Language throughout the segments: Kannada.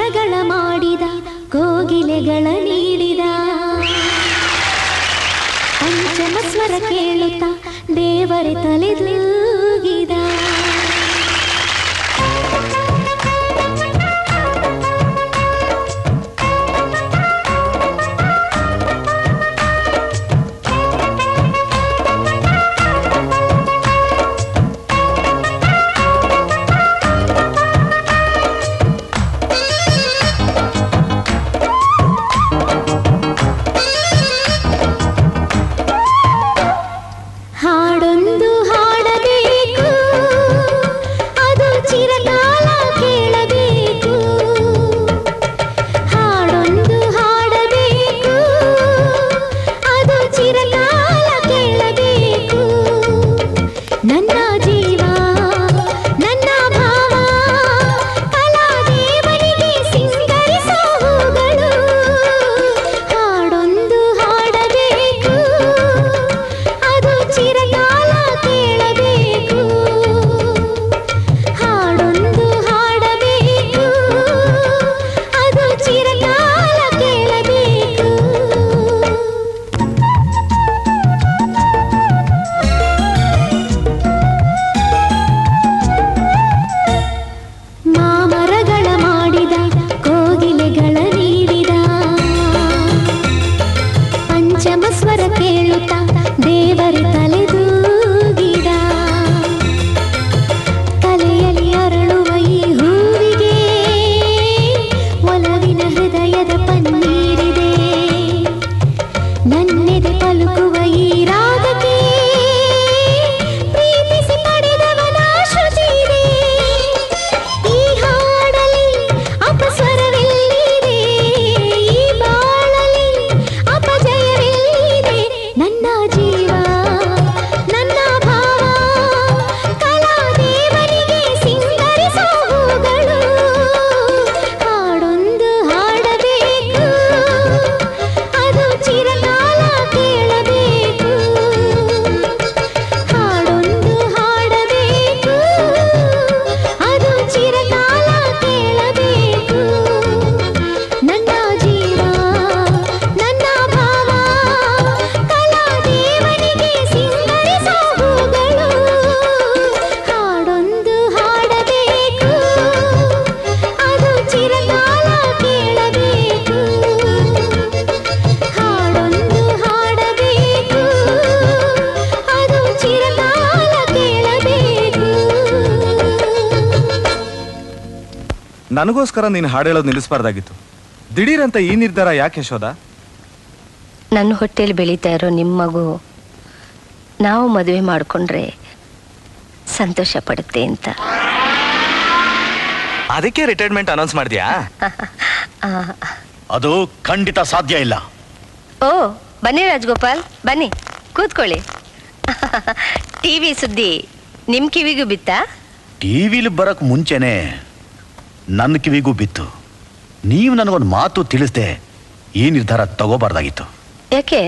ಮರಗಳ ಮಾಡಿದ ಕೋಗಿಲೆಗಳ ನೀಡಿದ ಪಂಚಮ ಸ್ವರ ಕೇಳುತ್ತಾ ದೇವರೇ ತಲೆದೂಗಿದ ಹಾಡೊಂದು ಹಾಡಬೇಕು ಅದು ಚಿರಕಾಲ ಕೇಳಬೇಕು ಹಾಡೊಂದು ಹಾಡಬೇಕು ಅದು ಚಿರಕಾಲ ಕೇಳಬೇಕು ನನ್ನ ಜೀವ ನನ್ನ ಭಾವ ಕಲಾದೇವನಿಗೆ ಸಿಂಗರಿಸೋ ಹೂಗಳು ಹಾಡೊಂದು ಹಾಡಬೇಕು ಅದು ಚಿರಕಾಲ ಕೇಳಬೇಕು ಹಾಡೊಂದು ಹಾಡಬೇಕು ಅದು ಚಿರಕಾಲ ಕೇಳಬೇಕು ಮಾಮರಗಳ ಮಾಡಿದ ಕೋಗಿಲೆಗಳ ನೀಡಿದ ಪಂಚಮ ಸ್ವರ ಕೇಳುತ್ತಾ ದೇವರೇ ತಲೆದೂಗಿದ ತಲೆಯಲ್ಲಿ ಅರಳುವ ಈ ಹೂವಿಗೆ ಒಲವಿನ ಹೃದಯದ ಪನ್ನೀರಿದೆ ನನ್ನೆದೆ ಪಲುಕುವ ಈ ರಾಗಕ್ಕೆ ಪ್ರೀತಿಸಿ ಪಡೆದವನ ಶ್ರುತಿ ಇದೆ ಈ ಹಾಡಲಿ ಅಪಸ್ವರವೆಲ್ಲಿದೆ ಈ ಬಾಳಲಿ ಅಪಜಯವೆಲ್ಲಿದೆ ನನ್ನ ಜೀವ ನನ್ನ ಭಾವ ಕಲಾದೇವನಿಗೆ ಸಿಂಗರಿಸೋ ಹೂಗಳು ಹಾಡೊಂದು ಹಾಡಬೇಕು ಅದು ಚಿರಕಾಲ ಕೇಳಬೇಕು ಹಾಡೊಂದು ಹಾಡಬೇಕು ಅದು ಚಿರಕಾಲ ಕೇಳಬೇಕು ನನ್ನ ಜೀವ ನನ್ನ ಭಾವ ಕಲಾದೇವನಿಗೆ ಸಿಂಗರಿಸೋ ಹೂಗಳು ಹಾಡೊಂದು ಹಾಡಬೇಕು ಅದು ಚಿರಕಾಲ ಕೇಳಬೇಕು ಹಾಡೊಂದು ಹಾಡಬೇಕು ಅದು ಚಿರಕಾಲ ಕೇಳಬೇಕು ನನಗೋಸ್ಕರ ನೀನು ಹಾಡು ಹೇಳೋದು ನಿಲ್ಲಿಸಬಾರ್ದಾಗಿತ್ತು. ದಿಢೀರಂತ ಈ ನಿರ್ಧಾರ ಯಾಕೆ ಯಶೋದ? ನನ್ನ ಹೊಟ್ಟೆಲಿ ಬೆಳೀತಾ ಇರೋ ನಿಮ್ಮ ಮಗು ನಾವು ಮದುವೆ ಮಾಡಿಕೊಂಡ್ರೆ ಸಂತೋಷ ಪಡುತ್ತೆ ಅಂತ. ಅದಕ್ಕೆ ರಿಟೈರ್ಮೆಂಟ್ ಅನೌನ್ಸ್ ಮಾಡಿದ್ಯಾ? ಆ, ಅದು ಖಂಡಿತ ಸಾಧ್ಯ ಇಲ್ಲ. ಓ ಬನ್ನಿ ರಾಜಗೋಪಾಲ್, ಬನ್ನಿ ಕೂತ್ಕೊಳ್ಳಿ. ಟಿವಿ ಸುದ್ದಿ ನಿಮ್ಮ ಕಿವಿಗೂ ಬಿತ್ತಾ? ಟಿವಿಲಿ ಬರಕ್ ಮುಂಚೆನೆ ನನ್ನ ಕಿವಿಗೂ ಬಿತ್ತು. ನೀವು ನನಗೊಂದು ಮಾತು ತಿಳಿಸ್ದೆ ಈ ನಿರ್ಧಾರ ತಗೋಬಾರ್ದಾಗಿತ್ತು. ಯಾಕೆ?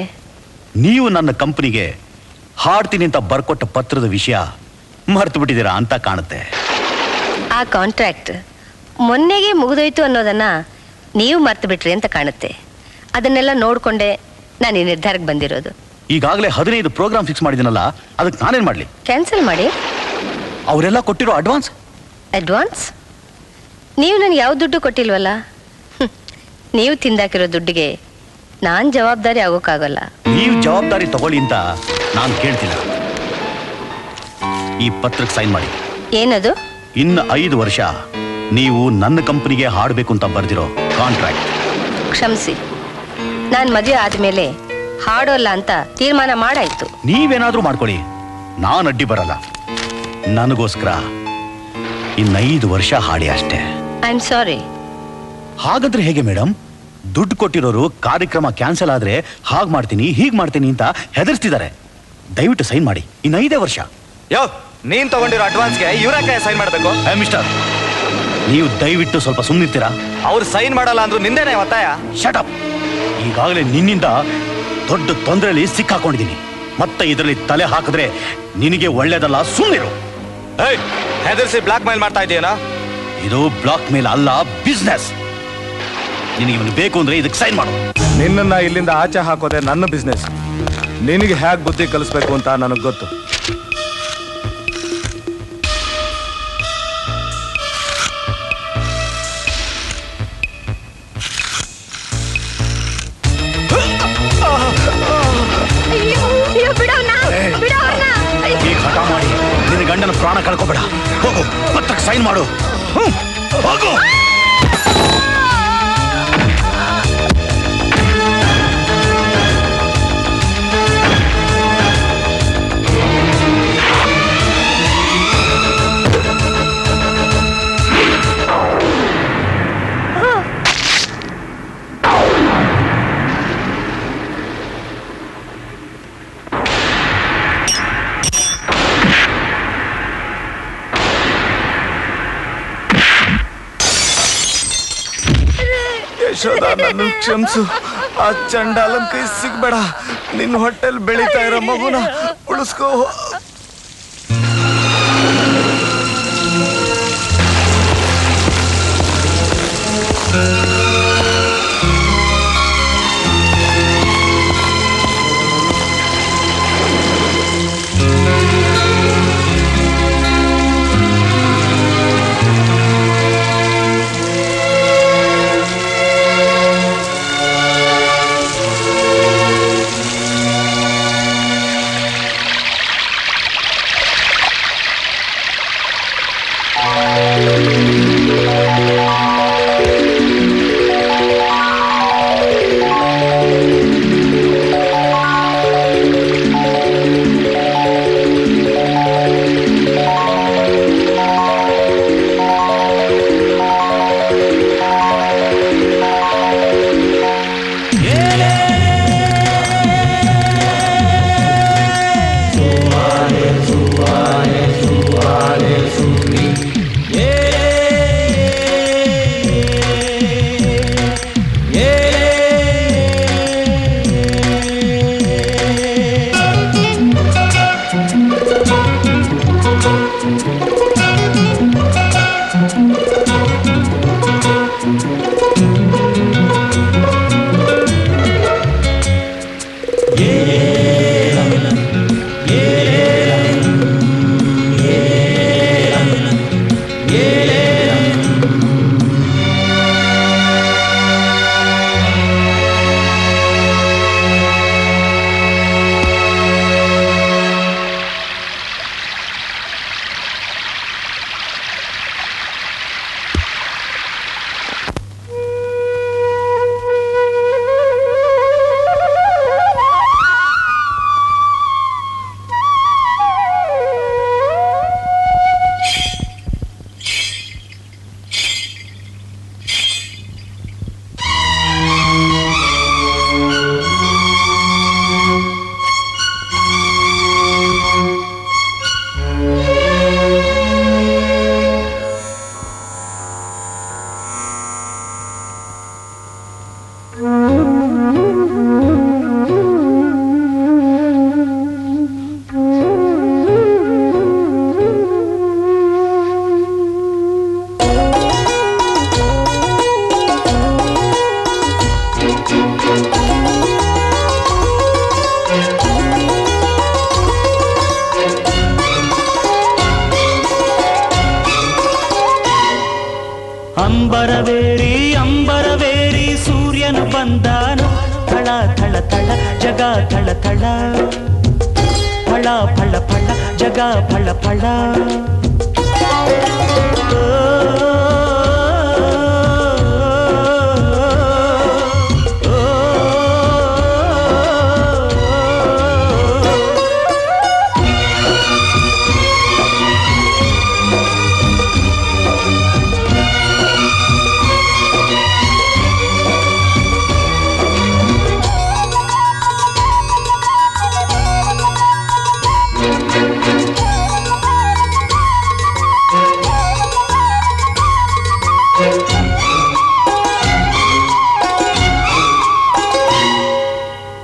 ನೀವು ನನ್ನ ಕಂಪನಿಗೆ ಹಾಡ್ತೀನಿ ಅಂತ ಬರ್ಕೊಟ್ಟ ಪತ್ರದ ವಿಷಯ ಮರ್ತು ಬಿಟ್ಟಿದ್ದೀರಾ ಅಂತ ಕಾಣುತ್ತೆ. ಆ ಕಾಂಟ್ರಾಕ್ಟ್ ಮೊನ್ನೆಗೆ ಮುಗಿದೋಯ್ತು ಅನ್ನೋದನ್ನ ನೀವು ಮರ್ತು ಬಿಟ್ರಿ ಅಂತ ಕಾಣುತ್ತೆ. ಅದನ್ನೆಲ್ಲ ನೋಡ್ಕೊಂಡೆ ನಾನು ಈ ನಿರ್ಧಾರಕ್ಕೆ ಬಂದಿರೋದು. ಈಗಾಗಲೇ 15 ಪ್ರೋಗ್ರಾಮ್ ಫಿಕ್ಸ್ ಮಾಡಿದ್ದೀನಲ್ಲ, ಅದಕ್ಕೆ ನಾನೇನು ಮಾಡಲಿ? ಕ್ಯಾನ್ಸಲ್ ಮಾಡಿ. ಅವರೆಲ್ಲ ಕೊಟ್ಟಿರೋ ಅಡ್ವಾನ್ಸ್? ಅಡ್ವಾನ್ಸ್? ನೀವು ನನಗೆ ಯಾವ ದುಡ್ಡು ಕೊಟ್ಟಿಲ್ವಲ್ಲ. ನೀವು ತಿಂದಾಕಿರೋ ದುಡ್ಡಿಗೆ ನಾನು ಜವಾಬ್ದಾರಿ ಆಗೋಕ್ಕಾಗಲ್ಲ. ನೀವು ಜವಾಬ್ದಾರಿ ತಗೊಳ್ಳಿ ಅಂತ ನಾನು ಕೇಳ್ತಿಲ್ಲ. ಈ ಪತ್ರಕ್ಕೆ ಸೈನ್ ಮಾಡಿ. ಏನದು? ಇನ್ನು 5 ವರ್ಷ ನೀವು ನನ್ನ ಕಂಪನಿಗೆ ಹಾಡಬೇಕು ಅಂತ ಬರ್ದಿರೋ ಕಾಂಟ್ರಾಕ್ಟ್. ಕ್ಷಮಿಸಿ, ನಾನು ಮದುವೆ ಆದಮೇಲೆ ಹಾಡೋಲ್ಲ ಅಂತ ತೀರ್ಮಾನ ಮಾಡಾಯ್ತು. ನೀವೇನಾದ್ರೂ ಮಾಡ್ಕೊಳ್ಳಿ, ನಾನು ಅಡ್ಡಿ ಬರಲ್ಲ. ನನಗೋಸ್ಕರ ಇನ್ನು 5 ವರ್ಷ ಹಾಡಿ ಅಷ್ಟೇ. I am sorry. ಹಾಗಾದ್ರೆ ಹೇಗೆ ಮೇಡಮ್? ದುಡ್ಡು ಕೊಟ್ಟಿರೋರು ಕಾರ್ಯಕ್ರಮ ಕ್ಯಾನ್ಸಲ್ ಆದ್ರೆ ಹಾಗೆ ಮಾಡ್ತೀನಿ ಹೀಗೆ ಮಾಡ್ತೀನಿ ಅಂತ ಹೆದರ್ಸ್ತಿದ್ದಾರೆ. ದಯವಿಟ್ಟು ಸೈನ್ ಮಾಡಿ. ಇನ್ನು 5 ವರ್ಷ. ಯೋ, ನೀನ್ ತಗೊಂಡಿರೋ ಅಡ್ವಾನ್ಸ್ಗೆ ಇವ್ರಕ್ಕೆ ಸೈನ್ ಮಾಡ್ಬೇಕು? ಮಿಸ್ಟರ್, ನೀವು ದಯವಿಟ್ಟು ಸ್ವಲ್ಪ ಸುಮ್ಮನಿರ್ತೀರಾ? ಅವ್ರು ಸೈನ್ ಮಾಡಲ್ಲ ಅಂದ್ರು ನಿಂದೇನೆ ಒತ್ತಾಯ? Shut up. ಈಗಾಗಲೇ ನಿನ್ನಿಂದ ದೊಡ್ಡ ತೊಂದರೆಯಲ್ಲಿ ಸಿಕ್ಕಾಕೊಂಡಿದ್ದೀನಿ. ಮತ್ತೆ ಇದರಲ್ಲಿ ತಲೆ ಹಾಕಿದ್ರೆ ನಿನಗೆ ಒಳ್ಳೇದಲ್ಲ. ಸುಮ್ಮನಿರು. ಹೆದರ್ಸಿ ಬ್ಲಾಕ್ ಮೇಲ್ ಮಾಡ್ತಾ ಇದೀಯನಾ? ಇದು ಬ್ಲಾಕ್ ಮೇಲ್ ಅಲ್ಲ, ಬಿಸ್ನೆಸ್. ನಿನಗೆ ಇವನು ಬೇಕು ಅಂದ್ರೆ ಇದಕ್ಕೆ ಸೈನ್ ಮಾಡು. ನಿನ್ನನ್ನ ಇಲ್ಲಿಂದ ಆಚೆ ಹಾಕೋದೆ ನನ್ನ ಬಿಸ್ನೆಸ್. ನಿನಗೆ ಹೇಗೆ ಬುದ್ಧಿ ಕಲಿಸ್ಬೇಕು ಅಂತ ನನಗೆ ಗೊತ್ತು. ಈಗ ಹಠ ಮಾಡಿ ನಿನ್ನ ಗಂಡನ ಪ್ರಾಣ ಕಳ್ಕೊಬೇಡ. ಹೋಗು, ಪತ್ರಕ್ಕೆ ಸೈನ್ ಮಾಡು. ಹೋಗು. ಯಶೋದ, ನನ್ನ ಕ್ಷಮಿಸು. ಆ ಚಂಡಾಲನ್ ಕೈ ಸಿಗ್ಬೇಡ. ನಿನ್ನ ಹೊಟ್ಟೆಲ್ ಬೆಳೀತಾ ಇರೋ ಮಗುನ ಉಳಿಸ್ಕೋ. ಅಂಬರವೇರಿ ಅಂಬರವೇರಿ ಸೂರ್ಯನು ಬಂದಾನು. ಥಳ ಥಳ ಥಳ ಜಗ ಥಳ ಥಳ, ಫಳ ಫಳ ಫಳ ಜಗ ಫಳ ಫಳ.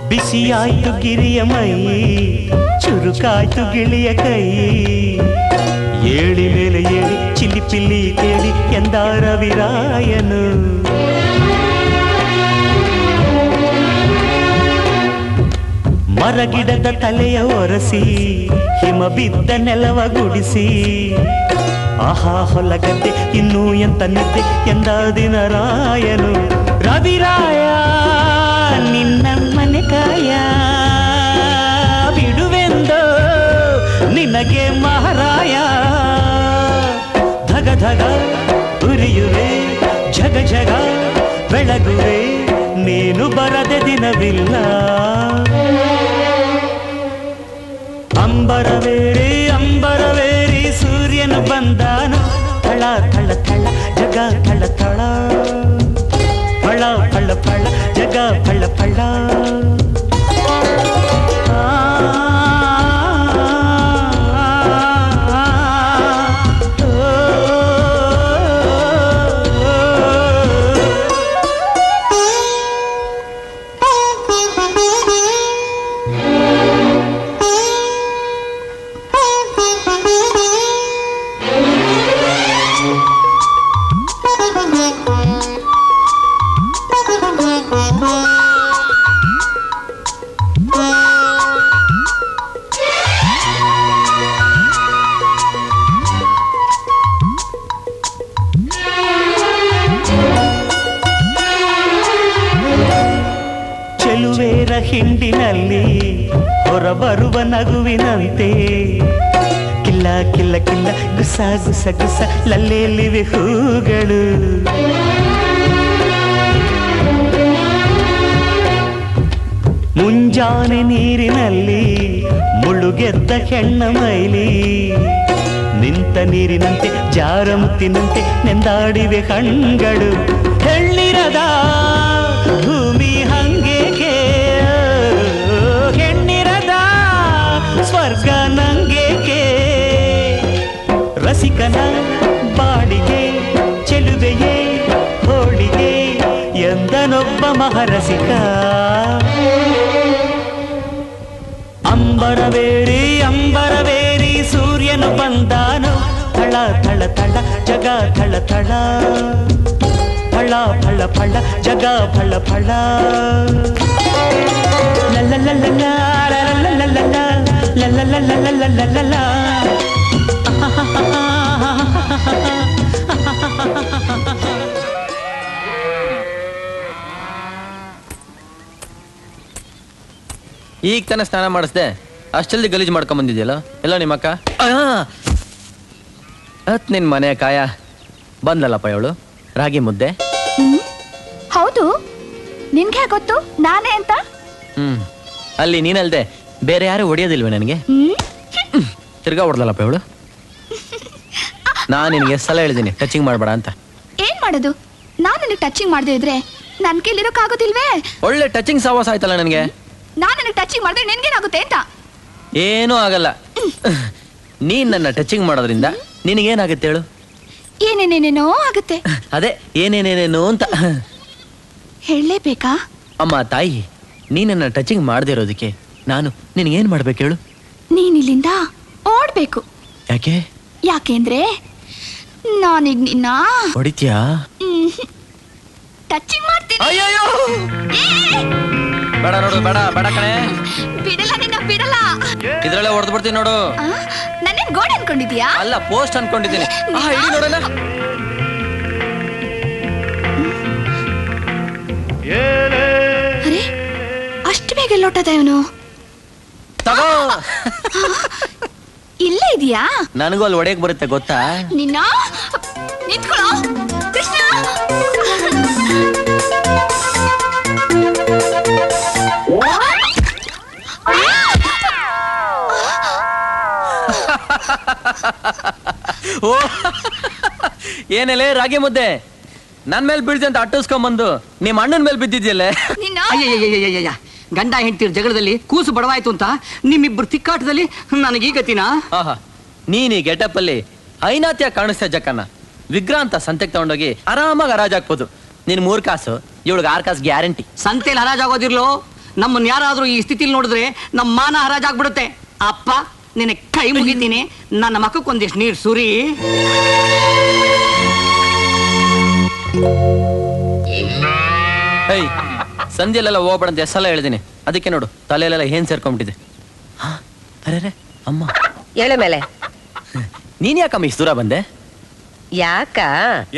ಬಿಸಿಯಾಯ್ತು ಗಿರಿಯ ಮೈ, ಚುರುಕಾಯ್ತು ಗಿಳಿಯ ಕೈ. ಏಳಿ ಮೇಲೆ ಏಳಿ ಚಿಲಿಪಿಲ್ಲಿ ಕೇಳಿ ಎಂದ ರವಿರಾಯನು. ಮರಗಿಡದ ತಲೆಯ ಒರೆಸಿ ಹಿಮ ಬಿದ್ದ ನೆಲವ ಗುಡಿಸಿ ಆಹಾ ಹೊಲಗದ್ದೆ ಇನ್ನೂ ಎಂತ ನಿದ್ದೆ ಎಂದ ದಿನ ರಾಯನು ರವಿರಾಯ ನಿನ್ನ ಮನೆ ಕಾಯ ಬಿಡುವೆಂದೋ ನಿನಗೆ ಮಹಾರಾಯ ಧಗ ಧಗ ಉರಿಯುವೆ ಜಗ ಜಗ ಬೆಳಗುವೆ ನೀನು ಬರದೆ ದಿನವಿಲ್ಲ ಅಂಬರವೇರಿ ಸೂರ್ಯನು ಬಂದಾನು ಥಳ ಥಳ ಥಳ ಜಗ ಥಳ ಥಳ ಫಳ ಫಳ ಫಳ ಜಗ ಫಳ ಫಳ ಚೆಲುವೇರ ಹಿಂಡಿನಲ್ಲಿ ಹೊರಬರುವ ನಗುವಿನಂತೆ ಕಿಲ್ಲ ಕಿಲ್ಲ ಕಿಲ್ಲ ಗುಸ ಗುಸ ಗುಸ ಲಲ್ಲೆಯಲ್ಲಿವೆ ಹೂಗಳು ಮುಂಜಾನೆ ನೀರಿನಲ್ಲಿ ಮುಳುಗೆದ್ದ ಹೆಣ್ಣ ಮೈಲಿ ನಿಂತ ನೀರಿನಂತೆ ಜಾರಮುತ್ತಿನಂತೆ ನೆಂದಾಡಿವೆ ಕಣ್ಗಳು ಹೆಣ್ಣಿರದ ಭೂಮಿ ಹಂಗೇಕೆ ಹೆಣ್ಣಿರದ ಸ್ವರ್ಗ ನಂಗೇಕೆ ರಸಿಕನ ಬಾಡಿಗೆ ಚೆಲುವೆಯೇ ಹೋಳಿಗೆ ಎಂದನೊಬ್ಬ ಮಹಾರಸಿಕ ಅಂಬರವೇರಿ ಸೂರ್ಯನು ಬಂದಾನು ಥಳ ಥಳ ಥಳ ಜಗ ಥಳ ಥಳ ಫಳ ಫಳ ಫಳ ಜಗ ಫಳ ಫಳ ಈಗ ತಾನೇ ಸ್ನಾನ ಮಾಡಿಸ್ದೆ ಅಷ್ಟಲ್ಲಿ ಗಲೀಜು ಮಾಡ್ಕೊಂಡ್ ಬಂದಿದ್ಯಲ್ಲ ಎಲ್ಲ ನಿಮ್ಮ ಅಕ್ಕ ನಿನ್ ಮನೆ ಕಾಯ ಬಂದಲ್ಲಪ್ಪ ಇವಳು ರಾಗಿ ಮುದ್ದೆ ಹೌದು ನಿನ್ಗೆ ಗೊತ್ತು ನಾನೇ ಅಂತ ಅಲ್ಲಿ ನೀನಲ್ದೆ ಬೇರೆ ಯಾರು ಹೊಡಿಯೋದಿಲ್ವೇ ನನಗೆ ತಿರ್ಗಾ ಹೊಡ್ದಲ್ಲಪ್ಪ ಇವಳು ನಾನು ನಿನಗೆ ಸಲ ಹೇಳಿದ್ದೀನಿ ಟಚಿಂಗ್ ಮಾಡಬೇಡ ಅಂತ ಏನ್ ಮಾಡೋದು ನಾನು ನಿನಗೆ ಟಚಿಂಗ್ ಮಾಡದೇ ಇದ್ರೆ ನನ್ ಕೈಲಿರೋಕ್ಕಾಗೋದಿಲ್ವೇ ಒಳ್ಳೆ ಟಚಿಂಗ್ ಸಾವಾಸ ಆಯ್ತಲ್ಲ ನನಗೆ ನಾನು ನಿನಗೆ ಟಚಿಂಗ್ ಮಾಡಿದ್ರೆ ನಿನ್ಗೇನಾಗುತ್ತೆ ಅಂತ ಏನೂ ಆಗಲ್ಲ ನೀನ್ ನನ್ನ ಟಚಿಂಗ್ ಮಾಡೋದ್ರಿಂದ ನಿನಗೇನಾಗುತ್ತೆ ಹೇಳು ಏನೇನೇನೇನೋ ಆಗುತ್ತೆ ಅದೇ ಏನೇನೇನೇನೋ ಅಂತ ಹೇಳಲೇಬೇಕಾ ಅಮ್ಮ ತಾಯಿ ನೀನನ್ನ ಟಚಿಂಗ್ ಮಾಡದೇ ಇರೋದಕ್ಕೆ ನಾನು ನಿನಗೇನ್ ಮಾಡ್ಬೇಕು ಹೇಳು ನೀನಿಲ್ಲಿಂದ ಓಡ್ಬೇಕು ಯಾಕೆಂದ್ರೆ ನಾನೀಗ ನಿನ್ನ ಹೊಡಿತ್ಯಾ ಟಚಿಂಗ್ ಮಾಡ್ತೀನಿ ಬೇಡ ನೋಡು ಬೇಡ ಬೇಡ ಕಣೆ ಬಿಡಲ್ಲ ನಿನ್ನ ಬಿಡಲ್ಲ ಇದ್ರಲ್ಲೇ ಹೊಡೆದು ಬಿಡ್ತೀನಿ ನೋಡು ನನ್ನೇನ್ ಗೋಡೆ ಅನ್ಕೊಂಡಿದ್ಯಾ ಅಲ್ಲ ಪೋಸ್ಟ್ ಅನ್ಕೊಂಡಿದ್ದೀನಿ ಇಡಿ ನೋಡೋಣ ಅರೆ ಅಷ್ಟು ಬೇಗ ಲೋಟದ ಇವನು ತಗೋ ಇಲ್ಲೇ ಇದೆಯಾ ನನಗೂ ಅಲ್ಲಿ ಹೊಡೆಯಕ್ ಬರುತ್ತೆ ಗೊತ್ತಾ ನಿನ್ನ ನಿಂತ್ಕೊಳ್ಳೋ ಕೃಷ್ಣ ಓ ಏನೆಲೆ ರಾಗಿ ಮುದ್ದೆ ನನ್ ಮೇಲೆ ಬೀಳ್ತಿ ಅಂತ ಅಟ್ಟಿಸ್ಕೊಂಬಂದು ನಿಮ್ಮ ಅಣ್ಣನ ಮೇಲೆ ಬಿದ್ದಿದ್ಯಲ್ಲೇ ಅಯ್ಯಯ್ಯಯ್ಯಯ್ಯ ಗಂಡ ಹೆಂಡ್ತಿರ ಜಗಳದಲ್ಲಿ ಕೂಸು ಬಡವಾಯ್ತು ಅಂತ ನಿಮ್ಮಿಬ್ರು ತಿಕ್ಕಾಟದಲ್ಲಿ ನನಗೀ ಗತಿನಾ ನೀನ್ ಈ ಗೆಟಪ್ ಅಲ್ಲಿ ಐನಾತ್ಯ ಕಾಣಿಸ್ತಾ ಜಕ್ಕನ್ನ ವಿಗ್ರಹ ಅಂತ ಸಂತೆಗೆ ತಗೊಂಡೋಗಿ ಆರಾಮಾಗಿ ಹರಾಜಾಕ್ಬೋದು ನಿನ್ 3 ಕಾಸು ಇವಳಿಗೆ 6 ಕಾಸು ಗ್ಯಾರಂಟಿ ಸಂತೆಯಲ್ಲಿ ಹರಾಜಾಗೋದಿರ್ಲೋ ನಮ್ಮನ್ನ ಯಾರಾದ್ರೂ ಈ ಸ್ಥಿತಿಲಿ ನೋಡಿದ್ರೆ ನಮ್ಮ ಮಾನ ಹರಾಜಾಗ್ಬಿಡುತ್ತೆ ಅಪ್ಪ ನಿನ್ನ ಕೈ ಮುಗಿತೀನಿ ನನ್ನ ಮಕ್ಕಕ್ಕೊಂದಿಷ್ಟು ನೀರು ಸುರಿ ಸಂಧ್ಯೆಲೆಲ್ಲ ಹೋಗ್ಬೇಡ ಅಂತ ಎಷ್ಟೆಲ್ಲ ಹೇಳಿದೀನಿ ಅದಕ್ಕೆ ನೋಡು ತಲೆಯಲ್ಲೆಲ್ಲ ಏನ್ ಸೇರ್ಕೊಂಡ್ಬಿಟ್ಟಿದೆ. ಅರೆ ಅಮ್ಮ, ಹೇಳು ಮೇಲೆ. ನೀನ್ ಯಾಕಮ್ಮ ಇಷ್ಟು ದೂರ ಬಂದೆ? ಯಾಕ?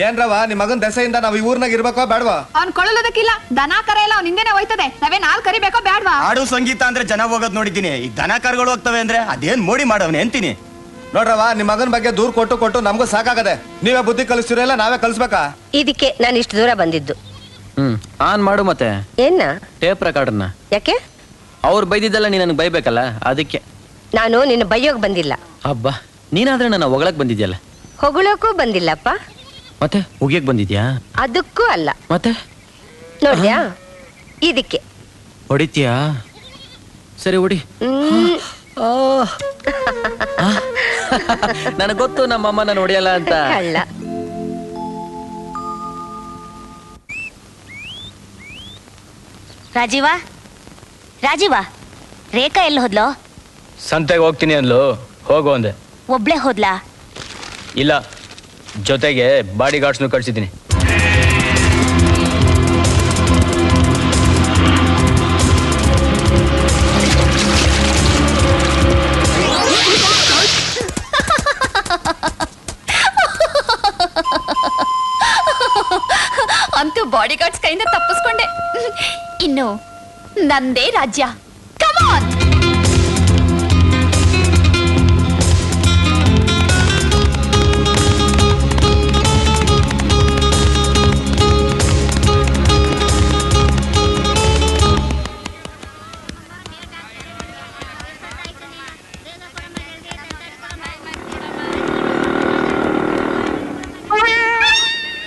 ಏನ್ರವ ನಿಮ್ ಮಗನ್ ದೆಸೆಯಿಂದ ನಾವ್ ಈ ಊರ್ನಾಗ ಇರ್ಬೇಕೋ ಬೇಡವಾ? ಅವ್ನ್ ಕೊಳ್ಳೋದಕ್ಕಿಲ್ಲ, ದನ ಕರ ಎಲ್ಲ ಅವ್ನ ಹಿಂದೆನೆ ಹೋಯ್ತದೆ. ನಾವೇನ್ ಹಾಲ್ ಕರಿಬೇಕೋ ಬೇಡವಾ? ಹಾಡು ಸಂಗೀತ ಅಂದ್ರೆ ಜನ ಹೋಗೋದ್ ನೋಡಿದ್ದೀನಿ. ಈಗ ದನ ಕರುಗಳು ಹೋಗ್ತವೆ ಅಂದ್ರೆ ಅದೇನ್ ಮೋಡಿ ಮಾಡವ್ನೆ ಅಂತೀನಿ. ನೋಡ್ರವ ನಿಮ್ ಮಗನ್ ಬಗ್ಗೆ ದೂರ್ ಕೊಟ್ಟು ನಮಗೂ ಸಾಕಾಗದೆ. ನೀವೇ ಬುದ್ಧಿ ಕಲಿಸ್ತೀರ ಇಲ್ಲ ನಾವೇ ಕಲಿಸ್ಬೇಕಾ? ಇದಕ್ಕೆ ನಾನು ಇಷ್ಟು ದೂರ ಬಂದಿದ್ದು. ಆನ್ ಮಾಡು ಮತ್ತೆ ಏನ ಟೇಪ್ ರೆಕಾರ್ಡರ್ನ. ಯಾಕೆ? ಅವ್ರು ಬೈದಿದ್ದೆಲ್ಲ ನೀನ್ ನನಗೆ ಬೈಬೇಕಲ್ಲ, ಅದಕ್ಕೆ. ನಾನು ನಿನ್ನ ಬೈಯೋಗ್ ಬಂದಿಲ್ಲ. ಹಬ್ಬ, ನೀನಾದ್ರೆ ನನ್ನ ಹೊಗಳಕ್ ಬಂದಿದ್ಯಲ್ಲ. ಹೊಗಳಕ್ಕೂ ಬಂದಿಲ್ಲಪ್ಪ. ಮತ್ತೆ ಉಗಿಯಕ್ ಬಂದಿದ್ಯಾ? ಅದಕ್ಕೂ ಅಲ್ಲ. ಮತ್ತೆ ನೋಡ್ಯಾ, ಇದಕ್ಕೆ ಹೊಡಿತೀಯಾ? ಸರಿ ಹೊಡಿ. ನನಗ್ ಗೊತ್ತು ನಮ್ಮಮ್ಮ ನಾನು ಹೊಡಿಯಲ್ಲ ಅಂತ. ಅಲ್ಲ. ರಾಜೀವ, ರೇಖಾ ಎಲ್ಲಿ ಹೋದ್ಲೋ? ಸಂತೆಗೆ ಹೋಗ್ತೀನಿ ಅಂದ್ಲು, ಹೋಗು ಅಂದೆ. ಒಬ್ಳೆ ಹೋದ್ಲಾ? ಇಲ್ಲ, ಜೊತೆಗೆ ಬಾಡಿ ಗಾರ್ಡ್ಸ್ನು ಕಳ್ಸಿದ್ದೀನಿ. ಅಂತೂ ಬಾಡಿ ಗಾರ್ಡ್ಸ್ ಕೈಯಿಂದ ತಪ್ಪಿಸ್ಕೊಂಡೆ. ಇನ್ನು ನಂದೇ ರಾಜ್ಯ. Come on.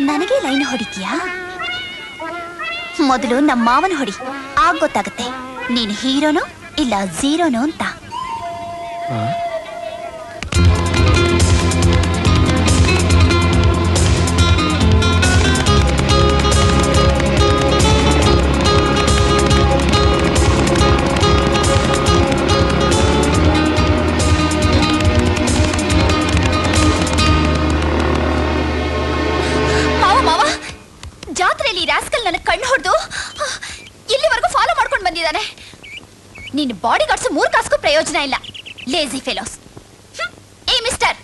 ನನಗೆ ಲೈನ್ ಹೊಡಿತೀಯಾ? ಮೊದಲು ನಮ್ಮ ಮಾವನ ಹೊಡಿ, ಆಗ ಗೊತ್ತಾಗುತ್ತೆ ನೀನು ಹೀರೋನೋ ಇಲ್ಲ ಝೀರೋನೋ ಅಂತ. ಜಾತ್ರೆಯಲ್ಲಿ ರಾಸ್ಕಲ್ ನನ್ನ ಕಣ್ಣು ಹೊಡೆದು ಇಲ್ಲಿವರೆಗೂ ಫಾಲೋ ಮಾಡ್ಕೊಂಡು ಬಂದಿದ್ದಾನೆ. ನಿನ್ನ ಬಾಡಿ ಗಾರ್ಡ್ಸ್ 3 ಕಾಸ್ಗೂ ಪ್ರಯೋಜನ ಇಲ್ಲ. Lazy fellows. ಏ ಮಿಸ್ಟರ್,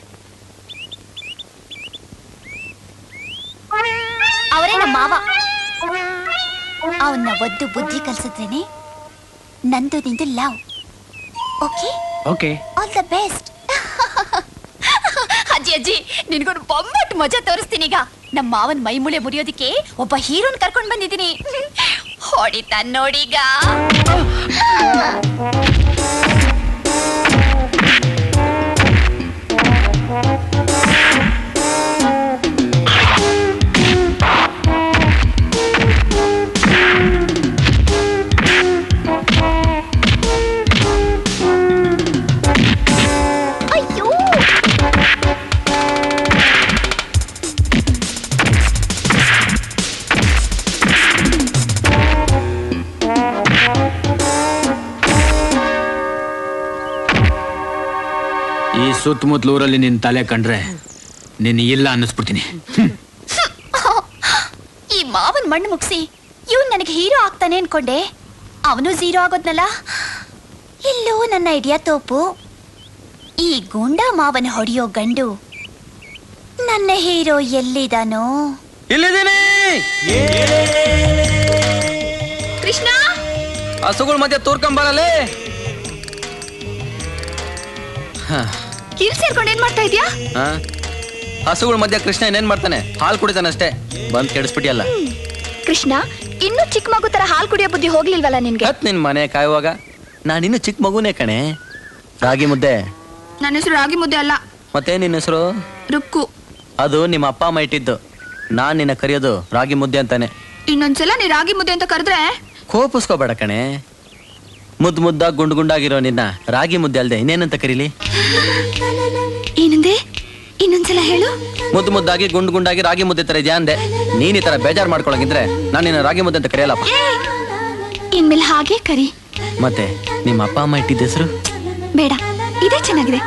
ಅವರೇ ನಮ್ಮ ಮಾವ. ಅವನ್ನ ಒದ್ದು ಬುದ್ಧಿ ಕಲ್ಸಿದ್ರೇನೆ ನಂದು ನಿಂದು love. Okay okay, all the best. ಅಜ್ಜಿ ನಿನ್ಗೊಂದು ಬೊಂಬಟ್ಟು ಮಜಾ ತೋರಿಸ್ತೀನಿ. ಈಗ ನಮ್ಮ ಮಾವನ್ ಮೈ ಮುಳೆ ಮುರಿಯೋದಿಕ್ಕೆ ಒಬ್ಬ ಹೀರೋನ್ ಕರ್ಕೊಂಡ್ ಬಂದಿದ್ದೀನಿ. ಹೊಡಿತಾ ನೋಡೀಗ. ಅಯ್ಯೋ, ಈ ಸುತ್ತಮುತ್ತಲೂರಲ್ಲಿ ನಿನ್ ತಲೆ ಕಂಡ್ರೆ ನಿನ್ ಇಲ್ಲ ಅನ್ನಿಸ್ಬಿಡ್ತೀನಿ. ಈ ಮಾವನ್ ಮಣ್ಣು ಮುಗಿಸಿ ಇವನ್ ನನಗೆ ಹೀರೋ ಆಗ್ತಾನೆ ಅನ್ಕೊಂಡೆ. ಅವನು ಝೀರೋ ಆಗೋದ್ನಲ್ಲ. ಇಲ್ಲೂ ನನ್ನ ಐಡಿಯಾ ತೋಪು. ಈ ಗೂಂಡಾ ಮಾವನ ಹೊಡೆಯೋ ಗಂಡು ನನ್ನ ಹೀರೋ ಎಲ್ಲಿದಾನೋ? ಇಲ್ಲಿದ್ದೀನಿ. ಕೃಷ್ಣ, ಹಸುಗಳ ಮಧ್ಯೆ ತೂರ್ಕೊಂಬರಲೇ. ಇಲ್ಲಿ ಸೇರ್ಕೊಂಡು ಏನ್ ಮಾಡ್ತಾ ಇದ್ಯಾ? ಹಸುಗಳ ಮಧ್ಯೆ ಕೃಷ್ಣ ಏನೇನ್ ಮಾಡ್ತಾನೆ? ಹಾಲು ಕುಡಿತಾನಷ್ಟೇ. ಬಂದ್ ಕೆಡಿಸ್ಬಿಟ್ಟಿಯಲ್ಲ. ಕೃಷ್ಣ, ಇನ್ನು ಚಿಕ್ಕ ಮಗು ತರ ಹಾಲು ಕುಡಿಯೋ ಬುದ್ಧಿ ಹೋಗ್ಲಿಲ್ವಲ್ಲ ನಿನ್ಗೆ? ನಿನ್ ಮನೆ ಕಾಯುವಾಗ ನಾನಿನ್ನು ಚಿಕ್ಕ ಮಗುನೇ ಕಣೆ. ರಾಗಿ ಮುದ್ದೆ. ನನ್ನ ಹೆಸರು ರಾಗಿ ಮುದ್ದೆ ಅಲ್ಲ. ಮತ್ತೆ ನಿನ್ನ ಹೆಸರು? ರುಕ್ಕು. ಅದು ನಿಮ್ಮ ಅಪ್ಪ ಅಮ್ಮ ಇಟ್ಟಿದ್ದು. ನಾನ್ ನಿನ್ನ ಕರೆಯೋದು ರಾಗಿ ಮುದ್ದೆ ಅಂತಾನೆ. ಇನ್ನೊಂದ್ಸಲ ನೀ ರಾಗಿ ಮುದ್ದೆ ಅಂತ ಕರೆದ್ರೆ ಕೋಪಿಸ್ಕೋಬೇಡ ಕಣೆ. ಮುದ್ದಾಗಿ ಗುಂಡಾಗಿರೋ ನಿನ್ನ ರಾಗಿ ಮುದ್ದೆ ಅಲ್ದೆ ಇನ್ನೇನಂತ ಕರೀಲಿ? ಏನಂದೆ? ಇನ್ನೊಂದ್ಸಲ ಹೇಳು. ಮುದ್ದಾಗಿ ಗುಂಡಾಗಿ ರಾಗಿ ಮುದ್ದೆ ತರ ಇದೆಯಾ ಅಂದೆ. ನೀನ್ ಈ ತರ ಬೇಜಾರ್ ಮಾಡ್ಕೊಳಗಿದ್ರೆ ನಾನು ನಿನ್ನ ರಾಗಿ ಮುದ್ದೆ ಅಂತ ಕರೆಯಲ್ಲಪ್ಪ. ಇನ್ಮೇಲೆ ಹಾಗೆ ಕರಿ. ಮತ್ತೆ ನಿಮ್ಮ ಅಪ್ಪ ಅಮ್ಮ ಇಟ್ಟಿದ್ದ ಹೆಸರು? ಬೇಡ, ಇದೇ ಚೆನ್ನಾಗಿದೆ.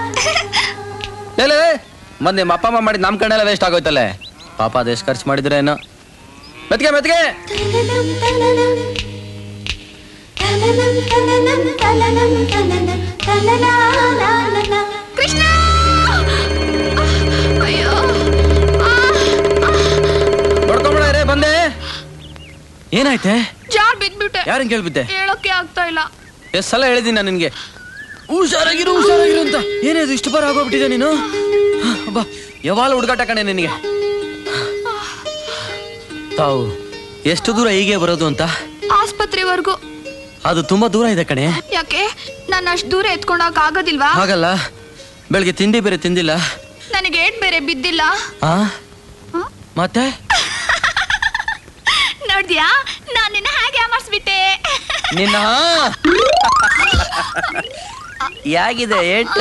ಮತ್ ನಿಮ್ಮ ಅಪ್ಪ ಅಮ್ಮ ಮಾಡಿದ್ ನಮ್ ಕಣ್ಣೆಲ್ಲ ವೇಸ್ಟ್ ಆಗೋಯ್ತಲ್ಲೇ. ಪಾಪ ಅದೆಷ್ಟು ಖರ್ಚು ಮಾಡಿದ್ರೆ ಏನೋ. ಮೆತ್ಗೆ ಕೃಷ್ಣ ಅಯ್ಯೋ ಬಡ್ಕೊಂಬಿಡ ಬಂದೆ. ಏನಾಯ್ತೆ? ಜಾರ್ ಬಿದ್ಬಿಟ್ಟೆ. ಯಾರನ್ನ ಕೇಳ್ಬಿದ್ದೆ? ಹೇಳೋಕೆ ಆಗ್ತಾ ಇಲ್ಲ. ಎಷ್ಟು ಸಲ ಹೇಳಿದ್ದೀನಿ ನಾನು ನಿನ್ಗೆ ಹುಷಾರಾಗಿರು ಅಂತ. ಏನಿದು ಇಷ್ಟು ಬಾರ ಆಗೋಗ್ಬಿಟ್ಟಿದೆ ನೀನು? ಬಾ, ಯಾವಾಗ ಹುಡುಗಾಟ ಕಣೆ ನಿನಗೆ. ತಾವು ಎಷ್ಟು ದೂರ ಹೀಗೆ ಬರೋದು ಅಂತ? ಆಸ್ಪತ್ರೆವರೆಗೂ. ಅದು ತುಂಬಾ ದೂರ ಇದೆ ಕಣೆ. ಯಾಕೆ? ನಾನು ಅಷ್ಟು ದೂರ ಎತ್ಕೊಂಡಾಗ ಆಗೋದಿಲ್ವಾ? ಹಾಗಲ್ಲ, ಬೆಳಗ್ಗೆ ತಿಂಡಿ ಬೇರೆ ತಿಂದಿಲ್ಲ, ನನಗೆ ಏಟ್ ಬೇರೆ ಬಿದ್ದಿಲ್ಲ. ಮತ್ತೆ ನೋಡ್ದ್ಯಾ, ನಾನು ನಿನ್ನ ಹೇಗೆ ಅಮರ್ಸ್ಬಿಟ್ಟೆ. ನಿನ್ನ ಯಾಗಿದೆ ಏಟ್?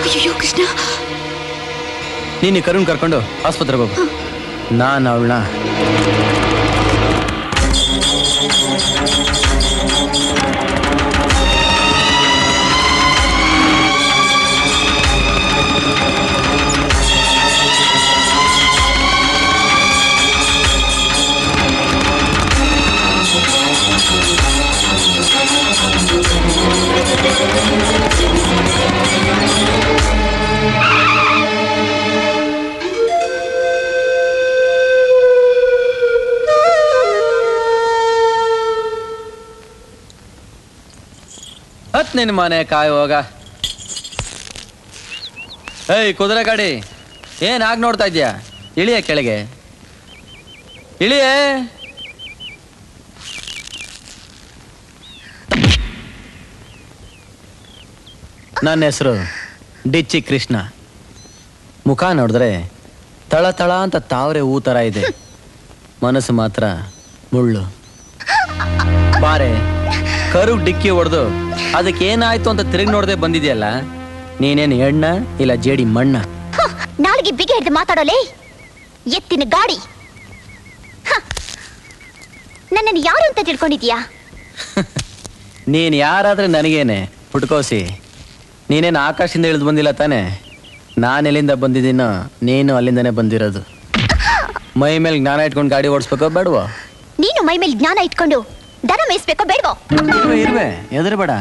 ಅಯ್ಯೋ ಕೃಷ್ಣ, ನೀನು ಕರುಣ್ ಕರ್ಕೊಂಡು ಆಸ್ಪತ್ರೆಗೆ ಹೋಗು. ನಾನು ಅವಳನ್ನ ನಿನ್ನ ಮನೆ ಕಾಯುವಾಗ. ಏಯ್ ಕುದುರೆ ಗಾಡಿ, ಏನ್ ಆಗ ನೋಡ್ತಾ ಇದ್ಯಾ? ಇಳಿಯ ಕೆಳಗೆ, ಇಳಿಯೇ. ನನ್ನ ಹೆಸರು ಡಿಚ್ಚಿ ಕೃಷ್ಣ. ಮುಖ ನೋಡಿದ್ರೆ ತಳ ತಳ ಅಂತ ತಾವರೆ ಹೂ ತರ ಇದೆ, ಮನಸ್ಸು ಮಾತ್ರ ಮುಳ್ಳು. ಬಾರೆ, ಕರು ಡಿಕ್ಕಿ ಹೊಡೆದು ಅದಕ್ಕೆ ಏನಾಯ್ತು ಅಂತ ತಿರುಗಿ ನೋಡದೆ ಬಂದಿದ್ಯಲ್ಲ, ನೀನೇನು ಎಣ್ಣ ಇಲ್ಲ ಜೇಡಿ ಮಣ್ಣ? ನಾಳೆಗೆ ಬಿಗಿ ಹಿಡಿದು ಮಾತಾಡೋಲೆ ಎತ್ತಿನ ಗಾಡಿ. ನನ್ನನ್ನು ಯಾರು ಅಂತ ತಿಳ್ಕೊಂಡಿದ್ಯಾ? ನೀನ್ ಯಾರಾದ್ರೆ ನನಗೇನೆ ಪುಟ್ಕೋಸಿ. ನೀನೇನು ಆಕಾಶದಿಂದ ಇಳಿದು ಬಂದಿಲ್ಲ ತಾನೆ? ನಾನು ಎಲ್ಲಿಂದ ಬಂದಿದ್ದೀನೋ ನೀನು ಅಲ್ಲಿಂದನೇ ಬಂದಿರೋದು. ಮೈ ಮೇಲೆ ಜ್ಞಾನ ಇಟ್ಕೊಂಡು ಗಾಡಿ ಓಡಿಸ್ಬೇಕೋ ಬೇಡವೋ? ನೀನು ಮೈ ಮೇಲೆ ಜ್ಞಾನ ಇಟ್ಕೊಂಡು ದನ ಮೇಯಿಸ್ಬೇಕೋ ಬೇಡವೋ? ಇರುವೆ, ಎದುರು ಬೇಡ.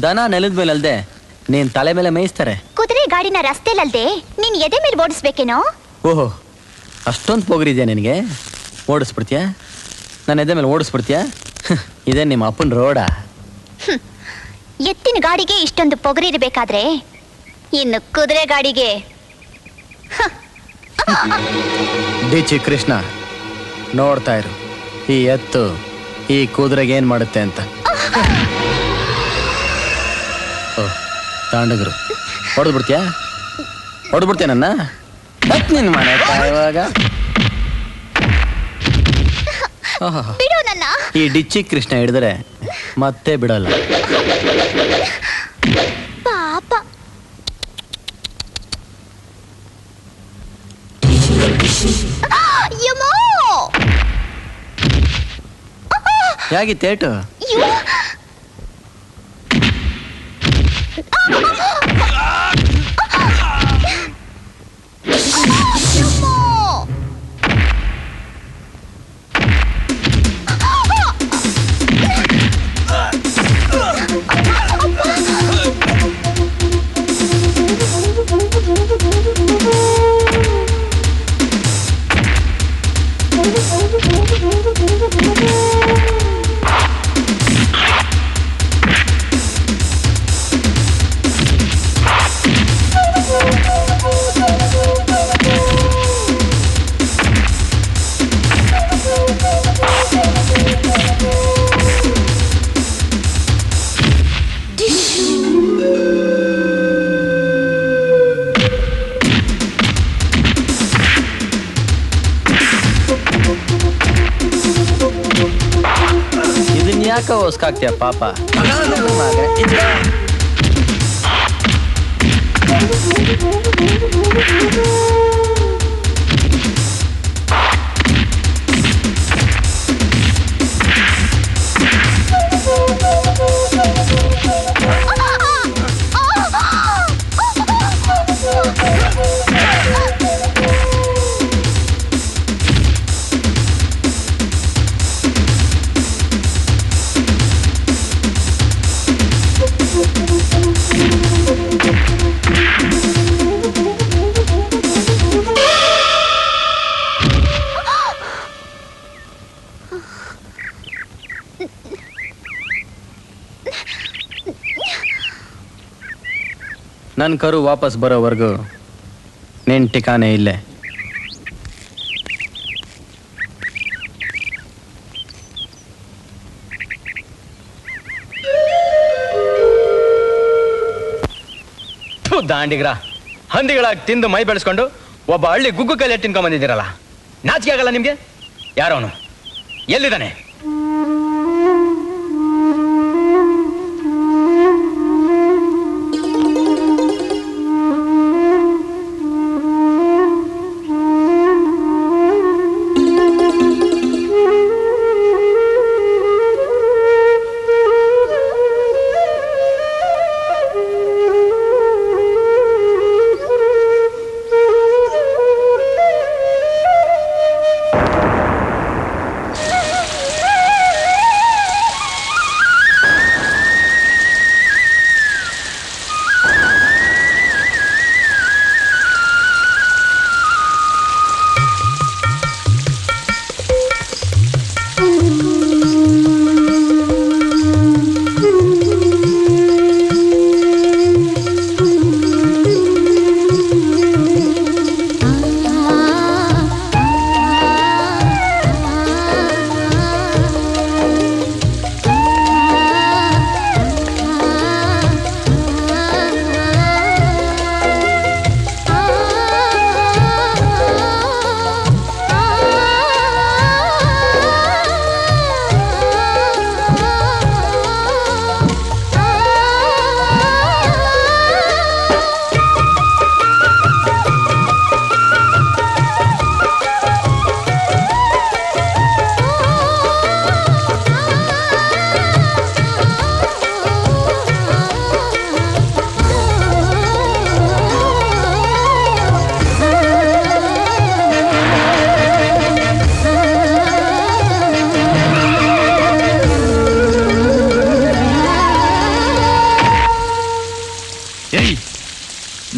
ದನ ನೆಲದ ಮೇಲೆ ಅಲ್ದೆ ನೀನ್ ತಲೆ ಮೇಲೆ ಮೇಯಿಸ್ತಾರೆ. ಕುದುರೆ ಗಾಡಿನ ರಸ್ತೆಲಲ್ದೆ ನೀನ್ ಎದೆ ಮೇಲೆ ಓಡಿಸ್ಬೇಕೇನೋ? ಓಹೋ, ಅಷ್ಟೊಂದು ಪೋಗರಿದ್ಯಾ ನಿನಗೆ? ಓಡಿಸ್ಬಿಡ್ತೀಯಾ? ನನ್ನ ಎದೆ ಮೇಲೆ ಓಡಿಸ್ಬಿಡ್ತೀಯಾ? ಇದೇ ನಿಮ್ಮ ಅಪ್ಪನ ರೋಡ? ಎತ್ತಿನ ಗಾಡಿಗೆ ಇಷ್ಟೊಂದು ಪೊಗರಿರ್ಬೇಕಾದ್ರೆ ಇನ್ನು ಕುದುರೆ ಗಾಡಿಗೆ. ಡಿಚ್ಚಿ ಕೃಷ್ಣ, ನೋಡ್ತಾ ಇರು ಈ ಎತ್ತು ಈ ಕುದುರೆಗೆ ಏನ್ ಮಾಡುತ್ತೆ ಅಂತ. ತಾಂಡಗರು ಹೊಡೆದ್ಬಿಡ್ತೀಯಾ? ಹೊಡೆದ್ಬಿಡ್ತೀಯ ನನ್ನ? ನಿನ್ನ ಮನೆ ಕಾಯುವಾಗ. ಬಿಡು ನನ್ನ. ಈ ಡಿಚ್ಚಿ ಕೃಷ್ಣ ಹಿಡಿದ್ರೆ ಮತ್ತೆ ಬಿಡಲ್ಲ. ಪಾಪ. ಯಮೋ, ಯಾಗಿತ್ತೇಟು? ಯಾಕ ಹೊಸ್ಕಾಗ್ತೀಯ ಪಾಪ? ನನ್ನ ಕರು ವಾಪಸ್ ಬರೋವರೆಗೂ ನಿನ್ ಠಿಕಾನೆ ಇಲ್ಲೇ. ದಾಂಡಿಗ್ರ ಹಂದಿಗಳಾಗಿ ತಿಂದು ಮೈ ಬೆಳೆಸ್ಕೊಂಡು ಒಬ್ಬ ಹಳ್ಳಿ ಗುಗ್ಗು ಕೈಲಿ ತಿನ್ಕೊಂಡ್ ಬಂದಿದ್ದೀರಲ್ಲ, ನಾಚಿಕೆ ಆಗಲ್ಲ ನಿಮ್ಗೆ? ಯಾರವನು? ಎಲ್ಲಿದ್ದಾನೆ?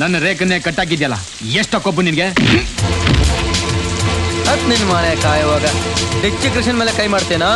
ನನ್ನ ರೇಖನ್ನೇ ಕಟ್ಟಾಕಿದ್ಯಲ್ಲ, ಎಷ್ಟ ಕೊಬ್ಬು ನಿನ್ಗೆ? ಹತ್ ನಿನ್ ಮಾಳೆ ಕಾಯುವಾಗ ಡಿಚ್ಚಿ ಕೃಷ್ಣನ್ ಮೇಲೆ ಕೈ ಮಾಡ್ತೇನಾ?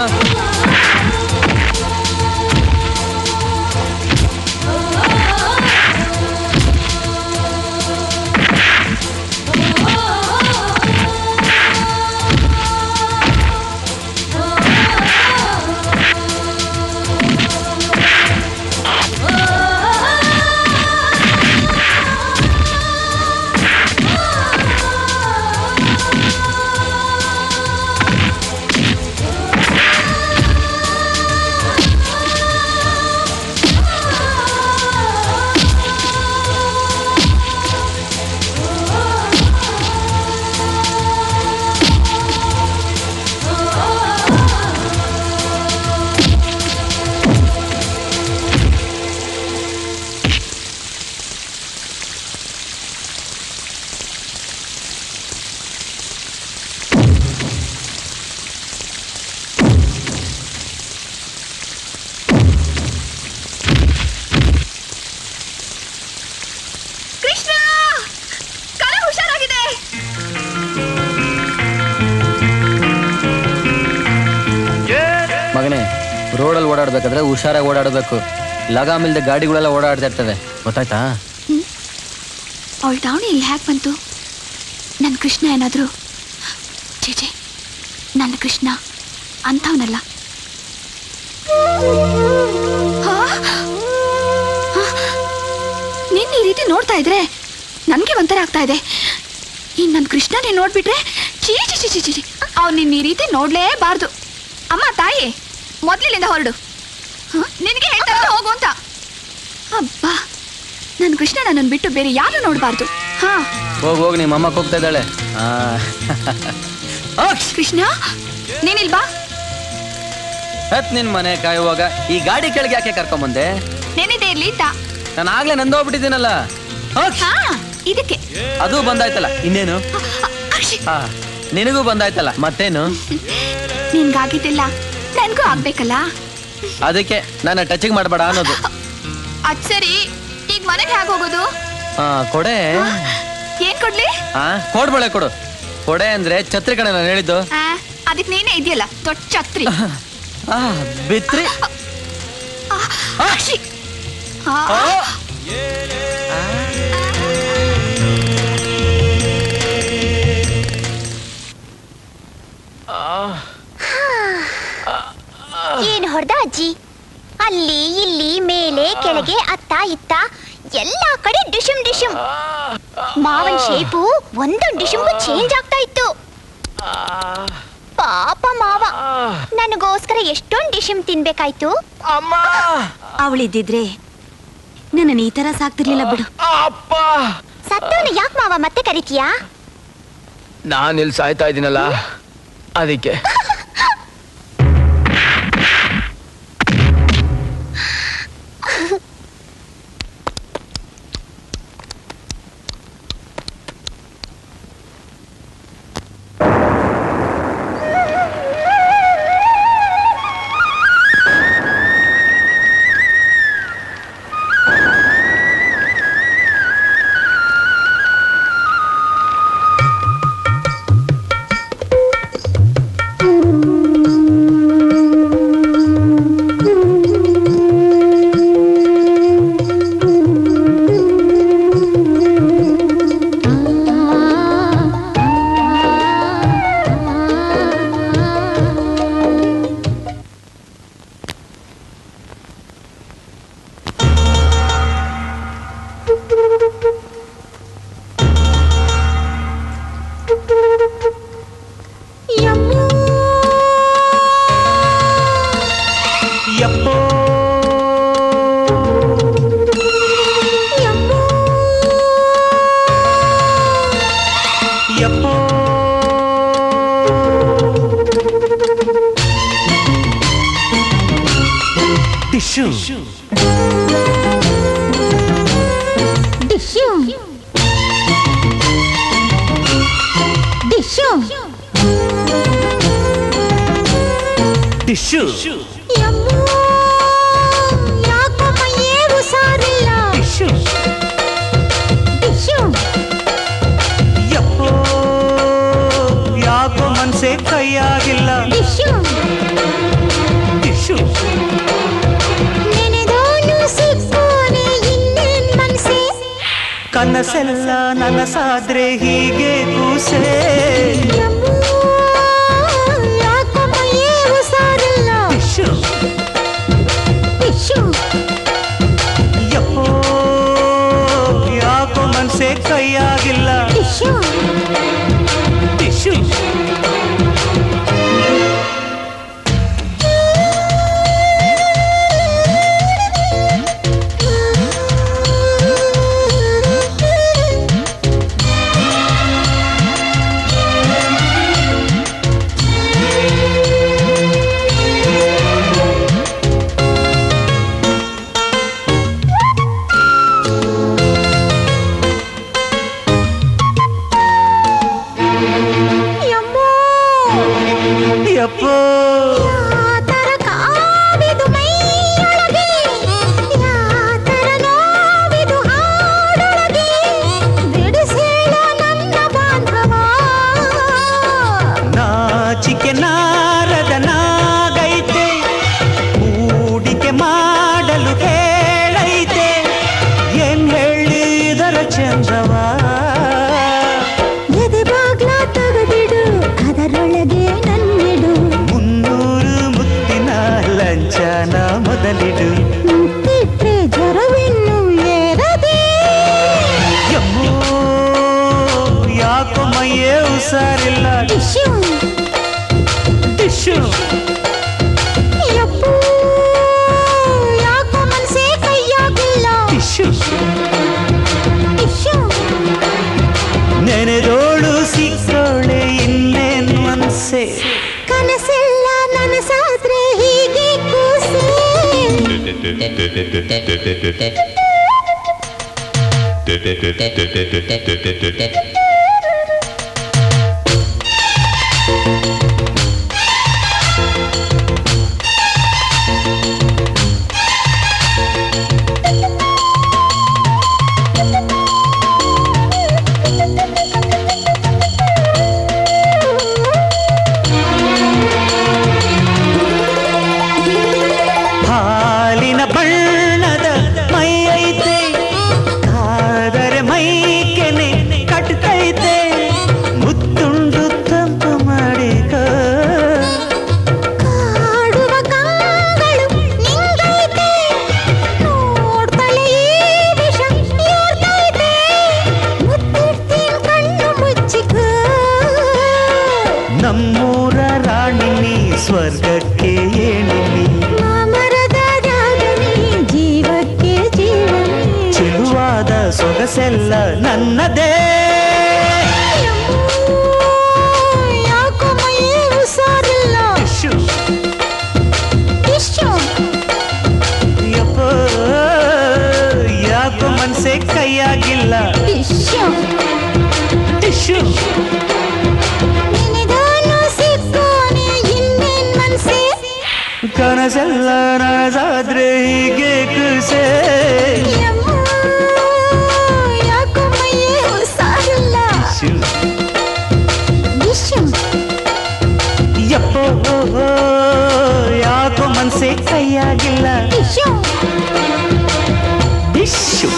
ಮಗನೇ, ರೋಡಲ್ಲಿ ಓಡಾಡ್ಬೇಕಾದ್ರೆ ಹುಷಾರಾಗಿ ಓಡಾಡಬೇಕು. ಲಗಾಮಿಲ್ದೆ ಗಾಡಿಗಳೆಲ್ಲ ಓಡಾಡ್ತಾ ಇರ್ತವೆ, ಗೊತ್ತಾಯ್ತಾ? ಅವಳ ದಾವಣಿ ಇಲ್ಲಿ ಹ್ಯಾಕ್ ಬಂತು? ನನ್ನ ಕೃಷ್ಣ ಏನಾದ್ರು? ಚೇಚೆ, ನನ್ನ ಕೃಷ್ಣ ಅಂಥವನಲ್ಲ. ನಿನ್ನ ಈ ರೀತಿ ನೋಡ್ತಾ ಇದ್ರೆ ನನಗೆ ಒಂಥರ ಆಗ್ತಾ ಇದೆ. ಇನ್ನು ನನ್ನ ಕೃಷ್ಣ ನೀನು ನೋಡ್ಬಿಟ್ರೆ ಚೀಚಿ ಚೀಚಿ ಚೀಚಿ, ಅವ್ನು ನಿನ್ನ ಈ ರೀತಿ ನೋಡ್ಲೇಬಾರ್ದು. ಅಮ್ಮ ತಾಯಿ, ಮೊದ್ಲಿನಿಂದ ಹೊರಡು. ನಿನಗೆ ಹೇಳ್ತಾ ಹೋಗು ಅಂತ. ಅಬ್ಬಾ, ನನ್ ಕೃಷ್ಣ ನನ್ನನ್ನು ಬಿಟ್ಟು ಬೇರೆ ಯಾರು ನೋಡಬಾರ್ದು. ಹಾ ಹೋಗ್ ನಿಮ್ಮ ಅಮ್ಮ ಹೋಗ್ತಾ ಇದ್ದಾಳೆ. ಕೃಷ್ಣ ನೀನಿಲ್ವಾ? ನಿನ್ ಮನೆ ಕಾಯುವಾಗ ಈ ಗಾಡಿ ಕೆಳಗೆ ಯಾಕೆ ಕರ್ಕೊಂಬಂದೆ? ನೆನೆದೇ ಇರ್ಲಿ ಅಂತ. ನಾನು ಆಗ್ಲೇ ನಂದೋಗ್ಬಿಟ್ಟಿದ್ದೀನಲ್ಲ. ಹಾ ಇದಕ್ಕೆ ಅದು ಬಂದಾಯ್ತಲ್ಲ, ಇನ್ನೇನು? ನಿನಗೂ ಬಂದಾಯ್ತಲ್ಲ, ಮತ್ತೇನು? ನಿನ್ಗಾಗಿದ್ದಿಲ್ಲ ನನ್ಗೂ ಆಗ್ಬೇಕಲ್ಲ, ಅದಕ್ಕೆ ನನ್ನ ಟಚಿಂಗ್ ಮಾಡಬೇಡ ಅನ್ನೋದು. ಅದ್ ಸರಿ, ಈಗ ಮನೆಗೆ ಹೇಗೆ ಹೋಗೋದು? ಕೊಡೆ. ಏನ್ ಕೊಡ್ಲಿ? ಕೋಡ್ಬಳೆ ಕೊಡು. ಕೊಡೆ ಅಂದ್ರೆ ಛತ್ರಿ ಕಡೆ ನಾನು ಹೇಳಿದ್ದು. ಅದಕ್ಕೆ ನೀನೇ ಇದೆಯಲ್ಲ ದೊಡ್ಡ ಛತ್ರಿ. ಬಿತ್ರಿ. ಏನ್ ಹೊಡೆದ ಅಜ್ಜಿ? ಅಲ್ಲಿ ಇಲ್ಲಿ ಮೇಲೆ ಕೆಳಗೆ ಅತ್ತ ಇತ್ತ ಎಲ್ಲಾ ಕಡೆ ಡಿಶಮ್ ಡಿಶಮ್. ಮಾವನ್ ಶೇಪು ಒಂದೊಂದು ಡಿಶಮ್ಗೂ ಚೇಂಜ್ ಆಗ್ತಾ ಇತ್ತು. ಪಾಪ ಮಾವ ನನಗೋಸ್ಕರ ಎಷ್ಟೊಂದು ಡಿಶಮ್ ತಿನ್ಬೇಕಾಯ್ತು. ಅವಳಿದ್ದಿದ್ರೆ ನನ್ನ ಈ ತರ ಸಾಕ್ತಿರ್ಲಿಲ್ಲ ಬಿಡು. ಸತ್ತವನ ಯಾಕೆ ಮಾವ ಮತ್ತೆ ಕರಿತೀಯಾ? ನಾನು ಇಲ್ಲಿ ಸಾಯ್ತಾ ಇದ್ದೀನಲ್ಲ, ಅದಕ್ಕೆ. ಯಾಕೋ ಮನ್ಸೆ ಕೈಯಾಗಿಲ್ಲ. ಕನಸೆಲ್ಲ ನನಸಾದ್ರೆ ಹೀಗೆ ಕೂಸೆ. ಯಪ್ಪೋ ಯಾಕೋ ಮನ್ಸೆ ಕೈಯಾಗಿಲ್ಲ. ಟಿಶ್ಯೂ ಮೊದಲಿಡು ಜ್ವರವಿನ್ನು ಏರದೆ. ಯಮ್ಮೋ ಯಾಕೋ ಮೈಯೇ ಹುಷಾರಿಲ್ಲ. ಟಿಶ್ಯೂ ಯಪ್ಪೋ ಯಾಕೋ ಮನಸ್ಸೇ ಕೈಯಾಗಿಲ್ಲ. ಟಿಶ್ಯೂ ಹಾಲಿನ ಬಣ್ಣದ ಮೈ ಐತೆ, ಕಾದರೆ ಮೈ ಕೆನೆ ಕಟ್ತೈತೆ, ಮುತ್ತುಂಡು ತಂಪು ಮಾಡಿಕ ಕಾಡುವ ಕಂಗಳು ನಿಂಗೈತೆ, ನೋಡ್ತಲೇ ಈ ವಿಷ ಏರ್ತೈತೆ, ಮುತ್ತಿಡ್ತೀನಿ ಕಣ್ಣು ಮುಚ್ಚಿಕ. ನಮ್ಮೂರ ರಾಣಿ ನೀ, ಸ್ವರ್ಗಕ್ಕೆ ಏಣಿನಿ, ಮಾಮರದ ರಾಗನಿ, ಜೀವಕ್ಕೆ ಜೀವನಿ. ಚೆಲುವಾದ ಸೊಗಸೆಲ್ಲ ನನ್ನದೇ. ಯಾಕೋ ಮೈ ಹುಷಾರಿಲ್ಲ. ಟಿಶ್ಯೂ. ಯಪ್ಪೋ, ಯಾಕೋ ಮನ್ಸೆ ಕೈಯಾಗಿಲ್ಲ. ಟಿಶ್ಯೂ. ಟಿಶ್ಯೂ. ನಿನಗಾನು ಸಿಕ್ಕೋನೆ ಇನ್ನೇನ್ ಮನ್ಸೆ. ಕನಸೆಲ್ಲ ನನಸಾದ್ರೆ ಹೀಗೆ ಕುಸೆ. ಯಮ್ಮ, ಯಾಕೋ ಮೈ ಹುಷಾರಿಲ್ಲ. ಟಿಶ್ಯೂ. ಯಪ್ಪೋ, ಯಾಕೋ ಮನ್ಸೆ ಕೈಯಾಗಿಲ್ಲ. ಟಿಶ್ಯೂ. ಟಿಶ್ಯೂ.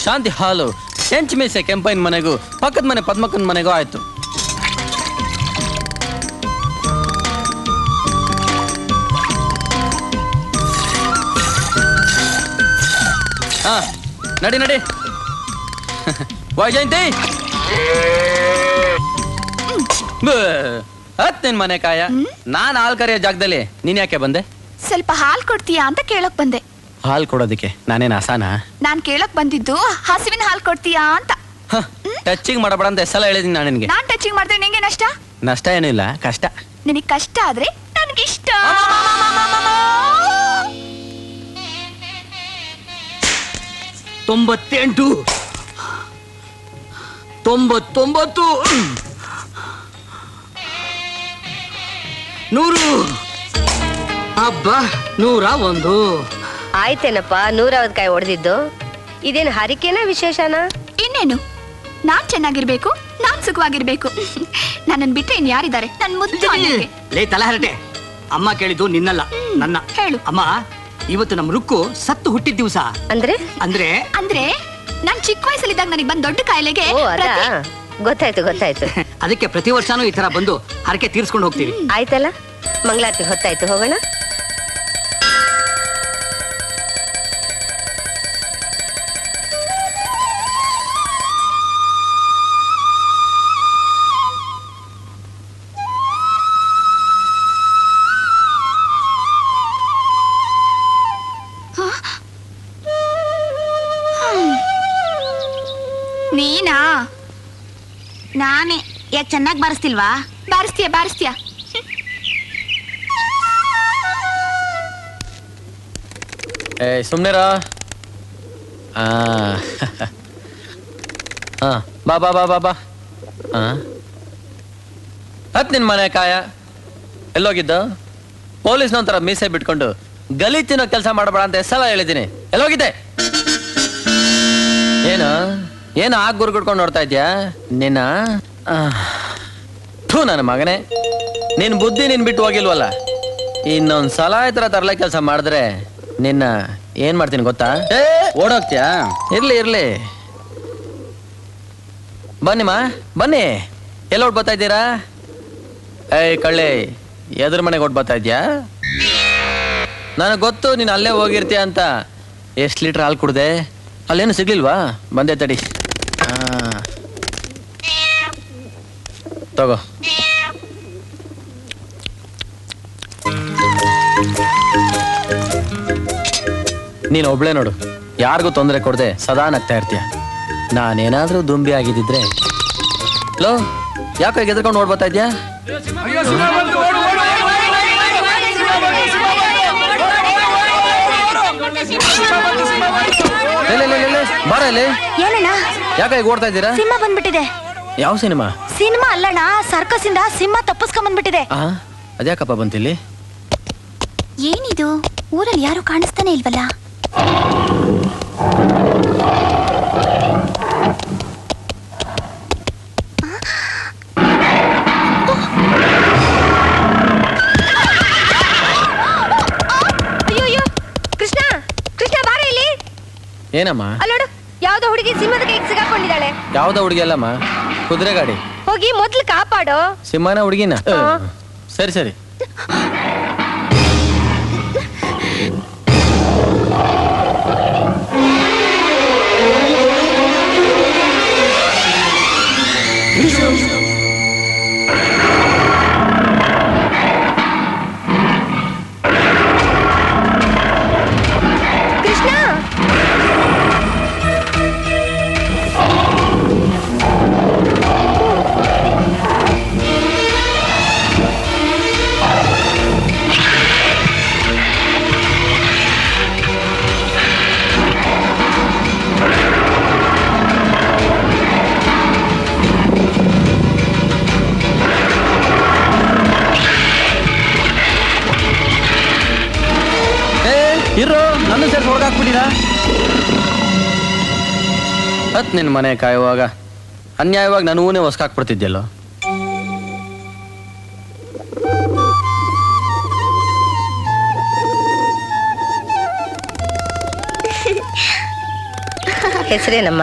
ಶಾಂತಿ ಹಾಲು ಕೆಂಚ್ ಮೀಸೆ ಕೆಂಪೈನ್ ಮನೆಗೂ ಪಕ್ಕದ ಮನೆ ಪದ್ಮಕ್ಕನ ಮನೆಗೂ ಆಯ್ತು. ಹಾ, ನಡಿ ನಡಿ. ವೈಜಯಂತಿ, ಹತ್ ನಿನ್ ಮನೆ ಕಾಯ. ನಾನ್ ಹಾಲ್ ಕರೆಯೋ ಜಾಗದಲ್ಲಿ ನೀನ್ ಯಾಕೆ ಬಂದೆ? ಸ್ವಲ್ಪ ಹಾಲ್ ಕೊಡ್ತೀಯಾ ಅಂತ ಕೇಳಕ್ ಬಂದೆ. ಹಾಲ್ ಕೊಡೋದಿಕ್ಕೆ ನಾನೇನ್ ಅಸಾನ? ನಾನ್ ಕೇಳಕ್ ಬಂದಿದ್ದು ಹಸುವಿನ ಹಾಲ್ ಕೊಡ್ತೀಯಾ ಅಂತ. ಟಚಿಂಗ್ ಮಾಡಬೇಡ ಅಂತ ಎಷ್ಟೆಲ್ಲ ಹೇಳಿದೀನಿ ನಾನು ನಿನ್ಗೆ. ನಾನ್ ಟಚಿಂಗ್ ಮಾಡಿದ್ರೆ ನಿಂಗೆ ನಷ್ಟ? ನಷ್ಟ ಏನೂ ಇಲ್ಲ, ಕಷ್ಟ. ನಿನಗ್ ಕಷ್ಟ ಆದ್ರೆ ನನ್ಗಿಷ್ಟ. 98 99 100. ಹಬ್ಬ 101. ಆಯ್ತೇನಪ್ಪ, 150 ಹೊಡೆದಿದ್ದು. ಇದೇನು ಹರಿಕೆನ ವಿಶೇಷನಾ? ಇನ್ನೇನು, ನಾನ್ ಚೆನ್ನಾಗಿರ್ಬೇಕು, ನಾನ್ ಸುಖವಾಗಿರ್ಬೇಕು. ನನ್ನನ್ ಬಿಟ್ರೆ ಇನ್ ಯಾರಿದ್ದಾರೆ ನನ್ ಮುದ್ದು ಅನ್ನಕ್ಕೆ? ಲೇ ತಲಹರಟೆ, ಅಮ್ಮ ಕೇಳಿದ್ದು ನಿನ್ನಲ್ಲ, ನನ್ನ. ಹೇಳು. ಅಮ್ಮ, ಇವತ್ತು ನಮ್ ರುಕ್ಕು ಸತ್ತು ಹುಟ್ಟಿದ ದಿವಸ. ಅಂದ್ರೆ ಅಂದ್ರೆ ಅಂದ್ರೆ ನಾನ್ ಚಿಕ್ಕ ವಯಸ್ಸಲ್ಲಿದ್ದಾಗ ನನಗೆ ಬಂದ್ ದೊಡ್ಡ ಕಾಯಿಲೆಗೆ ಓ ಅದಾ, ಗೊತ್ತಾಯ್ತು ಗೊತ್ತಾಯ್ತು. ಅದಕ್ಕೆ ಪ್ರತಿ ವರ್ಷನೂ ಈ ತರ ಬಂದು ಹರಕೆ ತೀರ್ಸ್ಕೊಂಡು ಹೋಗ್ತೀವಿ. ಆಯ್ತಲ್ಲ, ಮಂಗಳಾರತಿ ಹೊತ್ತಾಯ್ತು, ಹೋಗೋಣ. ನೀನಾ? ನಾನೇ. ಯಾಕೆ ಚೆನ್ನಾಗಿ ಬಾರಿಸ್ತಿಲ್ವಾ? ಬಾರಿಸ್ತೀಯ ಬಾರಿಸ್ತೀಯ. ಏ ಸುಮ್ನೆರ. ಬಾ ಬಾ ಬಾ ಬಾ ಬಾ. ಹತ್ ನಿನ್ ಮನೆ ಕಾಯ. ಎಲ್ಲೋಗಿದ್ದ? ಪೊಲೀಸ್ನೊಂಥರ ಮೀಸೆ ಬಿಟ್ಕೊಂಡು ಗಲೀಜ್ ತಿನ್ನೋ ಕೆಲಸ ಮಾಡಬೇಡ ಅಂತ ಎಷ್ಟೆಲ್ಲ ಹೇಳಿದ್ದೀನಿ. ಎಲ್ಲೋಗಿದ್ದೆ? ಏನು ಆಗ ಗುರ್ಗುಡ್ಕೊಂಡು ನೋಡ್ತಾ ಇದ್ಯಾ ನಿನ್ನ? ಥೂ ನನ್ನ ಮಗನೇ, ನಿನ್ ಬುದ್ಧಿ ನಿನ್ ಬಿಟ್ಟು ಹೋಗಿಲ್ವಲ್ಲ. ಇನ್ನೊಂದ್ ಸಲ ಈ ತರ ತರಲೆ ಕೆಲಸ ಮಾಡಿದ್ರೆ ನಿನ್ನ ಏನ್ ಮಾಡ್ತೀನಿ ಗೊತ್ತಾ? ಓಡೋಗ್ತೀಯಾ? ಇರ್ಲಿ ಇರ್ಲಿ, ಬನ್ನಿಮ್ಮ ಬನ್ನಿ. ಎಲ್ಲ ಹೊಡ್ ಬರ್ತಾ ಇದ್ದೀರಾ? ಏಯ್ ಕಳ್ಳೆ, ಎದುರು ಮನೆಗೆ ಹೊಡ್ ಬರ್ತಾ ಇದ್ಯಾ? ನನಗೆ ಗೊತ್ತು ನೀನು ಅಲ್ಲೇ ಹೋಗಿರ್ತೀಯ ಅಂತ. ಎಷ್ಟು ಲೀಟ್ರ್ ಹಾಲು ಕುಡ್ದೆ? ಅಲ್ಲೇನು ಸಿಗ್ಲಿಲ್ವಾ? ಬಂದೆ ತಡಿ. ತಗೋ. ನೀನು ಒಬ್ಳೆ ನೋಡು, ಯಾರಿಗೂ ತೊಂದರೆ ಕೊಡದೆ ಸದಾ ನಗ್ತಾ ಇರ್ತೀಯ. ನಾನೇನಾದ್ರೂ ದುಂಬಿ ಆಗಿದ್ದಿದ್ರೆ ಲೋ ಯಾಕೋ ಎದ್ಕೊಂಡು ಓಡ್ಬರ್ತಾ ಇದ್ಯಾ? ಬಾರ ಇಲ್ಲಿ. ಏನಣ್ಣ ಯಾಕೆ ಈಗ ಓಡ್ತಾ ಇದ್ದೀರಾ? ಸಿಂಹ ಬಂದ್ಬಿಟ್ಟಿದೆ. ಯಾವ ಸಿನಿಮಾ? ಸಿನಿಮಾ ಅಲ್ಲಣ್ಣ, ಸರ್ಕಸ್ ಇಂದ ಸಿಂಹ ತಪ್ಪಿಸ್ಕೊಂಡ್ ಬಂದ್ಬಿಟ್ಟಿದೆ. ಅದ್ಯಾಕಪ್ಪ ಬಂತಿಲ್ಲಿ? ಏನಿದು, ಊರಲ್ಲಿ ಯಾರು ಕಾಣಿಸ್ತಾನೆ ಇಲ್ವಲ್ಲ? ಅಯ್ಯೋ ಕೃಷ್ಣ, ಕೃಷ್ಣ ಬಾರ ಇಲ್ಲಿ. ಏನಮ್ಮ? ಅಲ್ಲೋಡು, ಯಾವ್ದೋ ಹುಡುಗಿ ಸಿಂಹದ ಕೈಗೆ ಸಿಗಾಕೊಂಡಿದ್ದಾಳೆ. ಯಾವ್ದೋ ಹುಡುಗಿ ಅಲ್ಲಮ್ಮ, ಕುದುರೆ ಗಾಡಿ. ಹೋಗಿ ಮೊದ್ಲು ಕಾಪಾಡು. ಸಿಂಹನ ಹುಡುಗಿನ? ಸರಿ ಸರಿ. ಕೃಷ್ಣ, ಇರೋ ನನ್ನ ಸೇರಿಸಿ ಹೊರಗಾಕ್ಬಿಟ್ಟಿರಾ? ಹತ್ ನಿನ್ ಮನೆ ಕಾಯುವಾಗ ಅನ್ಯಾಯವಾಗಿ ನನಗೂನೇ ಹೊಸ್ಕಾಕ್ಬಿಡ್ತಿದ್ಯಲ್ಲೋ. ಹೆಸರೇನಮ್ಮ?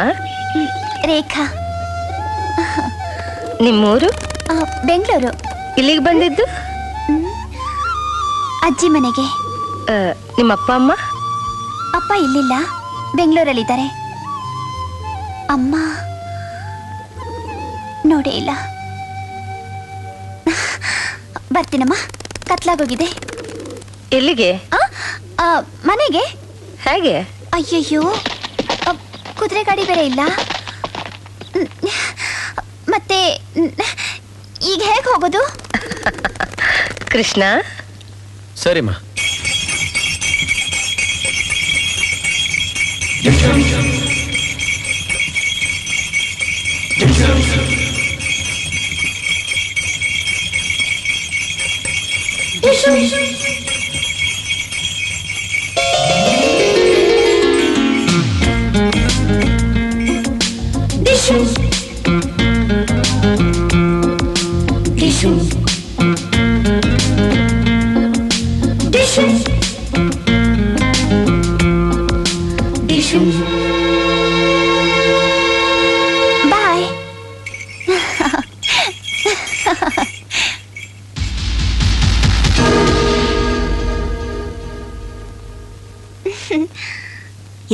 ರೇಖಾ. ನಿಮ್ಮೂರು? ಬೆಂಗಳೂರು. ಇಲ್ಲಿಗೆ ಬಂದಿದ್ದು? ಅಜ್ಜಿ ಮನೆಗೆ. ನಿಮ್ಮ ಅಪ್ಪ ಅಮ್ಮ? ಅಪ್ಪ ಇಲ್ಲಿಲ್ಲ, ಬೆಂಗಳೂರಲ್ಲಿದ್ದಾರೆ. ಅಮ್ಮ ನೋಡೇ ಇಲ್ಲ. ಬರ್ತೀನಮ್ಮ, ಕತ್ಲಾಗೋಗಿದೆ. ಎಲ್ಲಿಗೆ? ಮನೆಗೆ. ಹೇಗೆ? ಅಯ್ಯಯ್ಯೋ, ಕುದುರೆ ಗಾಡಿ ಬೇರೆ ಇಲ್ಲ. ಮತ್ತೆ ಈಗ ಹೇಗೆ ಹೋಗೋದು? ಕೃಷ್ಣ. ಸರಿಮ್ಮ. ಬಾಯ್.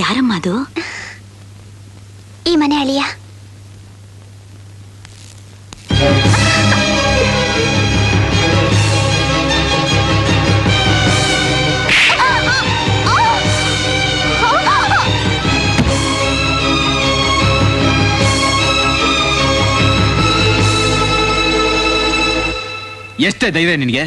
ಯಾರಮ್ಮ ಅದು? ಈ ಮನೆ ಅಳಿಯ. ಎಷ್ಟೇ ಧೈರ್ಯ ನಿನಗೆ?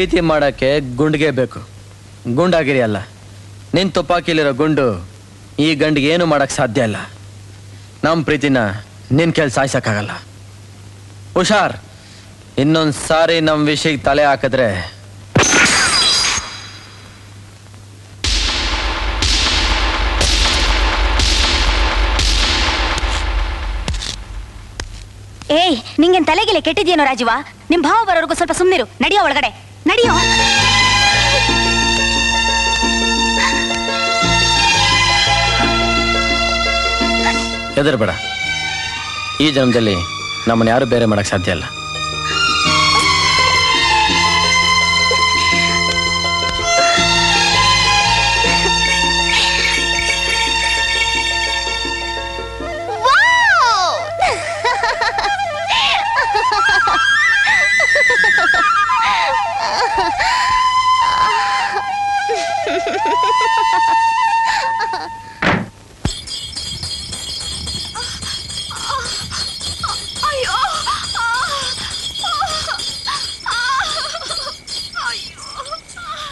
ಪ್ರೀತಿ ಮಾಡಕ್ಕೆ ಗುಂಡಿಗೆ ಬೇಕು, ಗುಂಡಾಗಿರಿ ಅಲ್ಲ. ನಿನ್ ತುಪ್ಪಾಕಿಲಿರೋ ಗುಂಡು ಈ ಗಂಡಿಗೆ ಏನು ಮಾಡಕ್ ಸಾಧ್ಯ ಇಲ್ಲ. ನಮ್ಮ ಪ್ರೀತಿನ ನಿನ್ ಕೆಲ್ ಸಾಯ್ಸಕ್ಕಾಗಲ್ಲ. ಹುಷಾರ್, ಇನ್ನೊಂದ್ ಸಾರಿ ನಮ್ ವಿಷಯಕ್ಕೆ ತಲೆ ಹಾಕಿದ್ರೆ ಏಯ್, ನಿಂಗೇನ್ ತಲೆಗಿಲೆ ಕೆಟ್ಟಿದ್ಯೇನೋ ರಾಜೀವ? ನಿಮ್ ಭಾವ ಬರೋರ್ಗು ಸ್ವಲ್ಪ ಸುಮ್ನಿರು. ನಡಿಯೋ ಒಳಗಡೆ, ನಡಿಯೋ. ಹೆದರ್ಬೇಡ, ಈ ಜನ್ಮದಲ್ಲಿ ನಮ್ಮನ್ನ ಯಾರು ಬೇರೆ ಮಾಡಕ್ ಸಾಧ್ಯ ಇಲ್ಲ.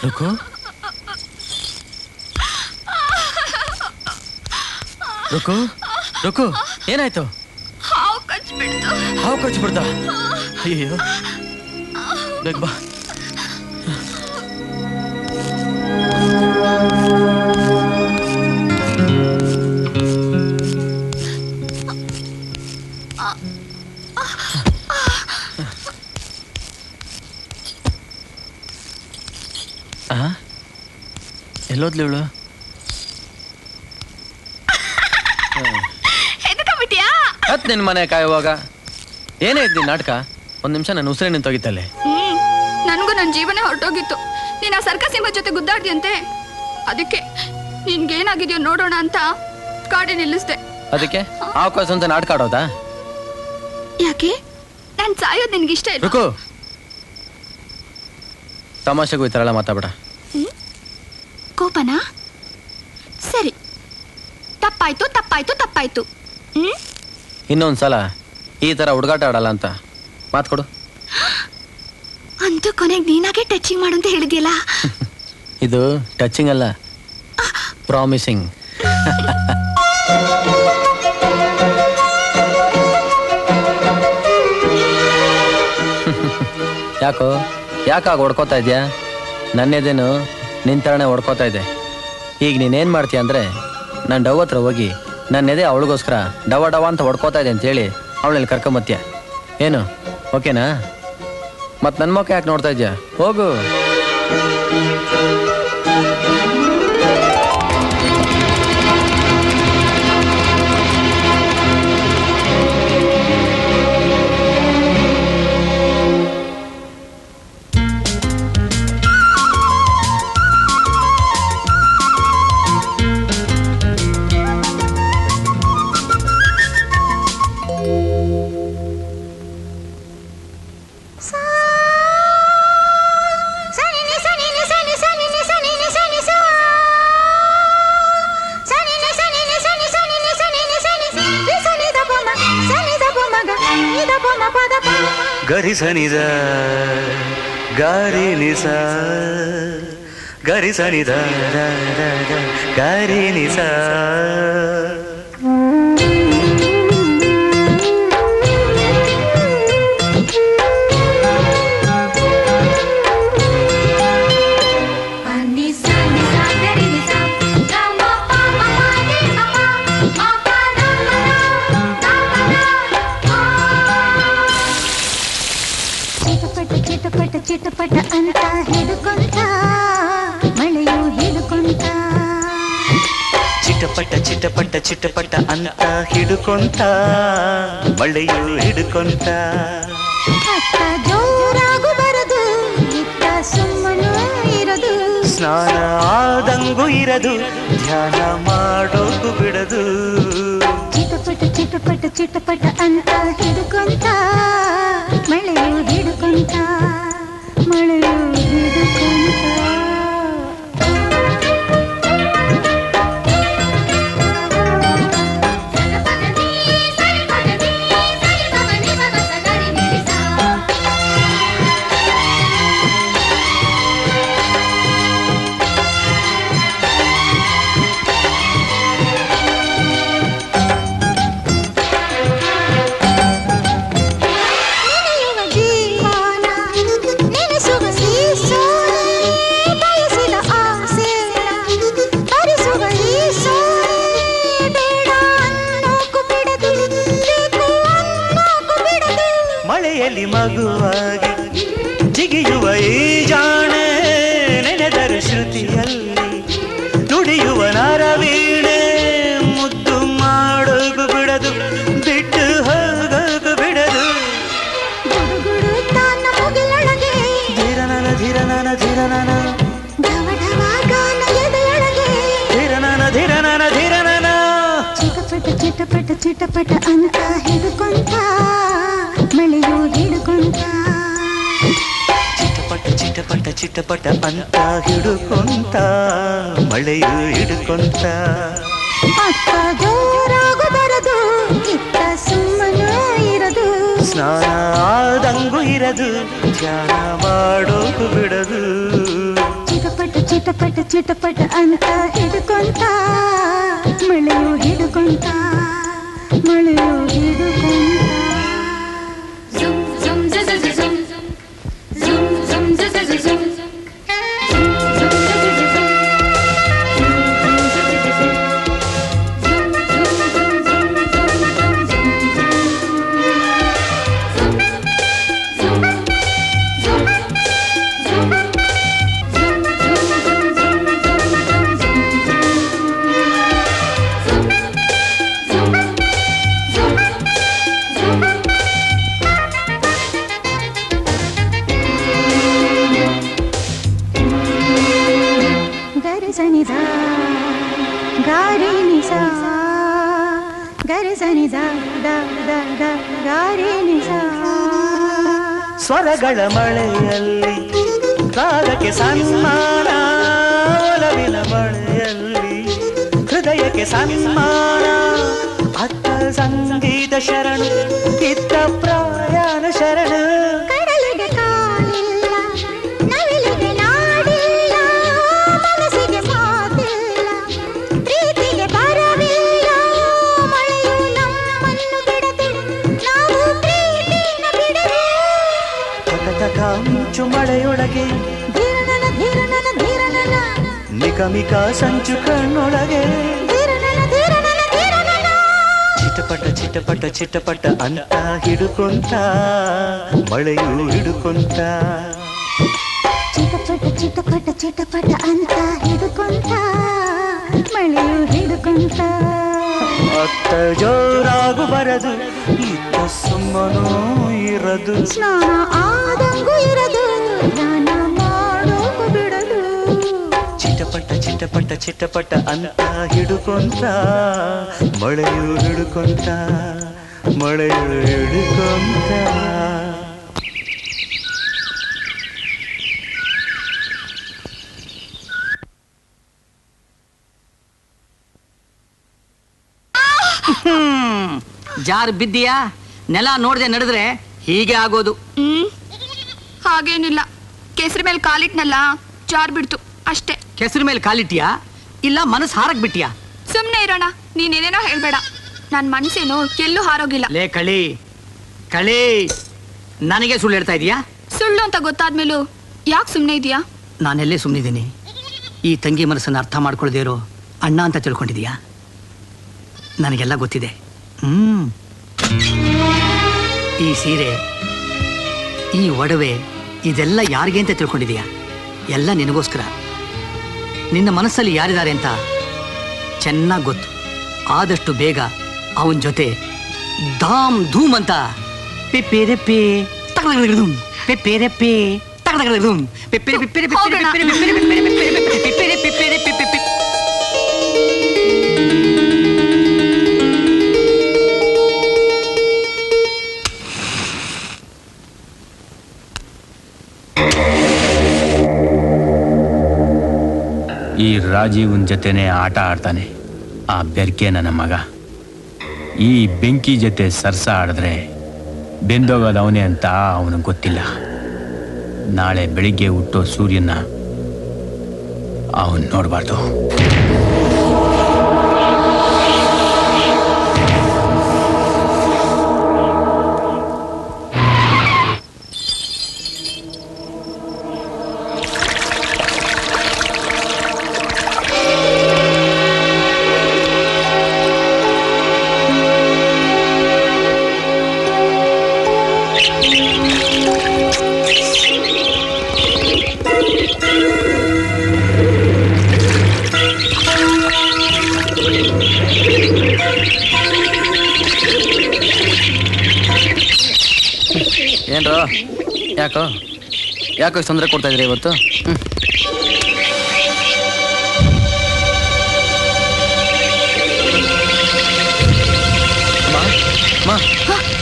ರುಕು ರುಕು ರುಕು, ಏನಾಯ್ತು? ಹಾವು ಕಚ್ಬಿಡ್ತು. ಹಾವು ಕಚ್ಬಿಡ್ತ? ಅಯ್ಯೋ, ಬೇಗ ಬಾ. ಎಲ್ಲೋದ್ಲಿ ಇವಳು? ಹತ್ ನಿನ್ ಮನೆ ಕಾಯುವಾಗ ಏನೇ ಇದ್ದಿ ನಾಟಕ? ಒಂದ್ ನಿಮಿಷ ನನ್ನ ಉಸಿರೇ ನಿಂತೋಗಿತ್ತಲ್ಲಿ. ನನ್ಗೂ ನನ್ನ ಜೀವನ ಹೊರಟೋಗಿತ್ತು. ನೀನ್ ಆ ಸರ್ಕಸ್ ಎಂಬ ಜೊತೆ ಗುದ್ದಾಡ್ದಿಯಂತೆ, ಅದಕ್ಕೆ ನಿನ್ಗೇನಾಗಿದ್ಯೋ ನೋಡೋಣ ಅಂತ ಗಾಡಿ ನಿಲ್ಲಿಸ್ದೆ. ಅದಕ್ಕೆ ಅವಕಾಶ ಅಂತ ನಾಟಕ ಆಡೋದಾ? ಯಾಕೆ? ನಾನ್ ಸಾಯೋದ್ ನಿನ್ಗೆ ಇಷ್ಟ ಇಲ್ಲ? ರುಕು, ತಮಾಷೆಗೂ ಈ ತರ ಎಲ್ಲ ಮಾತಾಡ. ಕೋಪನಾ? ಸರಿ, ತಪ್ಪಾಯ್ತು ತಪ್ಪಾಯ್ತು ತಪ್ಪಾಯ್ತು. ಇನ್ನೊಂದ್ಸಲ ಈ ತರ ಹುಡುಗಾಟ ಆಡಲ್ಲ ಅಂತ ಮಾತು ಕೊಡು. ಅಂತೂ ಕೊನೆಗೆ ನೀನಾಗೆ ಟಚಿಂಗ್ ಮಾಡು ಅಂತ ಹೇಳಿದ್ಯಲ್ಲ. ಇದು ಟಚಿಂಗ್ ಅಲ್ಲ, ಪ್ರಾಮಿಸಿಂಗ್. ಯಾಕೋ ಯಾಕಾಗ ಹೊಡ್ಕೋತಾ ಇದ್ಯಾ? ನನ್ನೇದೇನು ನಿಂತರಣೆ ಹೊಡ್ಕೋತಾ ಇದೆ. ಈಗ ನೀನೇನ್ ಮಾಡ್ತೀಯ ಅಂದ್ರೆ, ನಾನು ಡವ್ ಹತ್ರ ಹೋಗಿ ನನ್ನೆದೆ ಅವಳಿಗೋಸ್ಕರ ಡವ ಡವ ಅಂತ ಹೊಡ್ಕೋತಾ ಇದೆ ಅಂತೇಳಿ ಅವಳಲ್ಲಿ ಕರ್ಕೊಂಬತ್ತೀಯ. ಏನು ಓಕೆನಾ? ಮತ್ ನನ್ನ ಮಕ್ಕ ಯಾಕೆ ನೋಡ್ತಾ ಇದ್ಯಾ? ಹೋಗು. ಗರಿ ಸನಿದ ಗಾರಿ ನಿಸ ಗರಿ ಸನಿದ ಗಾರಿ ನಿಸ. ಚಿಟಪಟ ಅಂತ ಹಿಡ್ಕೊಂತ ಮಳೆಯು ಹಿಡ್ಕೊಂತ, ಚಿಟಪಟ ಚಿಟಪಟ ಚಿಟಪಟ ಅಂತ ಹಿಡ್ಕೊಂತ ಮಳೆಯು ಹಿಡ್ಕೊಂತ. ಅತ್ತ ಜೋರಾಗು ಬರದು, ಇತ್ತ ಸುಮ್ಮನು ಇರದು, ಸ್ನಾನ ಆದಂಗೂ ಇರದು, ಧ್ಯಾನ ಮಾಡೋದು ಬಿಡದು. ಚಿಟಪಟ ಚಿಟಪಟ ಚಿಟಪಟ ಅಂತ ಹಿಡ್ಕೊಂತ ಮಳೆಯು ಹಿಡ್ಕೊಂತ, ಮಳೆಯು ಹಿಡ್ಕೊಂತ. ಒಲೆಯಲ್ಲಿ ಮಗುವಾಗಿ ಜಿಗಿಯುವ ಈ ಜಾಣೆ ನೆನೆದರು ಶ್ರುತಿಯಲ್ಲಿ ನುಡಿಯುವ ನರವೀಣೆ ಮುದ್ದು ಮಾಡೋಗು ಬಿಡದು ಬಿಟ್ಟು ಹೋಗೋಗು ಬಿಡದು ಧಿರನನ ಧಿರನನ ಧಿರನನ ಧಿರನನ ಧಿರನನ ಧಿರನನ ಚಿಟಪಟ ಚಿಟಪಟ ಚಿಟಪಟ ಅಂತ ಹಿಡ್ಕೊಂತ ಮಳೆಯು ಹಿಡ್ಕೊಂತ ಚಿಟಪಟ ಚಿಟಪಟ ಚಿಟಪಟ ಅಂತ ಹಿಡ್ಕೊಂತ ಮಳೆಯು ಹಿಡ್ಕೊಂತ ಅಕ್ಕ ಜೋರಾಗು ಬರದು ಇತ್ತ ಸುಮ್ಮನ ಇರದು ಸ್ನಾನ ಆದಂಗು ಇರದು ಧ್ಯಾನ ಮಾಡೋಕು ಬಿಡದು ಚಿಟಪಟ ಚಿಟಪಟ ಚಿಟಪಟ ಅಂತ ಹಿಡ್ಕೊಂತ ಮಳೆಯು ಹಿಡ್ಕೊಂತ ಮಳೆಯು ಹಿಡ್ಕೊಂತ ಸ್ವರಗಳ ಮಳೆಯಲ್ಲಿ ರಾಗಕ್ಕೆ ಸನ್ಮಾನ ಒಲವಿನ ಮಳೆಯಲ್ಲಿ ಹೃದಯಕ್ಕೆ ಸನ್ಮಾನ ಅತ್ತ ಸಂಗೀತ ಶರಣು ಇತ್ತ ಪ್ರಯಾಣ ಶರಣು ಕಡಲಿಗೆ ಕಾಲಿಲ್ಲ ನವಿಲಿಗೆ ನಾಡಿಲ್ಲ ಮನಸ್ಸಿಗೆ ಮಾತಿಲ್ಲ ಪ್ರೀತಿಗೆ ಬರವಿಲ್ಲ ಮಳೆಯು ನಮ್ಮನ್ನು ಬಿಡದು ನಾವು ಪ್ರೀತಿನ ಬಿಡದು ತಕ ಮಿಂಚು ಮಳೆಯೊಳಗೆ ಧೀರನನ ಧೀರನನ ಧೀರನನ ನಿಕಮಿಕ ಸಂಚು ಕಣ್ಣೊಳಗೆ ಧೀರನನ ಧೀರನನ ಧೀರನನ ಚಿಟಪಟ ಚಿಟಪಟ ಚಿಟಪಟ ಅಂತ ಹಿಡುಕೊಂತ ಮಳೆಯು ಹಿಡುಕೊಂತ ಚಿಟಪಟ ಚಿಟಪಟ ಚಿಟಪಟ ಅಂತ ಹಿಡ್ಕೊಂತ ಮಳೆಯು ಹಿಡ್ಕೊಂತ ಅತ್ತ ಜೋರಾಗು ಬರದು ಇತ್ತ ಸುಮ್ಮನೂ ಇರದು ಸ್ನಾನ ಆದಂಗೂ ಇರದು ಧ್ಯಾನ ಮಾಡೋಕು ಬಿಡದು ಚಿಟಪಟ ಚಿಟಪಟ ಚಿಟಪಟ ಅಂತ ಹಿಡುಕೊಂತ ಮಳೆಯು ಹಿಡುಕೊಂತ ಮಳೆಯು ಹಿಡುಕೊಂತ ಜಾರ್ ಬಿದ್ದೀಯಾ ನೆಲ ನೋಡದೆ ನಡೆದ್ರೆ ಹೀಗೆ ಆಗೋದು ಹಾಗೇನಿಲ್ಲ ಕೇಸರಿ ಮೇಲೆ ಕಾಲಿಟ್ನಲ್ಲ ಜಾರ್ ಬಿಡ್ತು ಅಷ್ಟೇ. ಕೆಸರು ಮೇಲೆ ಕಾಲಿಟ್ಟಿಯಾ ಇಲ್ಲ ಮನಸ್ಸು ಹಾರಕ್ ಬಿಟ್ಟಿಯಾ? ಸುಮ್ನೆ ಇರೋಣ, ನೀನೇನೇನೋ ಹೇಳ್ಬೇಡ. ನನ್ ಮನ್ಸೇನು ಎಲ್ಲೂ ಹಾರೋಗಿಲ್ಲ. ಲೇ ಕಳಿ ಕಳಿ, ನನಗೆ ಸುಳ್ಳು ಹೇಳ್ತಾ ಇದೀಯಾ? ಸುಳ್ಳು ಅಂತ ಗೊತ್ತಾದ್ಮೇಲೂ ಯಾಕೆ ಸುಮ್ನೆ ಇದೀಯಾ? ನಾನೆಲ್ಲೇ ಸುಮ್ಮನಿದ್ದೀನಿ. ಈ ತಂಗಿ ಮನಸ್ಸನ್ನು ಅರ್ಥ ಮಾಡ್ಕೊಳ್ದೇ ಇರೋ ಅಣ್ಣ ಅಂತ ತಿಳ್ಕೊಂಡಿದೀಯಾ? ನನಗೆಲ್ಲ ಗೊತ್ತಿದೆ. ಈ ಸೀರೆ, ಈ ಒಡವೆ, ಇದೆಲ್ಲ ಯಾರಿಗೆ ಅಂತ ತಿಳ್ಕೊಂಡಿದೀಯಾ? ಎಲ್ಲ ನಿನಗೋಸ್ಕರ. ನಿನ್ನ ಮನಸ್ಸಲ್ಲಿ ಯಾರಿದ್ದಾರೆ ಅಂತ ಚೆನ್ನಾಗಿ ಗೊತ್ತು. ಆದಷ್ಟು ಬೇಗ ಅವನ ಜೊತೆ ಧಾಮ್ ಧೂಮ್ ಅಂತ ಪೆಪ್ಪೆರೆಪ್ಪೆ ತಗಲಗಲಗಲುಮ್ ಪೆಪ್ಪೆರೆಪ್ಪೆ ತಗಲಗಲಗಲುಮ್ ಪೆಪ್ಪೆರೆ ಪೆಪ್ಪೆರೆ ಪೆಪ್ಪೆರೆ ಪೆಪ್ಪೆರೆ ಪೆಪ್ಪೆರೆ ಪೆಪ್ಪೆರೆ ಪೆಪ್ಪೆರೆ ಪೆಪ್ಪೆರೆ. ಈ ರಾಜೀವನ್ ಜೊತೆನೆ ಆಟ ಆಡ್ತಾನೆ ಆ ಬೆರ್ಕೆ ನನ್ನ ಮಗ. ಈ ಬೆಂಕಿ ಜೊತೆ ಸರ್ಸ ಆಡಿದ್ರೆ ಬೆಂದೋಗೋದು ಅವನೇ ಅಂತ ಅವನಿಗೆ ಗೊತ್ತಿಲ್ಲ. ನಾಳೆ ಬೆಳಿಗ್ಗೆ ಹುಟ್ಟೋ ಸೂರ್ಯನ ಅವನು ನೋಡಬಾರ್ದು. ಏನ್ರೋ ಯಾಕೋ ಇಷ್ಟು ತೊಂದರೆ ಕೊಡ್ತಾ ಇದ್ರಿ ಇವತ್ತು?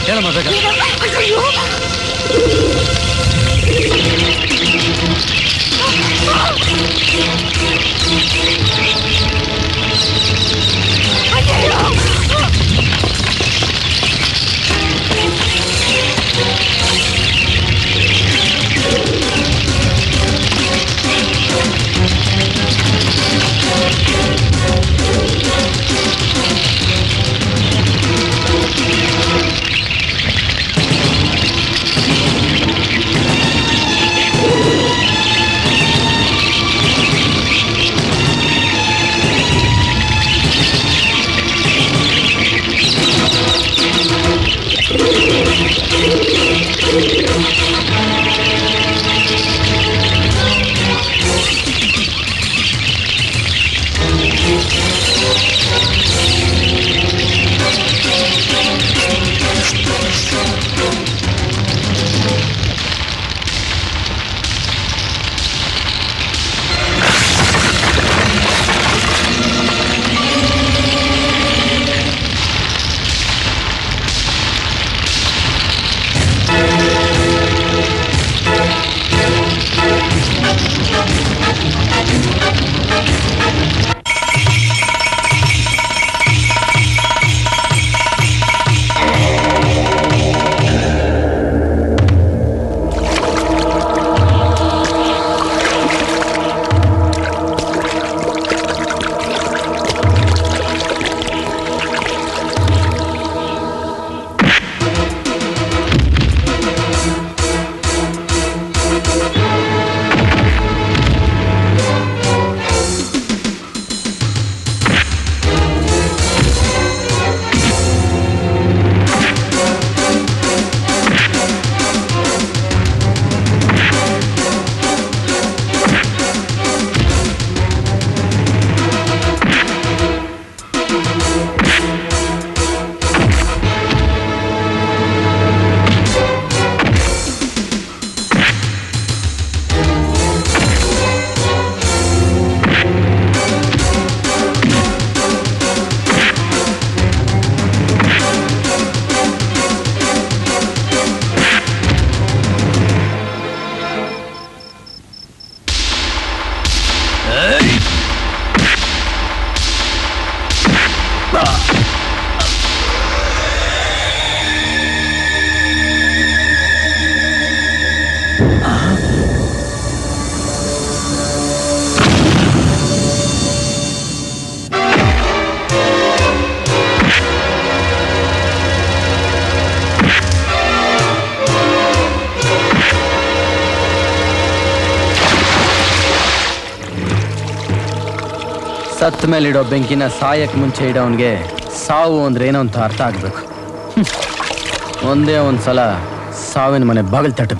ಹೇಳಮ್ಮ ಬೇಗ. ಸತ್ತ ಮೇಲಿಡೋ ಬೆಂಕಿನ ಸಾಯಕ್ಕೆ ಮುಂಚೆ ಇಡೋನ್ಗೆ ಸಾವು ಅಂದ್ರೆ ಏನೋ ಅಂತ ಅರ್ಥ ಆಗ್ಬೇಕು. ಒಂದೇ ಒಂದ್ಸಲ ಸಾವಿನ ಮನೆ ಬಾಗಿಲು ತಟ್ಟ.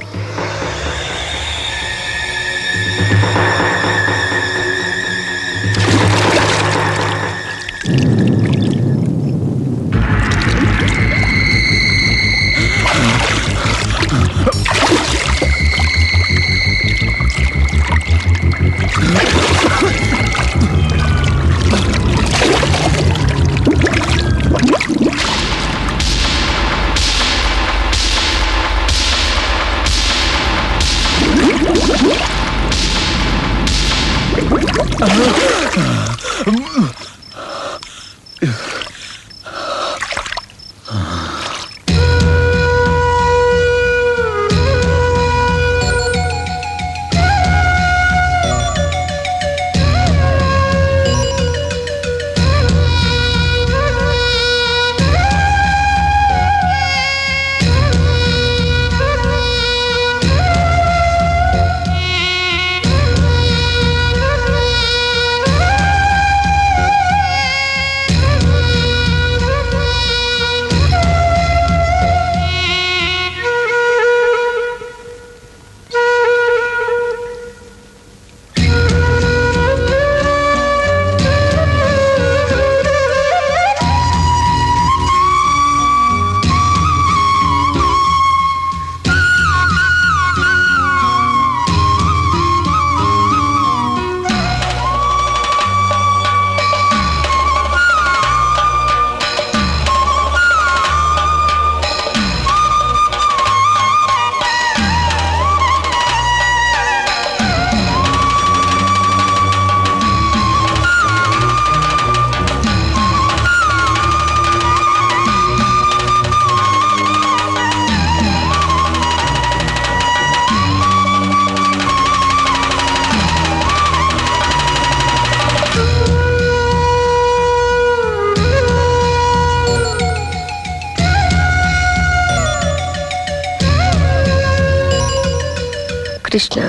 ಕೃಷ್ಣ,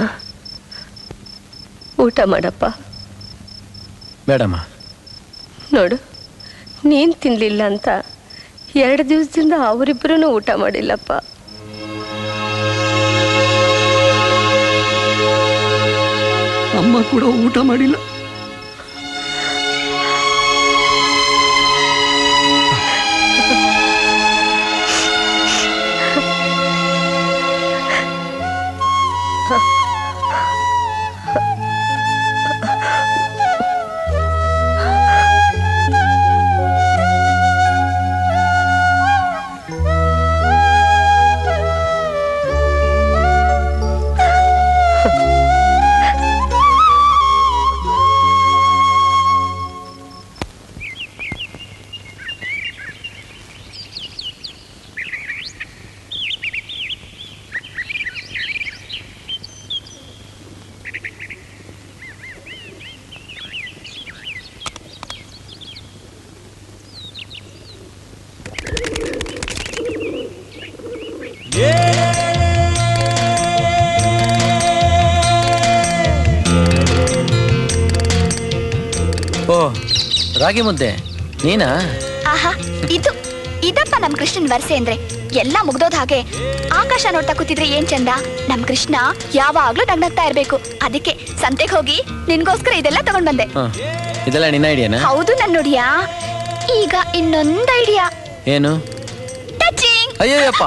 ಊಟ ಮಾಡಪ್ಪ. ಬೇಡಮ್ಮ. ನೋಡು, ನೀನ್ ತಿನ್ಲಿಲ್ಲ ಅಂತ 2 ದಿವಸದಿಂದ ಅವರಿಬ್ಬರೂ ಊಟ ಮಾಡಿಲ್ಲಪ್ಪ. ಅಮ್ಮ ಕೂಡ ಊಟ ಮಾಡಿಲ್ಲ. ಓ, ರಾಗಿ ಮುದ್ದೆ ನೀನಾ? ಆಹಾ, ಇದಪ್ಪ ನಮ್ ಕೃಷ್ಣನ್ ವರ್ಸೆ ಅಂದ್ರೆ. ಎಲ್ಲ ಮುಗ್ದೋದ್ ಹಾಗೆ ಆಕಾಶ ನೋಡ್ತಾ ಕೂತಿದ್ರೆ ಏನ್ ಚಂದ. ನಮ್ ಕೃಷ್ಣ ಯಾವಾಗ್ಲೂ ನಗ್ನಗ್ತಾ ಇರ್ಬೇಕು. ಅದಕ್ಕೆ ಸಂತೆಗೆ ಹೋಗಿ ನಿನ್ಗೋಸ್ಕರ ಇದೆಲ್ಲ ತಗೊಂಡ್ ಬಂದೆ. ಇದೆಲ್ಲ ನಿನ್ನ ಐಡಿಯಾನಾ? ಹೌದು ನನ್ನೋಡಿಯಾ. ಈಗ ಇನ್ನೊಂದ್ ಐಡಿಯಾ. ಏನು? ಟಚಿಂಗ್. ಅಯ್ಯಯ್ಯಪ್ಪ.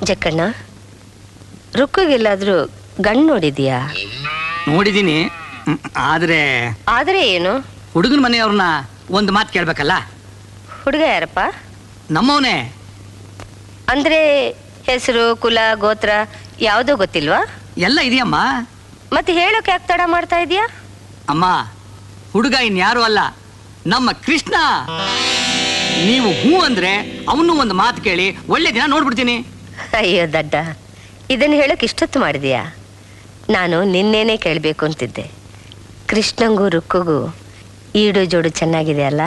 ಜಕ್ಕಣ್ಣ, ರುಕ್ಕಿಗೆಲ್ಲಾದ್ರೂ ಗಂಡು ನೋಡಿದ್ಯಾ? ನೋಡಿದೀನಿ, ಆದ್ರೆ ಏನು? ಹುಡುಗನ ಮನೆಯವ್ರನ್ನ ಒಂದು ಮಾತು ಕೇಳ್ಬೇಕಲ್ಲ. ಹುಡುಗ ಯಾರಪ್ಪ? ನಮ್ಮವನೇ. ಅಂದ್ರೆ ಹೆಸರು, ಕುಲ, ಗೋತ್ರ ಯಾವುದೋ ಗೊತ್ತಿಲ್ವಾ? ಎಲ್ಲ ಇದೆಯಮ್ಮ. ಮತ್ತೆ ಹೇಳೋಕೆ ಯಾಕೆ ತಡ ಮಾಡ್ತಾ ಇದೀಯಾ? ಅಮ್ಮ, ಹುಡುಗ ಇನ್ಯಾರು ಅಲ್ಲ, ನಮ್ಮ ಕೃಷ್ಣ. ನೀವು ಹೂ ಅಂದ್ರೆ ಅವನು ಒಂದು ಮಾತು ಕೇಳಿ ಒಳ್ಳೆ ದಿನ ನೋಡ್ಬಿಡ್ತೀನಿ. ಅಯ್ಯೋ ದಡ್ಡ, ಇದನ್ನ ಹೇಳಕ್ ಇಷ್ಟೊತ್ತು ಮಾಡಿದೀಯಾ? ನಾನು ನಿನ್ನೇನೆ ಕೇಳಬೇಕು ಅಂತಿದ್ದೆ. ಕೃಷ್ಣಂಗೂ ರುಕ್ಕುಗೂ ಈಡು ಜೋಡು ಚೆನ್ನಾಗಿದೆ ಅಲ್ಲ?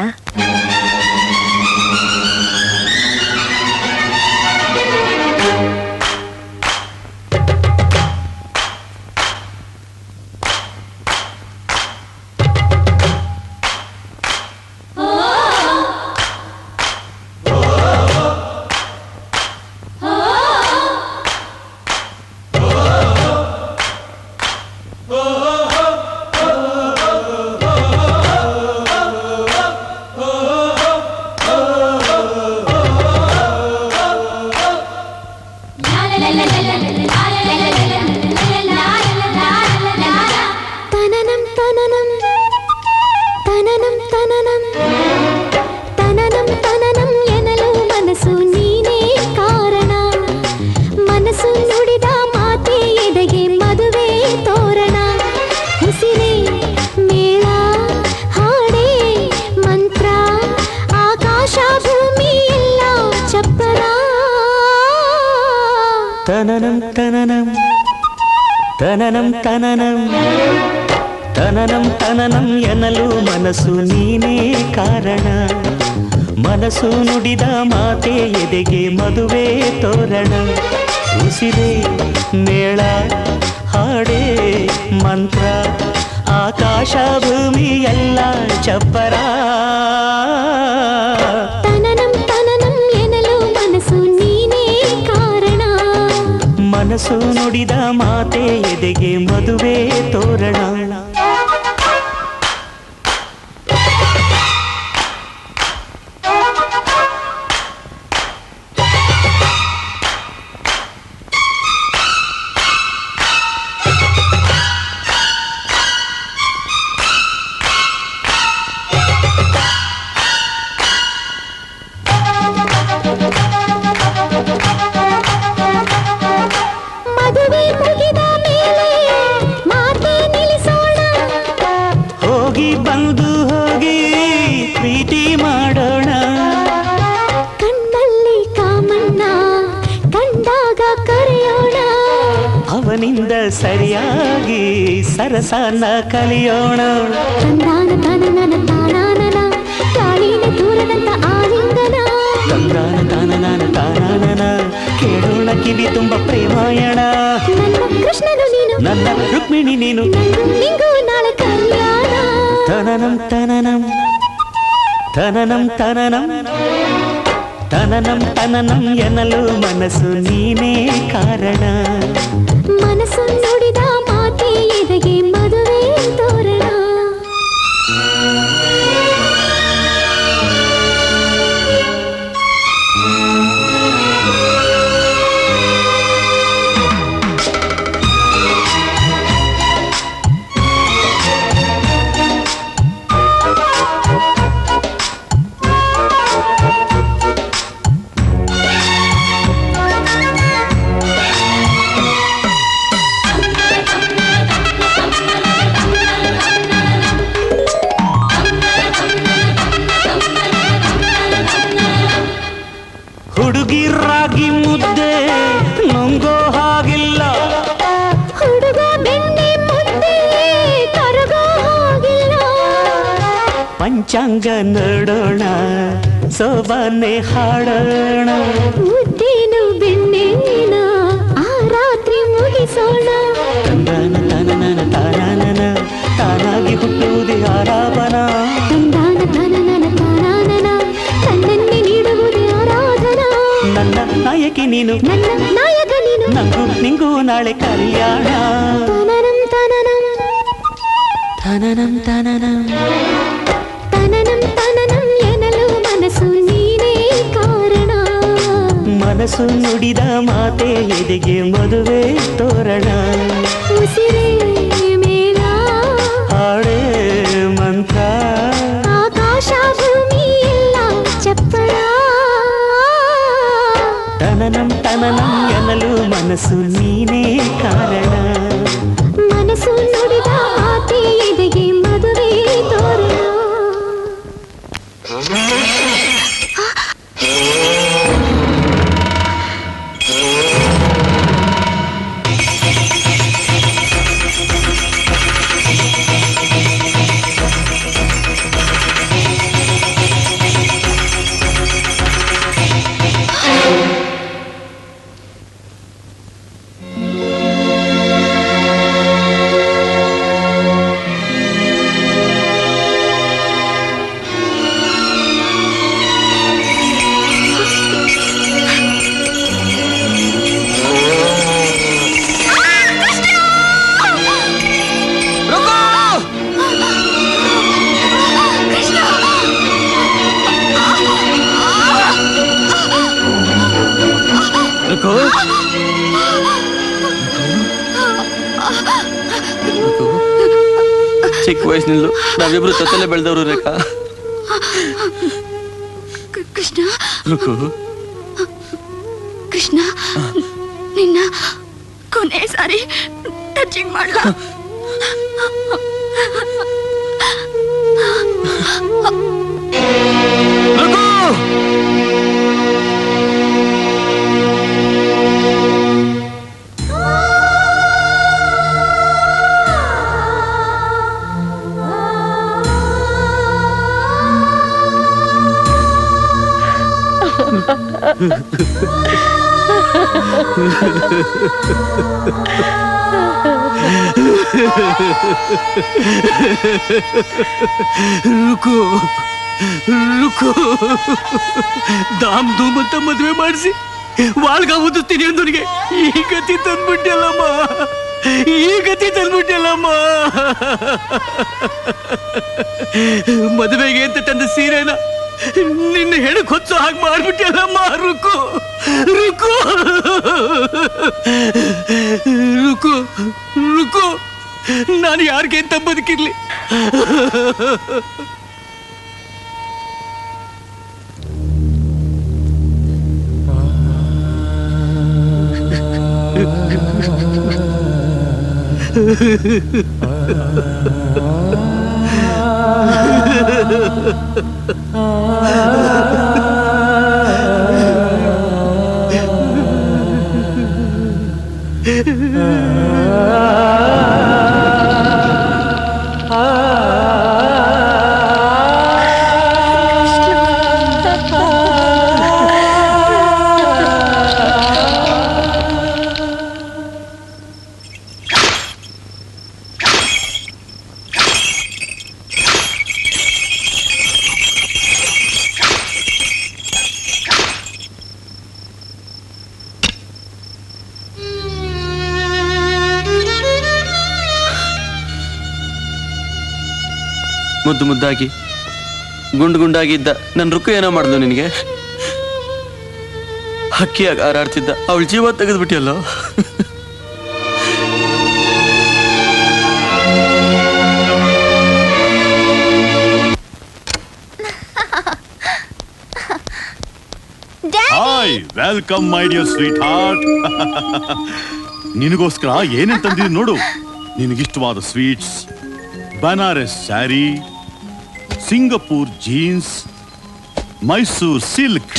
ತನನಂ ತನನಂ ತನನಂ ತನನಂ ತನನಂ ತನನಂ ಎನ್ನಲು ಮನಸ್ಸು ನೀನೇ ಕಾರಣ. ಮನಸ್ಸು ನುಡಿದ ಮಾತೆ ಎದೆಗೆ ಮದುವೆ ತೋರಣ. ಉಸಿರೇ ಮೇಳ ಹಾಡೇ ಮಂತ್ರ, ಆಕಾಶ ಭೂಮಿ ಎಲ್ಲ ಚಪ್ಪರ. ಮನಸ್ಸು ನುಡಿದ ಮಾತೆ ಎದೆಗೆ ಮದುವೆ ತೋರಣ. ಸರಿಯಾಗಿ ಸರಸನ ಕಲಿಯೋಣ. ತಂದಾನ ತನನನ ತಾನಾನನ ತಾಳಿನ ದೂರದಂತ ಆಲಿಂಗನ. ತಂದಾನ ತಾನನ ಕಿವಿ ತುಂಬ ಪ್ರೇಮಾಯಣ. ನನ್ನ ಕೃಷ್ಣನು ನೀನು, ನನ್ನ ರುಕ್ಮಿಣಿ ನೀನು, ನಿಂಗೂ ನಾಳೆ ಕಲ್ಯಾಣ. ತನನಂ ತನನಂ ತನನಂ ತನನಂ ತನನಂ ತನನಂ ಎನ್ನಲು ಮನಸ್ಸು ನೀನೇ ಕಾರಣ. ಮನಸ್ಸು ನುಡಿದ ಮಾತೆ ಎದೆಗೆ ಮದುವೆ ತೋರಣ. ಹುಡುಗಿರಾಗಿ ಮುದ್ದೆ ನುಂಗೋ ಹಾಗಿಲ್ಲ, ಹುಡುಗ ಬೆಣ್ಣೆ ಮುದ್ದೆ ಕರಗೋ ಹಾಗಿಲ್ಲ. ಪಂಚಾಂಗ ನೋಡೋಣ ಸೋಬಾನೆ ಹಾಡೋಣ. ಮುದ್ದೇನು ಬೆಣ್ಣೆನ ಆ ರಾತ್ರಿ ಮುಗಿಸೋಣ. ತಂದಾನ ತನನನ ತಾನಾನನ ತಾನಾಗಿ ಹುಟ್ಟುವುದೇ ಆರಾಪನ. ತಂದಾನ ತನನನ ತಾನಾನನ ತನ್ನನ್ನೇ ನೀಡುವುದೇ ಆರಾಧನಾ. ನನ್ನ ನಾಯಕಿ ನೀನು, ನನ್ನ ನಾಯಕ ನೀನು, ನಂಗೂ ನಿಂಗೂ ನಾಳೆ ಕಲ್ಯಾಣ. ತನನಂ ತನನಂ ತನನಂ ತನನಂ ತನನಂ ತನನಂ ಎನ್ನಲು ಮನಸ್ಸು ನೀನೇ ಕಾರಣ. ಮನಸ್ಸು ನುಡಿದ ಮಾತೆ ಎದೆಗೆ ಮದುವೆ ತೋರಣ. ಉಸಿರೇ ಮೇಲ ಹಾಡೇ ಮಂತ್ರ, ಆಕಾಶ ಭೂಮಿ ಎಲ್ಲ ಚಪ್ಪಳ. ತನನಂ ತನನಂ ಎನ್ನಲು ಮನಸ್ಸು ನೀನೇ ಕಾರಣ. ಮನಸ್ಸು ನುಡಿದ ಮಾತೆ ಎದೆಗೆ ಮದುವೆ ತೋರಣ. ಚಿಕ್ಕ ವಯಸ್ಸಿನಲ್ಲೂ ನಾವಿಬ್ರು ಜೊತೆಲೆ ಬೆಳೆದವರು ರೇಖಾ. ಕೃಷ್ಣ ರುಕು, ಕೃಷ್ಣ ನಿನ್ನ ಕೊನೆ ಸಾರಿ ಟಚಿಂಗ್ ಮಾಡ್ಲಾ? ರುಕು ರುಕು, ದಾಮ್ ಧೂಮ್ ಅಂತ ಮದುವೆ ಮಾಡಿಸಿ ವಾಳ್ಗ ಓದಿಸ್ತೀನಿ ಅಂದವನಿಗೆ ಈ ಗತಿ ತಂದ್ಬಿಟ್ಟಲ್ಲಮ್ಮ, ಈ ಗತಿ ತಂದ್ಬಿಟ್ಟಲ್ಲಮ್ಮ. ಮದುವೆಗೆ ಅಂತ ತಂದ ಸೀರೆನ ನಿನ್ನ ಹೆಣಕ್ ಹೊಚ್ಚೋ ಹಾಗೆ ಮಾಡ್ಬಿಟ್ಟಲ್ಲಮ್ಮ. ರುಕು ರುಕು ರುಕು ರುಕು, ನಾನು ಯಾರಿಗೆ ಅಂತ ಬದುಕಿರ್ಲಿ? ಮುದ್ದು ಮುದ್ದಾಗಿ ಗುಂಡು ಗುಂಡಾಗಿದ್ದ ನನ್ನ ರುಕ್ಕು ಏನೋ ಮಾಡ್ದು ನಿನಗೆ. ಹಕ್ಕಿಯಾಗಿ ಹಾರಾಡ್ತಿದ್ದ ಅವಳ ಜೀವ ತೆಗೆದ್ಬಿಟ್ಟಿಯಲ್ಲೋ. Hi, welcome my dear sweetheart. ನಿನಗೋಸ್ಕರ ಏನೇನ್ ತಂದಿದ್ದೀನಿ ನೋಡು. ನಿನಗಿಷ್ಟವಾದ sweets, Banaras sari, Singapore jeans, Mysore silk,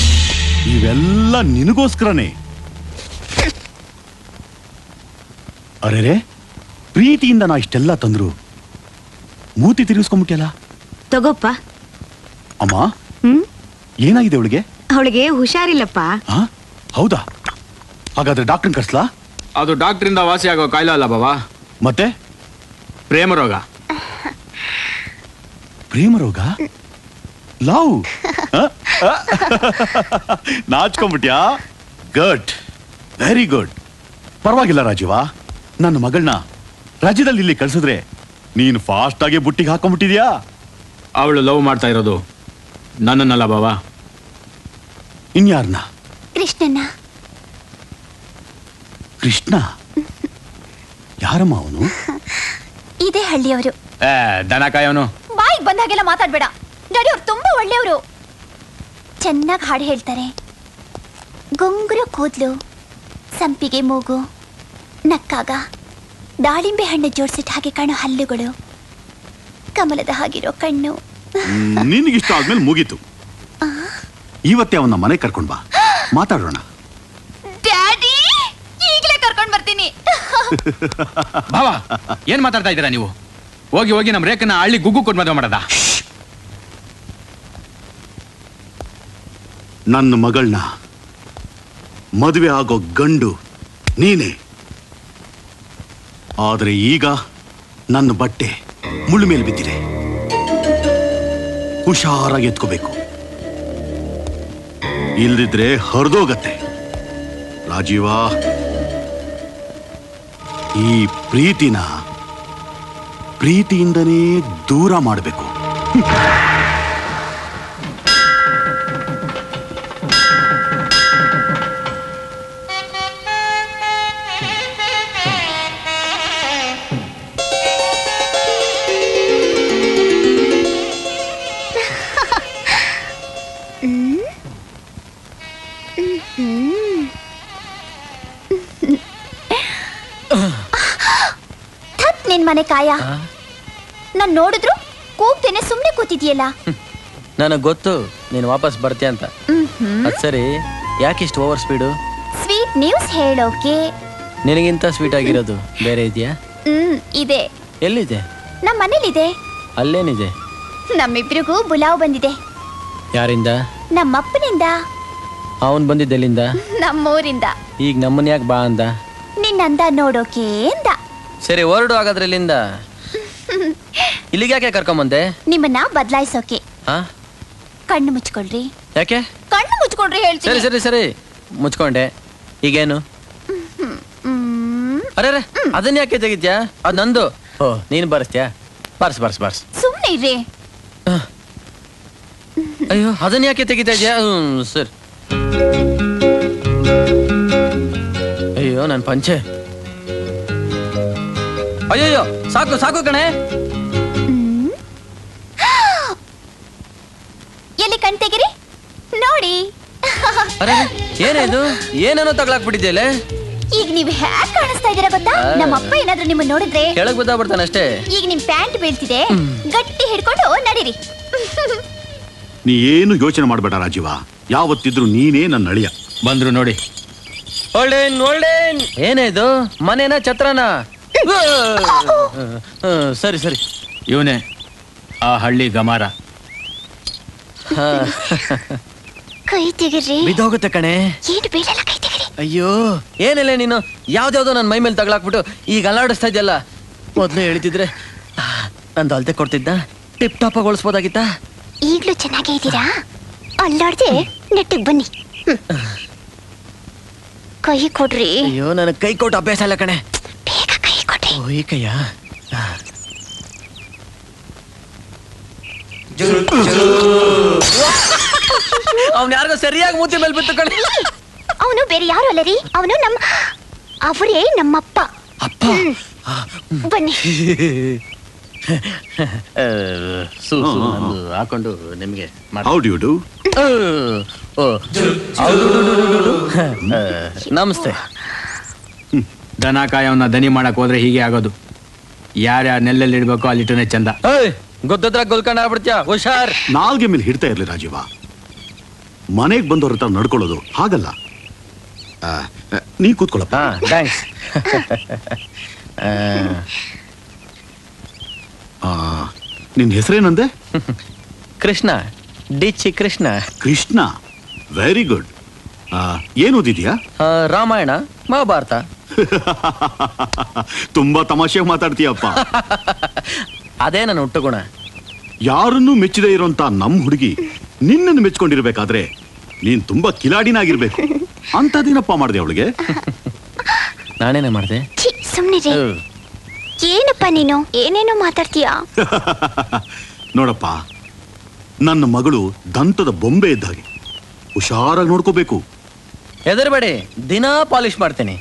ಇವೆಲ್ಲ ನಿನಗೋಸ್ಕರನೇ. ಅರೆ, ಪ್ರೀತಿಯಿಂದ ನಾ ಇಷ್ಟೆಲ್ಲ ತಂದ್ರು ಮೂತಿ ತಿರುಗಿಸ್ಕೊಂಡ್ಬಿಟ್ಟಿಯಲ್ಲ. ತಗೋಪ್ಪ. ಅಮ್ಮ, ಏನಾಗಿದೆ ಅವಳಿಗೆ? ಅವಳಿಗೆ ಹುಷಾರಿಲ್ಲಪ್ಪ. ಹೌದಾ? ಹಾಗಾದ್ರೆ ಡಾಕ್ಟರ್ ಕರ್ಸ್ಲಾ? ಅದು ಡಾಕ್ಟ್ರಿಂದ ವಾಸಿ ಆಗೋ ಕಾಯಿಲೆ ಅಲ್ಲ ಬಾಬಾ. ಮತ್ತೆ ಪ್ರೇಮ ರೋಗ. ಪ್ರೇಮ ರೋಗ? ಲವ್? ನಾಚ್ಕೊಂಡ್ಬಿಟ್ಯಾ? Good, very good. ಪರವಾಗಿಲ್ಲ ರಾಜೀವ, ನನ್ನ ಮಗಳನ್ನ ರಾಜ್ಯದಲ್ಲಿ ಇಲ್ಲಿ ಕಳ್ಸಿದ್ರೆ ನೀನು ಫಾಸ್ಟ್ ಆಗಿ ಬುಟ್ಟಿಗೆ ಹಾಕೊಂಡ್ಬಿಟ್ಟಿದ್ಯಾ. ಅವಳು ಲವ್ ಮಾಡ್ತಾ ಇರೋದು ನನ್ನನ್ನಲ್ಲ ಬಾಬಾ. ಇನ್ಯಾರನ್ನ? ಕೃಷ್ಣನ. ಕೃಷ್ಣ? ಯಾರಮ್ಮ ಅವನು? ಇದೇ ಹಳ್ಳಿಯವರು. ದನ ಕಾಯವನು. ಬಾಯಿಗೆ ಬಂದಾಗೆಲ್ಲ ಮಾತಾಡ್ಬೇಡ. ಡ್ಯಾಡಿ ಅವ್ರು ತುಂಬಾ ಒಳ್ಳೆಯವರು. ಚೆನ್ನಾಗಿ ಹಾಡು ಹೇಳ್ತಾರೆ. ಗುಂಗುರು ಕೂದ್ಲು, ಸಂಪಿಗೆ ಮೂಗು, ನಕ್ಕಾಗ ದಾಳಿಂಬೆ ಹಣ್ಣು ಜೋಡಿಸಿಟ್ಟು ಹಾಗೆ ಕಾಣೋ ಹಲ್ಲುಗಳು, ಕಮಲದ ಹಾಗಿರೋ ಕಣ್ಣು. ನಿನಗಿಷ್ಟ ಆದ್ಮೇಲೆ ಮುಗೀತು. ಇವತ್ತೇ ಅವನ್ನ ಮನೆ ಕರ್ಕೊಂಡ್ ಬಾ, ಮಾತಾಡೋಣ. ಡ್ಯಾಡಿ, ಈಗಲೇ ಕರ್ಕೊಂಡ್ ಬರ್ತೀನಿ. ಬಾವಾ, ಏನ್ ಮಾತಾಡ್ತಾ ಇದ್ದೀರಾ ನೀವು? ಹೋಗಿ ಹೋಗಿ ನಮ್ಮ ರೇಖನ ಹಳ್ಳಿ ಗುಗ್ಗು ಕೊಟ್ಟು ಮದುವೆ ಮಾಡದ? ನನ್ನ ಮಗಳನ್ನ ಮದುವೆ ಆಗೋ ಗಂಡು ನೀನೇ. ಆದ್ರೆ ಈಗ ನನ್ನ ಬಟ್ಟೆ ಮುಳ್ಳು ಮೇಲೆ ಬಿದ್ದಿದೆ. ಹುಷಾರಾಗಿ ಎತ್ಕೋಬೇಕು, ಇಲ್ದಿದ್ರೆ ಹರಿದೋಗತ್ತೆ. ರಾಜೀವ, ಈ ಪ್ರೀತಿಯಿಂದನೇ ದೂರ ಮಾಡಬೇಕು. ನಿನ್ ಮನೆ ಕಾಯ, ನಾನ್ ನೋಡಿದ್ರು ಕೂಗ್ತೇನೆ ಸುಮ್ನೆ ಕೂತಿದ್ಯಲ್ಲ. ನನಗ್ ಗೊತ್ತು ನೀನು ವಾಪಸ್ ಬರ್ತೀಯ ಅಂತ. ಅದ್ ಸರಿ, ಯಾಕಿಷ್ಟು ಓವರ್ ಸ್ಪೀಡು? ಸ್ವೀಟ್ ನ್ಯೂಸ್ ಹೇಳೋಕೆ. ನಿನಗಿಂತ ಸ್ವೀಟ್ ಆಗಿರೋದು ಬೇರೆ ಇದೆಯಾ? ಇದೆ. ಎಲ್ಲಿದೆ? ನಮ್ಮ ಮನೇಲಿದೆ. ಅಲ್ಲೇನಿದೆ? ನಮ್ಮಿಬ್ರಿಗೂ ಬುಲಾವ್ ಬಂದಿದೆ. ಯಾರಿಂದ? ನಮ್ಮಪ್ಪನಿಂದ. ಅವನ್ ಬಂದಿದ್ದೆಲ್ಲಿಂದ? ನಮ್ಮೂರಿಂದ. ಈಗ ನಮ್ಮನ್ ಯಾಕೆ ಬಾ ಅಂದ? ನಿನ್ನಂದ ನೋಡೋಕೆ ಅಂದ. ಸರಿ, ಹೊರಡು. ಹಾಗಾದ್ರೆ ಇಲ್ಲಿಂದ ಇಲ್ಲಿಗೆ ಯಾಕೆ ಕರ್ಕೊಂಬಂದೆ? ನಿಮ್ಮನ್ನ ಬದಲಾಯಿಸೋಕೆ. ಕಣ್ಣು ಮುಚ್ಕೊಳ್ರಿ. ಯಾಕೆ? ಕಣ್ಣು ಮುಚ್ಕೊಳ್ರಿ ಹೇಳ್ತೀನಿ. ಸರಿ ಸರಿ ಸರಿ, ಮುಚ್ಕೊಂಡೆ. ಈಗೇನು? ಅರೆ ಅದನ್ನ ಯಾಕೆ ತೆಗಿತ್ಯಾ? ಅದ್ ನಂದು. ಓ, ನೀನು ಬರ್ಸ್ತ್ಯಾ? ಬರ್ಸ್. ಸುಮ್ನೆ ಇರ್ರಿ. ಅಯ್ಯೋ, ಅದನ್ನ ಯಾಕೆ ತೆಗಿತಾ ಇದ್ಯಾ? ಸರ್, ಅಯ್ಯೋ ನನ್ ಪಂಚೆ. ಅಯ್ಯಯ್ಯೋ, ಸಾಕು ಕಣೆ. ಎಲ್ಲಿ ಕಣ್ ತೆಗಿರಿ ನೋಡಿ. ಅರೆ, ಏನೇನು ಏನೇನೋ ತಗ್ಲಾಕ್ಬಿಟ್ಟಿದ್ಯಲ್ಲ. ಈಗ ನೀವ್ ಹ್ಯಾಕ್ ಕಾಣಿಸ್ತಾ ಇದೀರಾ ಗೊತ್ತಾ? ನಮ್ಮಪ್ಪ ಏನಾದ್ರೂ ನಿಮ್ಮನ್ನ ನೋಡಿದ್ರೆ ಕೆಳಗ್ ಬಿದ್ದಾಗ್ಬಿಡ್ತಾನೆ ಅಷ್ಟೇ. ಈಗ ನಿಮ್ ಪ್ಯಾಂಟ್ ಬೀಳ್ತಿದೆ, ಗಟ್ಟಿ ಹಿಡ್ಕೊಂಡು ನಡೀರಿ. ನೀ ಏನು ಯೋಚನೆ ಮಾಡ್ಬೇಡ ರಾಜೀವ, ಯಾವತ್ತಿದ್ರು ನೀನೇ ನನ್ನ ಅಳಿಯ. ಬಂದ್ರು ನೋಡಿ. ಒಳ್ಳೆ ಏನೇ ಇದು? ಮನೇನ ಛತ್ರನ? ಸರಿ ಇವನೇ ಆ ಹಳ್ಳಿ ಗಮಾರ. ಕೈ ತೆಗಿರಿ. ಬಿದ್ದೋಗುತ್ತೆ ಕಣೆ. ಏನು ಬೀಳಲ್ಲ, ಕೈ ತೆಗಿರಿ. ಅಯ್ಯೋ, ಏನಿಲ್ಲ ನೀನು ಯಾವ್ದ್ಯಾವ್ದೋ ನನ್ನ ಮೈ ಮೇಲೆ ತಗಲಾಕ್ಬಿಟ್ಟು ಈಗ ಅಲ್ಲಾಡಿಸ್ತಾ ಇದೆಯಲ್ಲ. ಮೊದ್ಲು ಹೇಳ್ತಿದ್ರೆ ನಂದು ಅಲ್ತೆ ಕೊಡ್ತಿದ್ದ, ಟಿಪ್ ಟಾಪ್ ಆಗಿ ಒಳಿಸ್ಬೋದಾಗಿತ್ತ. ಈಗ್ಲೂ ಚೆನ್ನಾಗೇ ಇದ್ದೀರಾ? ಅಲ್ಲಾಡ್ದೆ ನೆಟ್ಟಿಗೆ ಬನ್ನಿ. ಕೈ ಕೊಡ್ರಿ. ಅಯ್ಯೋ, ನನಗೆ ಕೈ ಕೊಟ್ಟು ಅಭ್ಯಾಸ ಇಲ್ಲ ಕಣೆ. ಬೇಗ ಕೈ ಕೊಡ್ರಿ. ಓ, ಈ ಕೈಯ? ಅವ್ನು ಯಾರಿಗೋ ಸರಿಯಾಗಿ ಮೂತಿ ಮೇಲೆ ಬಿತ್ತು ಕಣೆ. ಅವನು ಬೇರೆ ಯಾರು ಅಲ್ಲ ರೀ, ಅವನು ಅವರೇ ನಮ್ಮಪ್ಪ. ಬನ್ನಿ. ಹಾಕೊಂಡು ನಿಮ್ಗೆ ಹೌ ಡು ಯು ಡು? ನಮಸ್ತೆ. ದನ ಕಾಯವನ್ನ ದನಿ ಮಾಡಕ್ ಹೋದ್ರೆ ಹೀಗೆ ಆಗೋದು. ಯಾರ್ಯಾರು ನೆಲ್ಲಲ್ಲಿ ಇಡ್ಬೇಕು ಅಲ್ಲಿಟ್ಟನೆ ಚಂದ. ಗೊತ್ತದ್ರ ಗೊಲ್ಕೊಂಡ್ ಆಗ್ಬಿಡ್ತೀಯ, ಹುಷಾರ್. ನಾಲ್ಗೆ ಮೇಲೆ ಹಿಡ್ತಾ ಇರ್ಲಿ ರಾಜೀವ. ಮನೆಗೆ ಬಂದವ್ರ ಹತ್ರ ನಡ್ಕೊಳ್ಳೋದು ಹಾಗಲ್ಲ. ನೀ ಕೂತ್ಕೊಳ್ಳಪ್ಪ. ಥ್ಯಾಂಕ್ಸ್. ನಿನ್ ಹೆಸರೇನಂದೆ? ಕೃಷ್ಣ, ಡಿಚ್ಚಿ ಕೃಷ್ಣ. Krishna, very good. ಏನ್ ಓದಿದ್ಯಾ? ರಾಮಾಯಣ, ಮಹಾಭಾರತ. ತುಂಬಾ ತಮಾಷೆ ಮಾತಾಡ್ತೀಯಪ್ಪ. ಅದೇ ನನ್ನ ಹುಟ್ಟು ಗುಣ. ಯಾರನ್ನೂ ಮೆಚ್ಚದೇ ಇರೋಂತ ನಮ್ ಹುಡುಗಿ ನಿನ್ನನ್ನು ಮೆಚ್ಕೊಂಡಿರ್ಬೇಕಾದ್ರೆ ನೀನ್ ತುಂಬಾ ಕಿಲಾಡಿನಾಗಿರ್ಬೇಕು. ಅಂತದೇನಪ್ಪ ಮಾಡ್ದೆ ಅವಳಿಗೆ? ನಾನೇನ ಮಾಡ್ದೆ? ಸುಮ್ನೆ ಏನಪ್ಪ ನೀನು ಏನೇನೋ ಮಾತಾಡ್ತೀಯಾ? ನೋಡಪ್ಪ, ನನ್ನ ಮಗಳು ದಂತದ ಬೊಂಬೆ ಇದ್ದಾಗೆ, ಹುಷಾರಾಗಿ ನೋಡ್ಕೋಬೇಕು. ಹೆದರ್ಬೇಡಿ, ದಿನಾ ಪಾಲಿಶ್ ಮಾಡ್ತೀನಿ.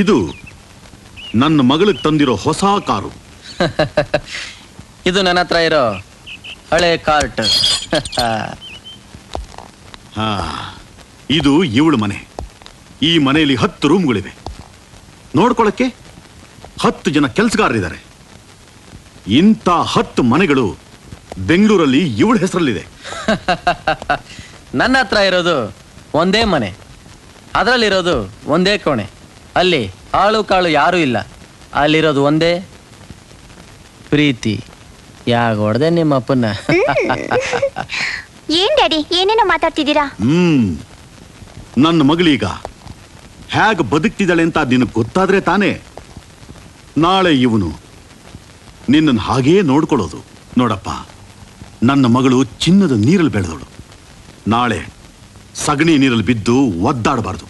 ಇದು ನನ್ನ ಮಗಳಿಗೆ ತಂದಿರೋ ಹೊಸ ಕಾರು. ಇದು ನನ್ನ ಹತ್ರ ಇರೋ ಹಳೆ ಕಾರ್ಟ್. ಇದು ಇವಳ ಮನೆ. ಈ ಮನೆಯಲ್ಲಿ 10 ರೂಮ್ಗಳಿವೆ. ನೋಡ್ಕೊಳಕ್ಕೆ 10 ಜನ ಕೆಲಸಗಾರರಿದ್ದಾರೆ. ಇಂಥ 10 ಮನೆಗಳು ಬೆಂಗಳೂರಲ್ಲಿ ಇವಳ ಹೆಸರಲ್ಲಿದೆ. ನನ್ನ ಹತ್ರ ಇರೋದು ಒಂದೇ ಮನೆ, ಅದರಲ್ಲಿರೋದು ಒಂದೇ ಕೋಣೆ. ಅಲ್ಲಿ ಆಳು ಕಾಳು ಯಾರೂ ಇಲ್ಲ. ಅಲ್ಲಿರೋದು ಒಂದೇ ಪ್ರೀತಿ. ಯಾಗ ಹೊಡೆದೆ ನಿಮ್ಮ ಅಪ್ಪನ್ನ. ಏನ್ ಡ್ಯಾಡಿ ಏನೇನೋ ಮಾತಾಡ್ತಿದ್ದೀರಾ? ನನ್ನ ಮಗಳೀಗ ಹೇಗೆ ಬದುಕ್ತಿದ್ದಾಳೆ ಅಂತ ನಿನಗೆ ಗೊತ್ತಾದ್ರೆ ತಾನೇ ನಾಳೆ ಇವನು ನಿನ್ನನ್ನು ಹಾಗೇ ನೋಡ್ಕೊಳ್ಳೋದು. ನೋಡಪ್ಪ, ನನ್ನ ಮಗಳು ಚಿನ್ನದ ನೀರಲ್ಲಿ ಬೆಳೆದವಳು. ನಾಳೆ ಸಗಣಿ ನೀರಲ್ಲಿ ಬಿದ್ದು ಒದ್ದಾಡಬಾರ್ದು.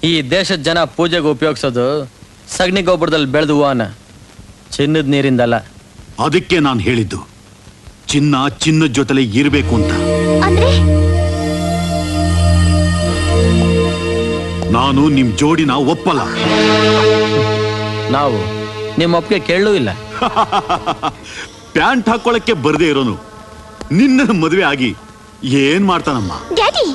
ಈ ದೇಶದ ಜನ ಪೂಜೆಗೆ ಉಪಯೋಗಿಸೋದು ಸಗಣಿ ಗೊಬ್ಬರದಲ್ಲಿ ಬೆಳೆದು ಹೂವನ, ಚಿನ್ನದ ನೀರಿಂದಲ್ಲ. ಅದಕ್ಕೆ ನಾನು ಹೇಳಿದ್ದು ಚಿನ್ನದ ಜೊತೆಲೆ ಇರಬೇಕು ಅಂತ. ನಾನು ನಿಮ್ ಜೋಡಿನ ಒಪ್ಪಲ್ಲ. ನಾವು ನಿಮ್ಮ ಒಪ್ಪಿಗೆ ಕೇಳಲೂ ಇಲ್ಲ. ಪ್ಯಾಂಟ್ ಹಾಕೊಳ್ಳಕ್ಕೆ ಬರ್ದೇ ಇರೋನು ನಿನ್ನ ಮದುವೆ ಆಗಿ ಏನ್ ಮಾಡ್ತಾನಮ್ಮ? ಡ್ಯಾಡಿ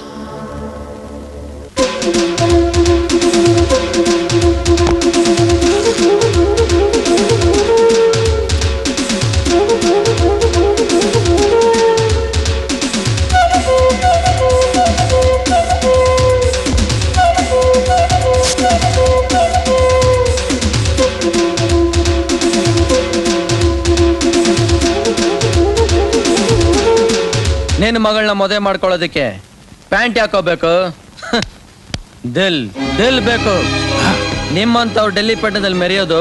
ನಿನ್ನ ಮಗಳನ್ನ ಮದುವೆ ಮಾಡ್ಕೊಳ್ಳೋದಕ್ಕೆ ಪ್ಯಾಂಟ್ ಹಾಕೋಬೇಕು, ದಿಲ್ ಬೇಕು. ನಿಮ್ಮಂತವ್ರು ಡೆಲ್ಲಿ ಪಟ್ಟಣದಲ್ಲಿ ಮೆರೆಯೋದು,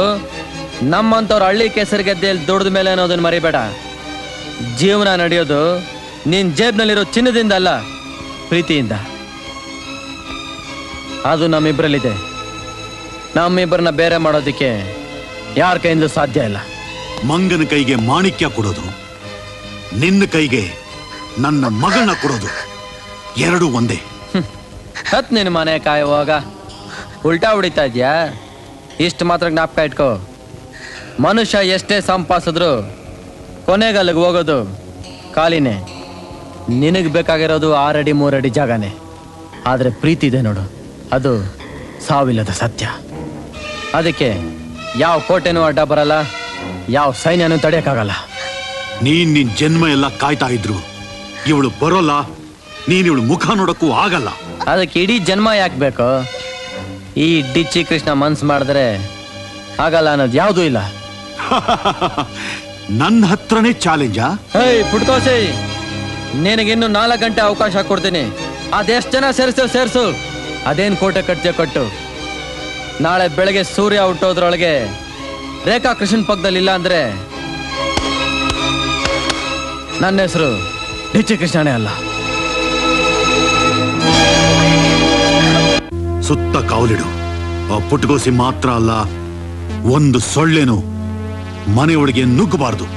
ನಮ್ಮಂತವ್ರು ಹಳ್ಳಿ ಕೆಸರು ಗೆದ್ದೆಯಲ್ಲಿ ದುಡ್ದ ಮೇಲೆ ಅನ್ನೋದನ್ನ ಮರಿಬೇಡ. ಜೀವನ ನಡೆಯೋದು ನಿನ್ ಜೇಬ್ನಲ್ಲಿರೋ ಚಿನ್ನದಿಂದ ಅಲ್ಲ, ಪ್ರೀತಿಯಿಂದ. ಅದು ನಮ್ಮಿಬ್ಬರಲ್ಲಿದೆ. ನಮ್ಮಿಬ್ಬರನ್ನ ಬೇರೆ ಮಾಡೋದಕ್ಕೆ ಯಾರ ಕೈಯಿಂದ ಸಾಧ್ಯ ಇಲ್ಲ. ಮಂಗನ ಕೈಗೆ ಮಾಣಿಕ್ಯ ಕೊಡೋದು, ನಿನ್ನ ಕೈಗೆ ನನ್ನ ಮಗಳನ್ನ ಕೊಡೋದು, ಎರಡೂ ಒಂದೇ. ಹತ್ ನಿನ್ನ ಮನೆ ಕಾಯುವಾಗ ಉಲ್ಟಾ ಹೊಡಿತಾ ಇದ್ಯಾ? ಇಷ್ಟು ಮಾತ್ರ ಜ್ಞಾಪಕ ಇಟ್ಕೋ. ಮನುಷ್ಯ ಎಷ್ಟೇ ಸಂಪಾದಿಸಿದ್ರು ಕೊನೆಗೆ ಅಲ್ಲಿಗೆ ಹೋಗೋದು ಕಾಲಿನೇ. ನಿನಗೆ ಬೇಕಾಗಿರೋದು 6 ಅಡಿ 3 ಅಡಿ ಜಾಗನೇ. ಆದರೆ ಪ್ರೀತಿ ಇದೆ ನೋಡು, ಅದು ಸಾವಿಲ್ಲದ ಸತ್ಯ. ಅದಕ್ಕೆ ಯಾವ ಕೋಟೆನೂ ಅಡ್ಡ ಬರಲ್ಲ, ಯಾವ ಸೈನ್ಯನೂ ತಡೆಯಕ್ಕಾಗಲ್ಲ. ನಿನ್ ಜನ್ಮ ಎಲ್ಲ ಕಾಯ್ತಾ ಇದ್ರು ಇವಳು ಬರೋಲ್ಲ, ನೀನ್ ಇವಳು ಮುಖ ನೋಡಕ್ಕೂ ಆಗಲ್ಲ. ಅದಕ್ಕೆ ಇಡೀ ಜನ್ಮ ಯಾಕೆ ಬೇಕು? ಈ ಡಿಚ್ಚಿ ಕೃಷ್ಣ ಮನ್ಸು ಮಾಡಿದ್ರೆ ಆಗಲ್ಲ ಅನ್ನೋದು ಯಾವುದೂ ಇಲ್ಲ. ನನ್ನ ಹತ್ರನೇ ಚಾಲೆಂಜಾ? ಹೇಯ್ ಪುಟ್ಕೋಸಿ, ನಿನಗಿನ್ನು 4 ಗಂಟೆ ಅವಕಾಶ ಕೊಡ್ತೀನಿ. ಅದೆಷ್ಟು ಜನ ಸೇರಿಸು. ಅದೇನು ಕೋಟೆ ಕಟ್ತೀಯ ಕಟ್ಟು. ನಾಳೆ ಬೆಳಗ್ಗೆ ಸೂರ್ಯ ಹುಟ್ಟೋದ್ರೊಳಗೆ ರೇಖಾ ಕೃಷ್ಣನ್ ಪಕ್ಕದಲ್ಲಿ ಇಲ್ಲ ಅಂದ್ರೆ ನನ್ನ ಹೆಸರು ಡಿಚ್ಚಿ ಕೃಷ್ಣನೇ ಅಲ್ಲ. ಸುತ್ತ ಕಾವಲಿಡು. ಆ ಪುಟ್ಗೋಸಿ ಮಾತ್ರ ಅಲ್ಲ, ಒಂದು ಸೊಳ್ಳೆನು ಮನೆಯೊಳಗೆ ನುಗ್ಗಬಾರದು.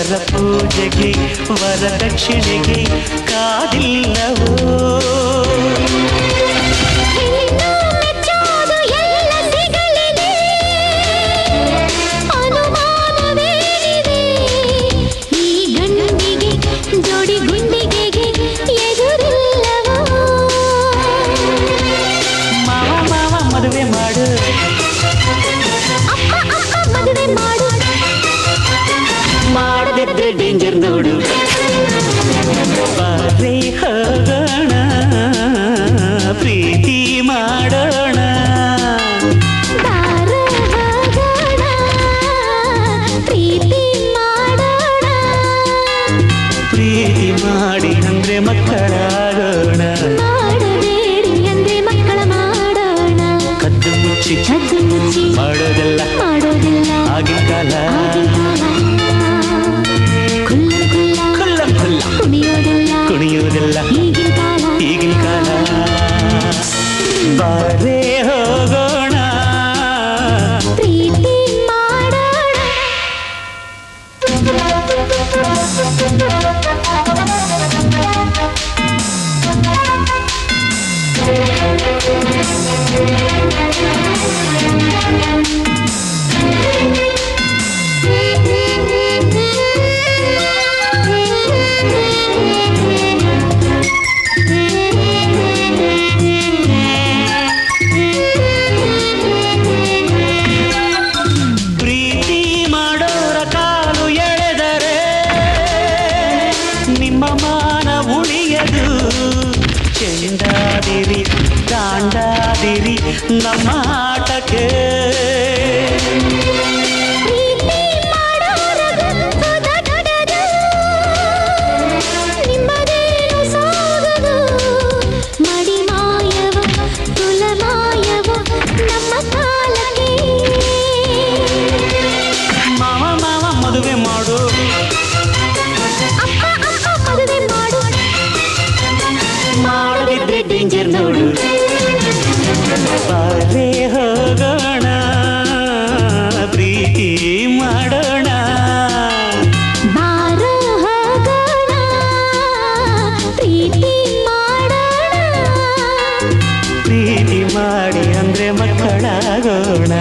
ವರ ಪೂಜೆಗೆ ವರದಕ್ಷಿಣೆಗೆ ಕಾದಿಲ್ಲವೋ ಮದುವೆ ಮಾಡು ಮಾಡದಿದ್ರೆ ಡೇಂಜರ್ ನೋಡು ಬಾರೆ ಹೋಗೋಣ ಪ್ರೀತಿ ಮಾಡೋಣ ಪ್ರೀತಿ ಮಾಡಿ ಅಂದ್ರೆ ಮಕ್ಕಳಾಗೋಣ ಕದ್ದು ಮುಚ್ಚಿ ಮಾಡೋದೆಲ್ಲ ಆಗಿನ ಕಾಲ ಕುಣಿಯೋದೆಲ್ಲ ಈಗಿನ ಕಾಲ ಬಾರೇ ಹೋಗೋಣ ಪ್ರೀತಿ ಮಾಡೋಣ ಪ್ರೀತಿ ಮಾಡೋರ ಕಾಲು ಎಳೆದರೆ ನಿಮ್ಮ ಮಾನ ಉಳಿಯದು ಚೆಂಡಾದಿರಿ ದಾಂಡಾದಿರಿ ನಮ್ಮ ಆಟಕ್ಕೆ ಮದುವೆ ಮಾಡು ಮಾಡದಿದ್ರೆ ಡೇಂಜರ್ ನೋಡು ಬಾರೇ ಹೋಗೋಣ ಪ್ರೀತಿ ಮಾಡೋಣ ಪ್ರೀತಿ ಮಾಡಿ ಅಂದ್ರೆ ಮಕ್ಕಳಾಗೋಣ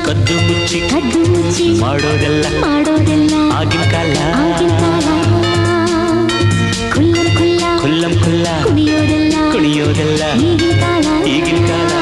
ಕದ್ದು ಮುಚ್ಚಿ ಮಾಡೋದೆಲ್ಲ ಆಗಿನ ಕಾಲ ಕುಲ್ಲಂ ಕುಲ್ಲ ಕುಣಿಯೋದೆಲ್ಲ ಈಗಿನ ಕಾಲ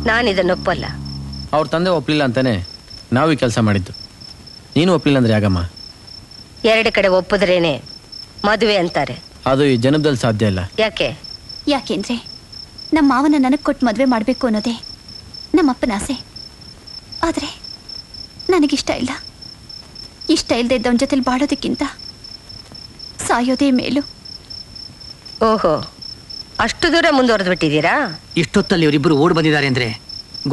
ನಾನಿದನ್ನೊಪ್ಪಲ್ಲ. ಅವ್ರ ತಂದೆ ಒಪ್ಲಿಲ್ಲ ಅಂತಾನೆ ನಾವು ಈ ಕೆಲಸ ಮಾಡಿದ್ದು. ನೀನು ಒಪ್ಲಿಲ್ಲ ಅಂದ್ರೆ ಯಾಗಮ್ಮ? ಎರಡು ಕಡೆ ಒಪ್ಪಿದ್ರೇನೆ ಮದುವೆ ಅಂತಾರೆ. ಅದು ಈ ಜನ್ಮದಲ್ಲಿ ಸಾಧ್ಯ ಇಲ್ಲ. ಯಾಕೆಂದ್ರೆ ನಮ್ಮ ಮಾವನ ನನಗೆ ಕೊಟ್ಟು ಮದುವೆ ಮಾಡಬೇಕು ಅನ್ನೋದೇ ನಮ್ಮಪ್ಪನ ಆಸೆ. ಆದರೆ ನನಗಿಷ್ಟ ಇಲ್ಲ. ಇಷ್ಟ ಇಲ್ಲದೆ ಇದ್ದವನ ಜೊತೆಲಿ ಬಾಳೋದಕ್ಕಿಂತ ಸಾಯೋದೇ ಮೇಲು. ಓಹೋ, ಅಷ್ಟು ದೂರ ಮುಂದುವರೆದು ಬಿಟ್ಟಿದ್ದೀರಾ? ಇಷ್ಟೊತ್ತಲ್ಲಿ ಇವರಿಬ್ಬರು ಓಡ್ ಬಂದಿದ್ದಾರೆ ಅಂದ್ರೆ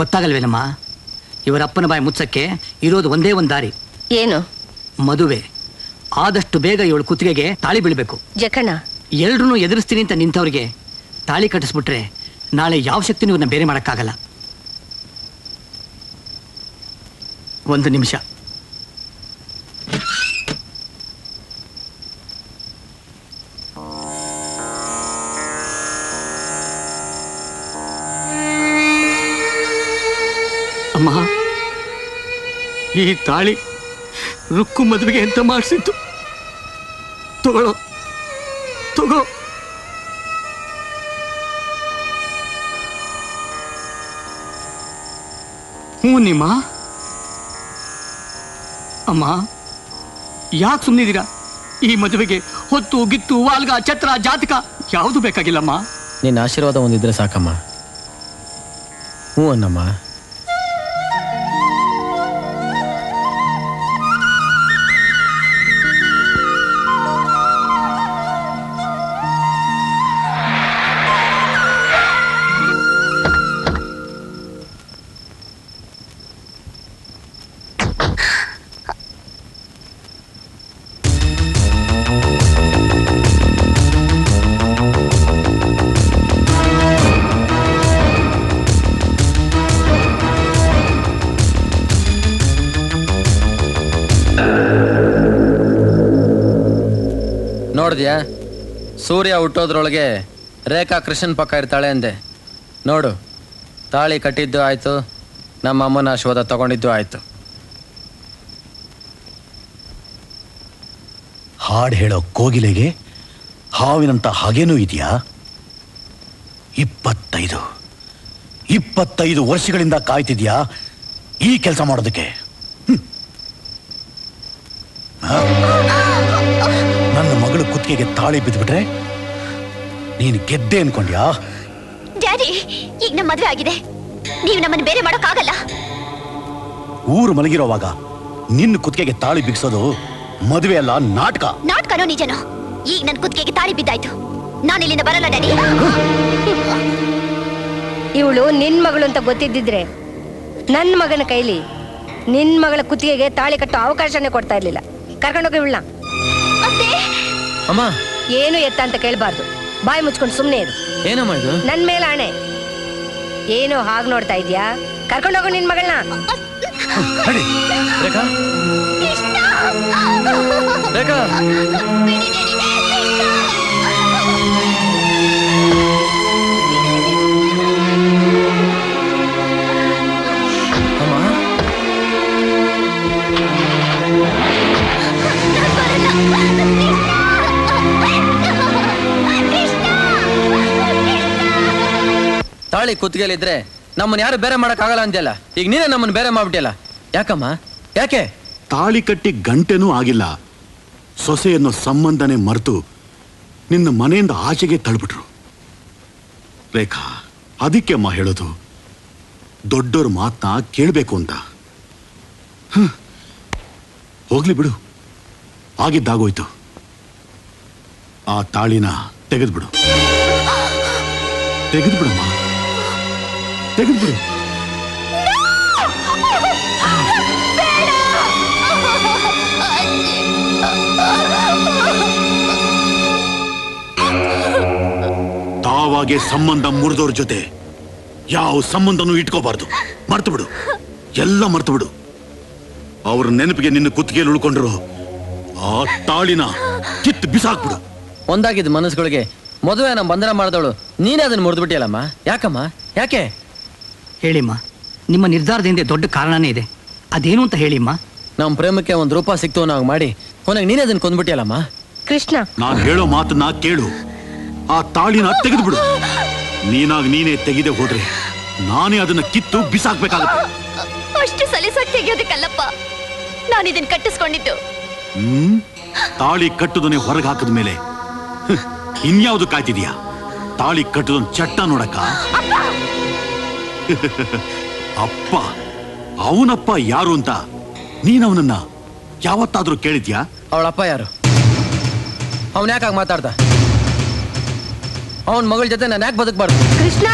ಗೊತ್ತಾಗಲ್ವೇನಮ್ಮ? ಇವರಪ್ಪನ ಬಾಯಿ ಮುಚ್ಚಕ್ಕೆ ಇರೋದು ಒಂದೇ ಒಂದು ದಾರಿ. ಏನು? ಮದುವೆ. ಆದಷ್ಟು ಬೇಗ ಇವಳು ಕುತ್ತಿಗೆಗೆ ತಾಳಿ ಬೀಳ್ಬೇಕು. ಜಕಣ್ಣ, ಎಲ್ರೂ ಎದುರಿಸ್ತೀನಿ ಅಂತ ನಿಂತವ್ರಿಗೆ ತಾಳಿ ಕಟ್ಟಿಸ್ಬಿಟ್ರೆ ನಾಳೆ ಯಾವ ಶಕ್ತಿನೂ ಇವ್ರನ್ನ ಬೇರೆ ಮಾಡೋಕ್ಕಾಗಲ್ಲ. ಒಂದು ನಿಮಿಷ. ಅಮ್ಮ, ಈ ತಾಳಿ ರುಕ್ಕು ಮದುವೆಗೆ ಅಂತ ಮಾಡಿಸಿದ್ದು. ತಗೊಳ್ಳೋ, ತಗೋ. ಹ್ಞೂ ನಿಮ್ಮ ಅಮ್ಮ ಯಾಕೆ ಸುಮ್ಮನಿದ್ದೀರಾ? ಈ ಮದುವೆಗೆ ಹೊತ್ತು ಗಿತ್ತು ವಾಲ್ಗ ಛತ್ರ ಜಾತಕ ಯಾವುದು ಬೇಕಾಗಿಲ್ಲಮ್ಮ. ನಿನ್ನ ಆಶೀರ್ವಾದ ಒಂದಿದ್ರೆ ಸಾಕಮ್ಮ. ಹ್ಞೂ ಅನ್ನಮ್ಮ. ನೋಡಿದ್ಯಾ, ಸೂರ್ಯ ಹುಟ್ಟೋದ್ರೊಳಗೆ ರೇಖಾ ಕೃಷ್ಣನ್ ಪಕ್ಕ ಇರ್ತಾಳೆ ಅಂದೆ. ನೋಡು, ತಾಳಿ ಕಟ್ಟಿದ್ದು ಆಯ್ತು, ನಮ್ಮ ಅಮ್ಮನ ಆಶೀರ್ವಾದ ತಗೊಂಡಿದ್ದು ಆಯ್ತು. ಹಾಡು ಹೇಳೋ ಕೋಗಿಲೆಗೆ ಹಾವಿನಂತ ಹಾಗೇನೂ ಇದೆಯಾ? 25 ವರ್ಷಗಳಿಂದ ಕಾಯ್ತಿದ್ಯಾ ಈ ಕೆಲಸ ಮಾಡೋದಕ್ಕೆ? ನನ್ನ ಮಗಳು ಕುತ್ತಿಗೆಗೆ ತಾಳಿ ಬಿದ್ದುಬಿಟ್ರೆ ನೀನು ಗೆದ್ದೆ ಅನ್ಕೊಂಡ್ಯಾ? ಡ್ಯಾಡಿ, ಈಗ ನಮ್ಮ ಮದುವೆ ಆಗಿದೆ, ನೀವು ನಮ್ಮನ್ನು ಬೇರೆ ಮಾಡೋಕ್ಕಾಗಲ್ಲ. ಊರು ಮಲಗಿರೋವಾಗ ನಿನ್ನ ಕುತ್ತಿಗೆಗೆ ತಾಳಿ ಬಿಗಿಸೋದು ಮದುವೆ ಅಲ್ಲ, ನಾಟಕ. ನಾಟಕನೋ ನಿಜನೋ, ಈಗ ನನ್ನ ಕುತ್ತಿಗೆಗೆ ತಾಳಿ ಬಿದ್ದಾಯ್ತು. ನಾನು ಇಲ್ಲಿಂದ ಬರಲ್ಲ ಡ್ಯಾಡಿ. ಇವಳು ನಿನ್ ಮಗಳು ಅಂತ ಗೊತ್ತಿದ್ದಿದ್ರೆ ನನ್ನ ಮಗನ ಕೈಲಿ ನಿನ್ ಮಗಳ ಕುತ್ತಿಗೆಗೆ ತಾಳಿ ಕಟ್ಟೋ ಅವಕಾಶನೇ ಕೊಡ್ತಾ ಇರ್ಲಿಲ್ಲ. ಕರ್ಕೊಂಡೋಗಿ ಇವಳನ್ನ. ಅಮ್ಮ, ಏನು ಎತ್ತ ಅಂತ ಕೇಳಬಾರ್ದು, ಬಾಯಿ ಮುಚ್ಕೊಂಡು ಸುಮ್ಮನೆ ಇರು. ಏನಮ್ಮ ಇದು? ನನ್ ಮೇಲೆ ಆಣೆ. ಏನು ಹಾಗೆ ನೋಡ್ತಾ ಇದ್ಯಾ? ಕರ್ಕೊಂಡೋಗು ನಿನ್ ಮಗಳನ್ನ. ರೇಖಾ, ರೇಖಾ, ತಾಳಿ ಕುತ್ತಿಗೆಲಿದ್ರೆ ನಮ್ಮನ್ನ ಯಾರು ಬೇರೆ ಮಾಡಕ್ಕಾಗಲ್ಲ ಅಂದ್ಯಲ್ಲ, ಈಗ ನೀನೇ ನಮ್ಮನ್ನ ಬೇರೆ ಮಾಡ್ಬಿಟ್ಟಿಯಲ್ಲ. ಯಾಕಮ್ಮ, ಯಾಕೆ? ತಾಳಿ ಕಟ್ಟಿ ಗಂಟೆನೂ ಆಗಿಲ್ಲ, ಸೊಸೆ ಅನ್ನೋ ಸಂಬಂಧನೇ ಮರೆತು ನಿನ್ನ ಮನೆಯಿಂದ ಆಚೆಗೆ ತಳ್ಬಿಟ್ರು. ರೇಖಾ, ಅದಕ್ಕೆ ಅಮ್ಮ ಹೇಳೋದು, ದೊಡ್ಡೋರ್ ಮಾತನ್ನ ಕೇಳಬೇಕು ಅಂತ. ಹೋಗ್ಲಿ ಬಿಡು, ಆಗಿದ್ದಾಗೋಯ್ತು. ಆ ತಾಳಿನ ತೆಗೆದ್ಬಿಡು, ತೆಗೆದ್ಬಿಡಮ್ಮ, ತೆಗೆದ್ಬಿಡು. ತಾವಾಗೆ ಸಂಬಂಧ ಮುರಿದೋರ್ ಜೊತೆ ಯಾವ ಸಂಬಂಧನೂ ಇಟ್ಕೋಬಾರ್ದು. ಮರ್ತು ಬಿಡು, ಎಲ್ಲ ಮರ್ತು ಬಿಡು. ಅವ್ರ ನೆನಪಿಗೆ ನಿನ್ನ ಕುತ್ತಿಗೆಯಲ್ಲಿ ಉಳ್ಕೊಂಡ್ರು ಆ ತಾಳಿನ ಕಿತ್ತು ಬಿಸಾಕ್ಬಿಡು. ಒಂದಾಗಿದ್ದ ಮನಸ್ಸುಗಳಿಗೆ ಮದುವೆ ನಮ್ಮ ಬಂಧನ ಮಾಡಿದವಳು ನೀನೇ ಅದನ್ನ ಮುರಿದ್ಬಿಟ್ಟಿಯಲ್ಲಮ್ಮ. ಯಾಕಮ್ಮ, ಯಾಕೆ? ಹೇಳಿಮ್ಮ, ನಿಮ್ಮ ನಿರ್ಧಾರದಿಂದ ದೊಡ್ಡ ಕಾರಣನೇ ಇದೆ, ಅದೇನು ಅಂತ ಹೇಳಿಮ್ಮ. ನಮ್ಮ ಪ್ರೇಮಕ್ಕೆ ಒಂದು ರೂಪ ಸಿಕ್ತು ನಾವು ಮಾಡಿ ಕೊನೆಗೆ ನೀನೇ ಅದನ್ನ ಕೊಂದ್ಬಿಟ್ಟಿಯಲ್ಲಮ್ಮ. ಕೃಷ್ಣ, ನಾನು ಹೇಳೋ ಮಾತನ್ನ ಕೇಳು, ಆ ತಾಳಿನ ತೆಗೆದ್ಬಿಡು. ನೀನಾಗ ನೀನೇ ತೆಗೆದೆ ಹೋದ್ರೆ ನಾನೇ ಅದನ್ನ ಕಿತ್ತು ಬಿಸಾಕ್ಬೇಕಾಗುತ್ತೆ. ಅಷ್ಟು ಸಲೀಸಾಗಿ ತೆಗೆಯೋದಕ್ಕಲ್ಲಪ್ಪ ನಾನು ಇದನ್ನ ಕಟ್ಟಿಸ್ಕೊಂಡಿದ್ದು. ತಾಳಿ ಕಟ್ಟುದನ್ನೇ ಹೊರಗೆ ಹಾಕಿದ ಮೇಲೆ ಇನ್ಯಾವುದು ಕಾಯ್ತಿದ್ಯಾ? ತಾಳಿ ಕಟ್ಟುದನ್ ಚಟ್ಟ ನೋಡಕ್ಕ. ಅಪ್ಪ, ಅವನಪ್ಪ ಯಾರು ಅಂತ ನೀನವನನ್ನ ಯಾವತ್ತಾದ್ರೂ ಕೇಳಿದ್ಯಾ? ಅವಳಪ್ಪ ಯಾರು? ಅವನ್ ಯಾಕಾಗ ಮಾತಾಡ್ದ? ಅವನ ಮಗಳ ಜೊತೆ ನಾನು ಯಾಕೆ ಬದುಕಬಾರ್ದು? ಕೃಷ್ಣ,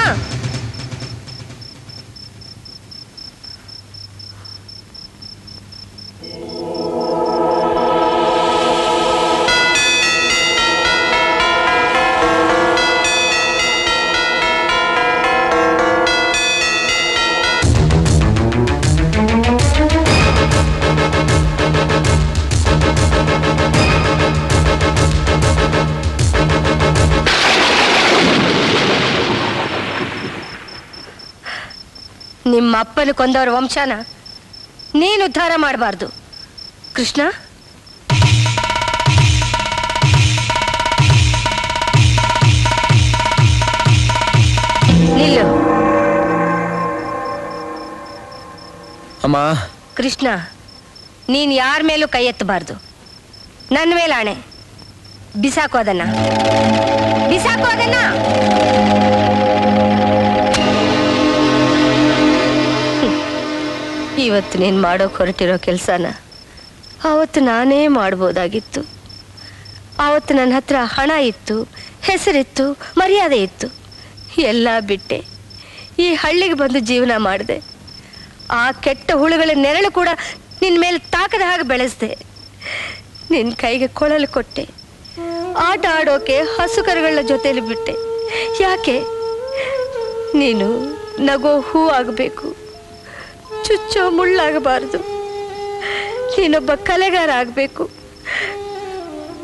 ನಿಮ್ಮ ಅಪ್ಪನ ಕೊಂದವರ ವಂಶನ ನೀನು ಉದ್ಧಾರ ಮಾಡಬಾರ್ದು. ಕೃಷ್ಣ, ನಿಲ್ಲು. ಅಮ್ಮ, ಕೃಷ್ಣ, ನೀನ್ ಯಾರ ಮೇಲೂ ಕೈ ಎತ್ತಬಾರ್ದು. ನನ್ನ ಮೇಲೆ ಆಣೆ. ಬಿಸಾಕು ಅದನ್ನ, ಬಿಸಾಕು ಅದನ್ನ. ಇವತ್ತು ನೀನು ಮಾಡೋಕೆ ಹೊರಟಿರೋ ಕೆಲಸನ ಆವತ್ತು ನಾನೇ ಮಾಡ್ಬೋದಾಗಿತ್ತು. ಆವತ್ತು ನನ್ನ ಹತ್ರ ಹಣ ಇತ್ತು, ಹೆಸರಿತ್ತು, ಮರ್ಯಾದೆ ಇತ್ತು. ಎಲ್ಲ ಬಿಟ್ಟೆ ಈ ಹಳ್ಳಿಗೆ ಬಂದು ಜೀವನ ಮಾಡಿದೆ. ಆ ಕೆಟ್ಟ ಹುಳುಗಳ ನೆರಳು ಕೂಡ ನಿನ್ನ ಮೇಲೆ ತಾಕದ ಹಾಗೆ ಬೆಳೆಸ್ದೆ. ನಿನ್ನ ಕೈಗೆ ಕೊಳಲು ಕೊಟ್ಟೆ. ಆಟ ಆಡೋಕೆ ಹಸುಕರುಗಳ ಜೊತೆಲಿ ಬಿಟ್ಟೆ. ಯಾಕೆ? ನೀನು ನಗೋ ಹೂ ಆಗಬೇಕು, ಚುಚ್ಚೋ ಮುಳ್ಳಾಗಬಾರ್ದು. ನೀನೊಬ್ಬ ಕಲೆಗಾರ ಆಗಬೇಕು,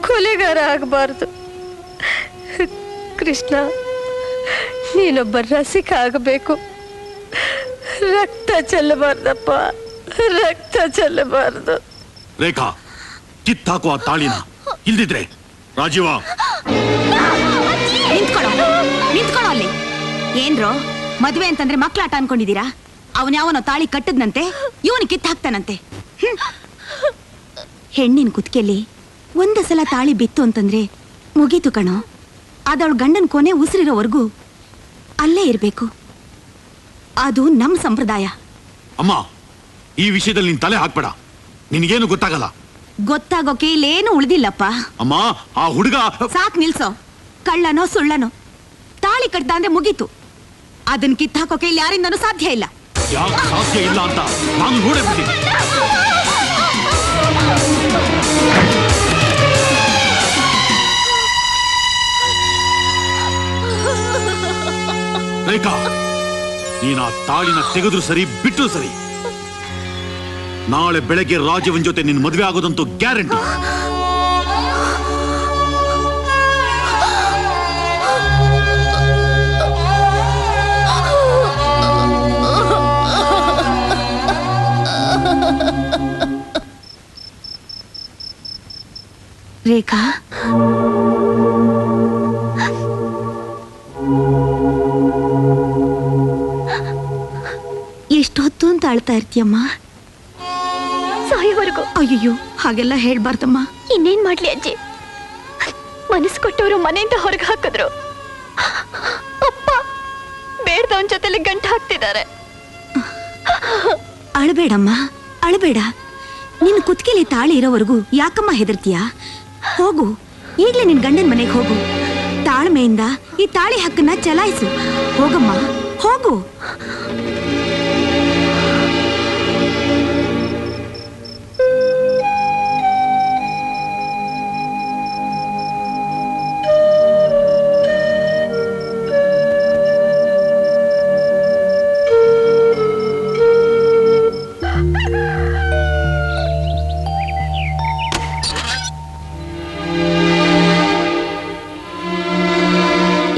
ಕೊಲೆಗಾರ ಆಗಬಾರ್ದು. ಕೃಷ್ಣ, ನೀನೊಬ್ಬ ರಸಿಕ ಆಗಬೇಕು. ರಕ್ತ ಚೆಲ್ಲಬಾರ್ದಪ್ಪ, ರಕ್ತ ಚೆಲ್ಲಬಾರ್ದು. ರೇಖಾ, ಕಿತ್ತಾಕುವ ತಾಳಿನ, ಇಲ್ದಿದ್ರೆ ರಾಜೀವ. ನಿಂತ್ಕೊಳ್ಳೋ ಅಲ್ಲಿ. ಏನ್ರೋ ಮದ್ವೆ ಅಂತಂದ್ರೆ ಮಕ್ಳಾಟ ಅನ್ಕೊಂಡಿದೀರಾ? ಅವನ್ಯಾವನೋ ತಾಳಿ ಕಟ್ಟದ್ನಂತೆ, ಇವನು ಕಿತ್ತು ಹಾಕ್ತಾನಂತೆ. ಹೆಣ್ಣಿನ ಕುತ್ತಿಗೆಯಲ್ಲಿ ಒಂದು ಸಲ ತಾಳಿ ಬಿತ್ತು ಅಂತಂದ್ರೆ ಮುಗೀತು ಕಣೋ. ಅದವಳ ಗಂಡನ ಕೊನೆ ಉಸಿರಿರೋವರೆಗೂ ಅಲ್ಲೇ ಇರಬೇಕು. ಅದು ನಮ್ಮ ಸಂಪ್ರದಾಯ. ಅಮ್ಮ, ಈ ವಿಷಯದಲ್ಲಿ ನಿನ್ ತಲೆ ಹಾಕ್ಬೇಡ. ನಿನಗೇನು ಗೊತ್ತಾಗಲ್ಲ. ಗೊತ್ತಾಗೋಕೆ ಇಲ್ಲೇನು ಉಳಿದಿಲ್ಲಪ್ಪ. ಅಮ್ಮ, ಆ ಹುಡುಗ ಸಾಕ್ ನಿಲ್ಸೋ. ಕಳ್ಳನೋ ಸುಳ್ಳನೋ ತಾಳಿ ಕಟ್ಟ ಅಂದ್ರೆ ಮುಗೀತು. ಅದನ್ನ ಕಿತ್ತಾಕೋಕೆ ಇಲ್ಲಿ ಯಾರಿಂದನೂ ಸಾಧ್ಯ ಇಲ್ಲ. ಯಾಕೆ ಸಾಧ್ಯ ಇಲ್ಲ ಅಂತ ನಾನು ನೋಡೇ ಬಿಡ್ತೀನಿ. ರೇಖಾ, ನೀನು ಆ ತಾಳಿನ ತೆಗೆದ್ರು ಸರಿ, ಬಿಟ್ಟರು ಸರಿ. ನಾಳೆ ಬೆಳಗ್ಗೆ ರಾಜವನ್ ಜೊತೆ ನಿನ್ನ ಮದುವೆ ಆಗೋದಂತೂ ಗ್ಯಾರಂಟಿ. ರೇಖಾ, ಎಷ್ಟೊತ್ತು ಅಂತ ಅಳ್ತಾ ಇರ್ತೀಯಮ್ಮ? ಸಾಯೋವರೆಗೂ. ಅಯ್ಯೋ, ಹಾಗೆಲ್ಲ ಹೇಳ್ಬಾರ್ದಮ್ಮ. ಇನ್ನೇನ್ ಮಾಡ್ಲಿ ಅಜ್ಜಿ? ಮನಸ್ಸು ಕೊಟ್ಟವರು ಮನೆಯಿಂದ ಹೊರಗೆ ಹಾಕಿದ್ರು. ಅಪ್ಪ ಬೇಡ್ದವನ್ ಜೊತೆಲಿ ಗಂಟು ಹಾಕ್ತಿದ್ದಾರೆ. ಅಳಬೇಡಮ್ಮ, ಅಳಬೇಡ. ನಿನ್ ಕುತ್ತಿಗೆಲಿ ತಾಳಿ ಇರೋವರೆಗೂ ಯಾಕಮ್ಮ ಹೆದರ್ತೀಯ? ಹೋಗು, ಈಗ್ಲೇ ನಿನ್ ಗಂಡನ ಮನೆಗೆ ಹೋಗು. ತಾಳ್ಮೆಯಿಂದ ಈ ತಾಳಿ ಹಕ್ಕನ್ನ ಚಲಾಯಿಸು. ಹೋಗಮ್ಮ, ಹೋಗು.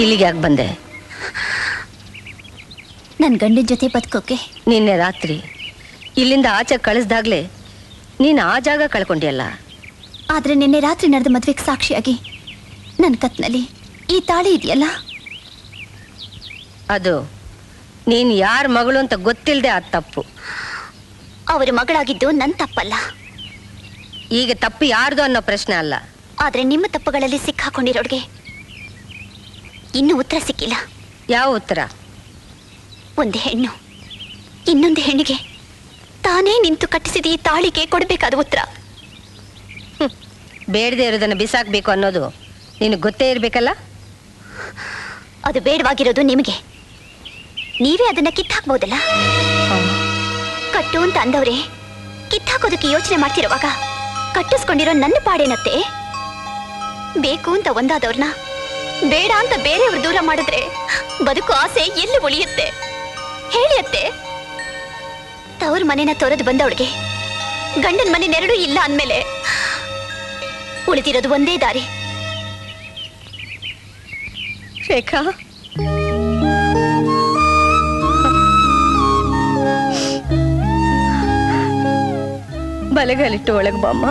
ಇಲ್ಲಿಗೆ ಯಾಕೆ ಬಂದೆ? ನನ್ನ ಗಂಡನ ಜೊತೆ ಬದುಕೋಕೆ. ನಿನ್ನೆ ರಾತ್ರಿ ಇಲ್ಲಿಂದ ಆಚೆ ಕಳಿಸ್ದಾಗ್ಲೇ ನೀನು ಆ ಜಾಗ ಕಳ್ಕೊಂಡಿಯಲ್ಲ. ಆದ್ರೆ ನಿನ್ನೆ ರಾತ್ರಿ ನಡೆದ ಮದ್ವೆಗೆ ಸಾಕ್ಷಿಯಾಗಿ ನನ್ನ ಕತ್ನಲ್ಲಿ ಈ ತಾಳಿ ಇದೆಯಲ್ಲ, ಅದು ನೀನು ಯಾರ ಮಗಳು ಅಂತ ಗೊತ್ತಿಲ್ಲದೆ ಆ ತಪ್ಪು. ಅವರ ಮಗಳಾಗಿದ್ದು ನನ್ನ ತಪ್ಪಲ್ಲ. ಈಗ ತಪ್ಪು ಯಾರ್ದು ಅನ್ನೋ ಪ್ರಶ್ನೆ ಅಲ್ಲ. ಆದ್ರೆ ನಿಮ್ಮ ತಪ್ಪುಗಳಲ್ಲಿ ಸಿಕ್ಕಾಕೊಂಡಿರೋಡ್ಗೆ ಇನ್ನೂ ಉತ್ತರ ಸಿಕ್ಕಿಲ್ಲ. ಯಾವ ಉತ್ತರ? ಒಂದು ಹೆಣ್ಣು ಇನ್ನೊಂದು ಹೆಣ್ಣಿಗೆ ತಾನೇ ನಿಂತು ಕಟ್ಟಿಸಿದ ಈ ತಾಳಿಗೆ ಕೊಡಬೇಕಾದ ಉತ್ತರ. ಬೇಡದೆ ಇರೋದನ್ನು ಬಿಸಾಕ್ಬೇಕು ಅನ್ನೋದು ನಿನಗೆ ಗೊತ್ತೇ ಇರಬೇಕಲ್ಲ. ಅದು ಬೇಡವಾಗಿರೋದು ನಿಮಗೆ. ನೀವೇ ಅದನ್ನ ಕಿತ್ತಾಕ್ಬೋದಲ್ಲ. ಕಟ್ಟು ಅಂತ ಅಂದವ್ರೆ ಕಿತ್ತಾಕೋದಕ್ಕೆ ಯೋಚನೆ ಮಾಡ್ತಿರುವಾಗ ಕಟ್ಟಿಸ್ಕೊಂಡಿರೋ ನನ್ನ ಪಾಡೇನತ್ತೆ? ಬೇಕು ಅಂತ ಒಂದಾದವ್ರನ್ನ ಬೇಡ ಅಂತ ಬೇರೆಯವ್ರು ದೂರ ಮಾಡಿದ್ರೆ ಬದುಕು ಆಸೆ ಎಲ್ಲಿ ಉಳಿಯುತ್ತೆ ಹೇಳಿ ಅತ್ತೆ? ತವ್ರ ಮನೆನ ತೊರೆದು ಬಂದವಳಿಗೆ ಗಂಡನ ಮನೆ ನೆರಳು ಇಲ್ಲ ಅಂದ್ಮೇಲೆ ಉಳಿದಿರೋದು ಒಂದೇ ದಾರಿ. ರೇಖಾ, ಬಲೆಗಾಲಿಟ್ಟು ಒಳಗೆ ಬಾಮ್ಮ.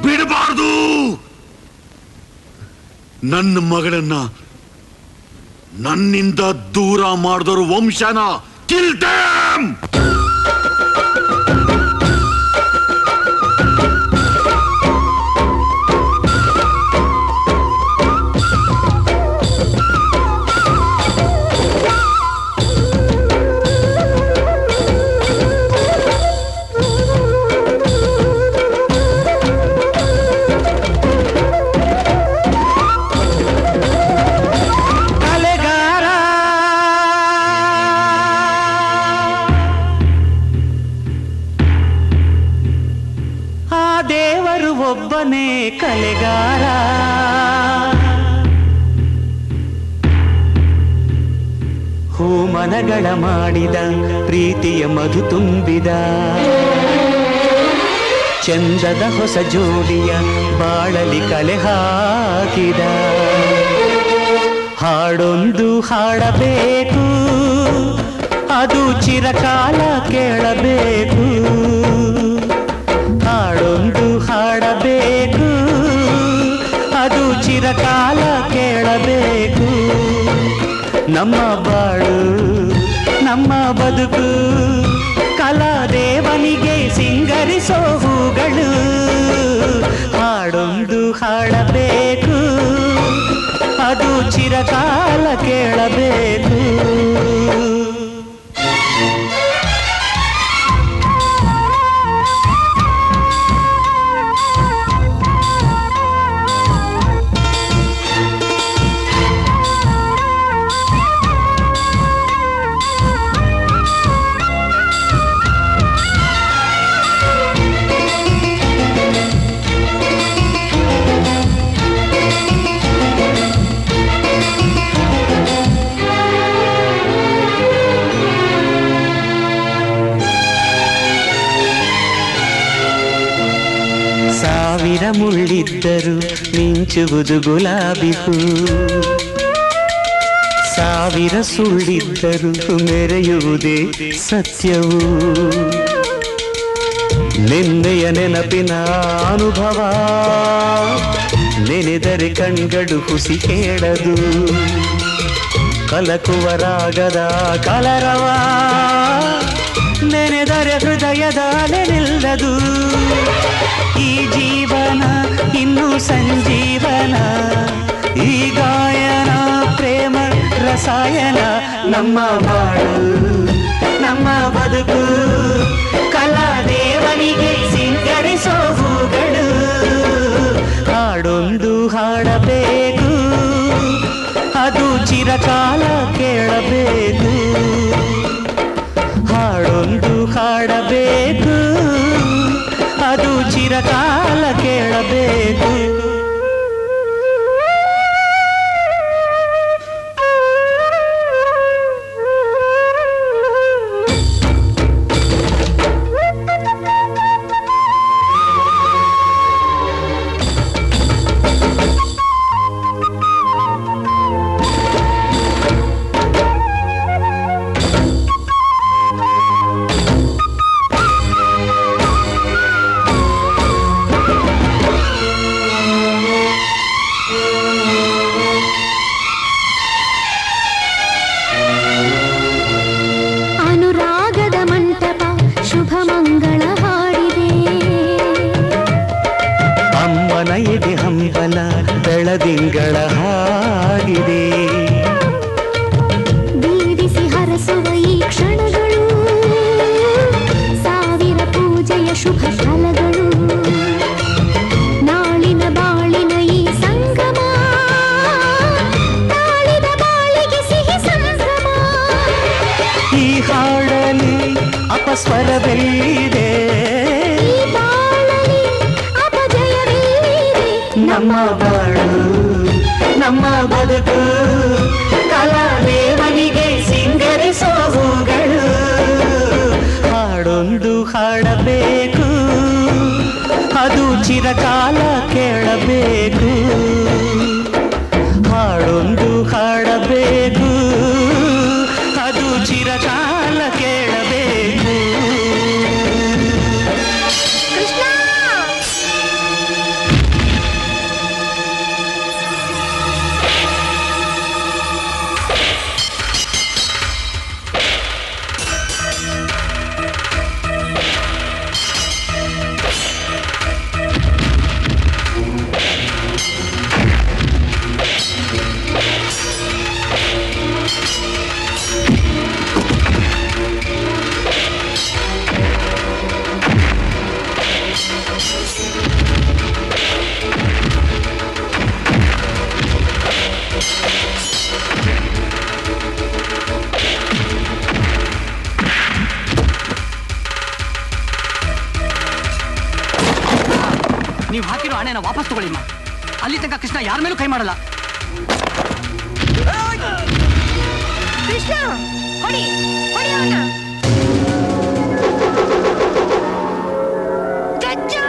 ಬಿಡಬಾರ್ದು. ನನ್ನ ಮಗಳನ್ನ ನನ್ನಿಂದ ದೂರ ಮಾಡಿದವರು ವಂಶನ kill them! ಒಬ್ಬನೇ ಕಲೆಗಾರ, ಹೂಮನಗಳ ಮಾಡಿದ ಪ್ರೀತಿಯ ಮಧು ತುಂಬಿದ ಚಂದದ ಹೊಸ ಜೋಡಿಯ ಬಾಳಲಿ ಕಲೆ ಹಾಕಿದ. ಹಾಡೊಂದು ಹಾಡಬೇಕು, ಅದು ಚಿರಕಾಲ ಕೇಳಬೇಕು. ಹಾಡೊಂದು ಹಾಡಬೇಕು, ಅದು ಚಿರಕಾಲ ಕೇಳಬೇಕು. ನಮ್ಮ ಬಾಳು ನಮ್ಮ ಬದುಕು ಕಲಾದೇವನಿಗೆ ಸಿಂಗರಿಸೋ ಹೂಗಳು. ಹಾಡೊಂದು ಹಾಡಬೇಕು, ಅದು ಚಿರಕಾಲ ಕೇಳಬೇಕು. ಸಾವಿರ ಮುಳ್ಳಿದ್ದರು ಮಿಂಚುವುದು ಗುಲಾಬಿ ಹೂ, ಸಾವಿರ ಸುಳ್ಳಿದ್ದರು ಮೆರೆಯುವುದೇ ಸತ್ಯವು. ನಿನ್ನೆಯ ನೆನಪಿನ ಅನುಭವ ನೆನೆದರೆ ಕಣ್ಗಳು ಹುಸಿ ಕೇಳದು. ಕಲಕುವ ರಾಗದ ಕಲರವ ನೆನೆದರೆ ಹೃದಯದ ಅಲೆ ನಿಲ್ಲದು. ಈ ಜೀವನ ಇನ್ನು ಸಂಜೀವನ, ಈ ಗಾಯನ ಪ್ರೇಮ ರಸಾಯನ. ನಮ್ಮ ಬಾಳು ನಮ್ಮ ಬದುಕು ಕಲಾದೇವನಿಗೆ ಸಿಂಗರಿಸೋ ಹೂಗಳು. ಹಾಡೊಂದು ಹಾಡಬೇಕು, ಅದು ಚಿರಕಾಲ ಕೇಳಬೇಕು. ಹಾಡೊಂದು ಹಾಡಬೇಕು, ಅದು ಚಿರಕಾಲ ಕೇಳಬೇಕು. ಬೆಳದಿಂಗಳ ಹಾಗಿದೆ ದೀವಿಸಿ ಹರಸುವ ಈ ಕ್ಷಣಗಳು, ಸಾವಿರ ಪೂಜೆಯ ಶುಭ ಫಲಗಳು. ನಾಳಿನ ಬಾಳಿನ ಈ ಸಂಗಮ, ನಾಳಿನ ಬಾಳಿಗೆ ಸಿಹಿ ಸಂಭ್ರಮ. ಈ ಹಾಡಲಿ ಅಪಸ್ವರವೆಲ್ಲಿದೆ, ಈ ಬಾಳಲಿ ಅಪಜಯವೆಲ್ಲಿದೆ. ನಮ್ಮ ಬಾಳು ನಮ್ಮ ಬದುಕು ಕಲಾದೇವನಿಗೆ ಸಿಂಗರಿಸೋ ಹೂಗಳು. ಹಾಡೊಂದು ಹಾಡಬೇಕು, ಅದು ಚಿರಕಾಲ ಕೇಳಬೇಕು. ಹಾಡೊಂದು ಹಾಡಬೇಕು, ಅದು ಚಿರಕಾಲ ಕೇಳಬೇಕು. ಕೃಷ್ಣ ಹಾಕಿರೋ ಹಣೆನ ವಾಪಸ್ ತಗೊಳ್ಳಿಮ್ಮ. ಅಲ್ಲಿ ತನಕ ಕೃಷ್ಣ ಯಾರ ಮೇಲೂ ಕೈ ಮಾಡಲ್ಲ. ಕೃಷ್ಣ ಹೊಡಿ ಹೊಡಿ ಅವನ. ಜಜ್ಜು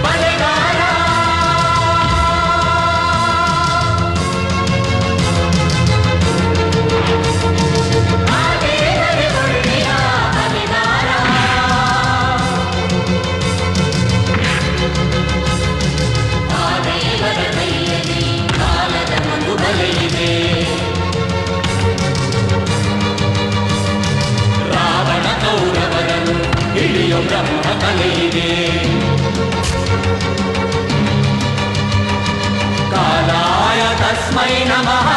ಬಲೆಗಾರ ಸಾಯಿ ನಮಃ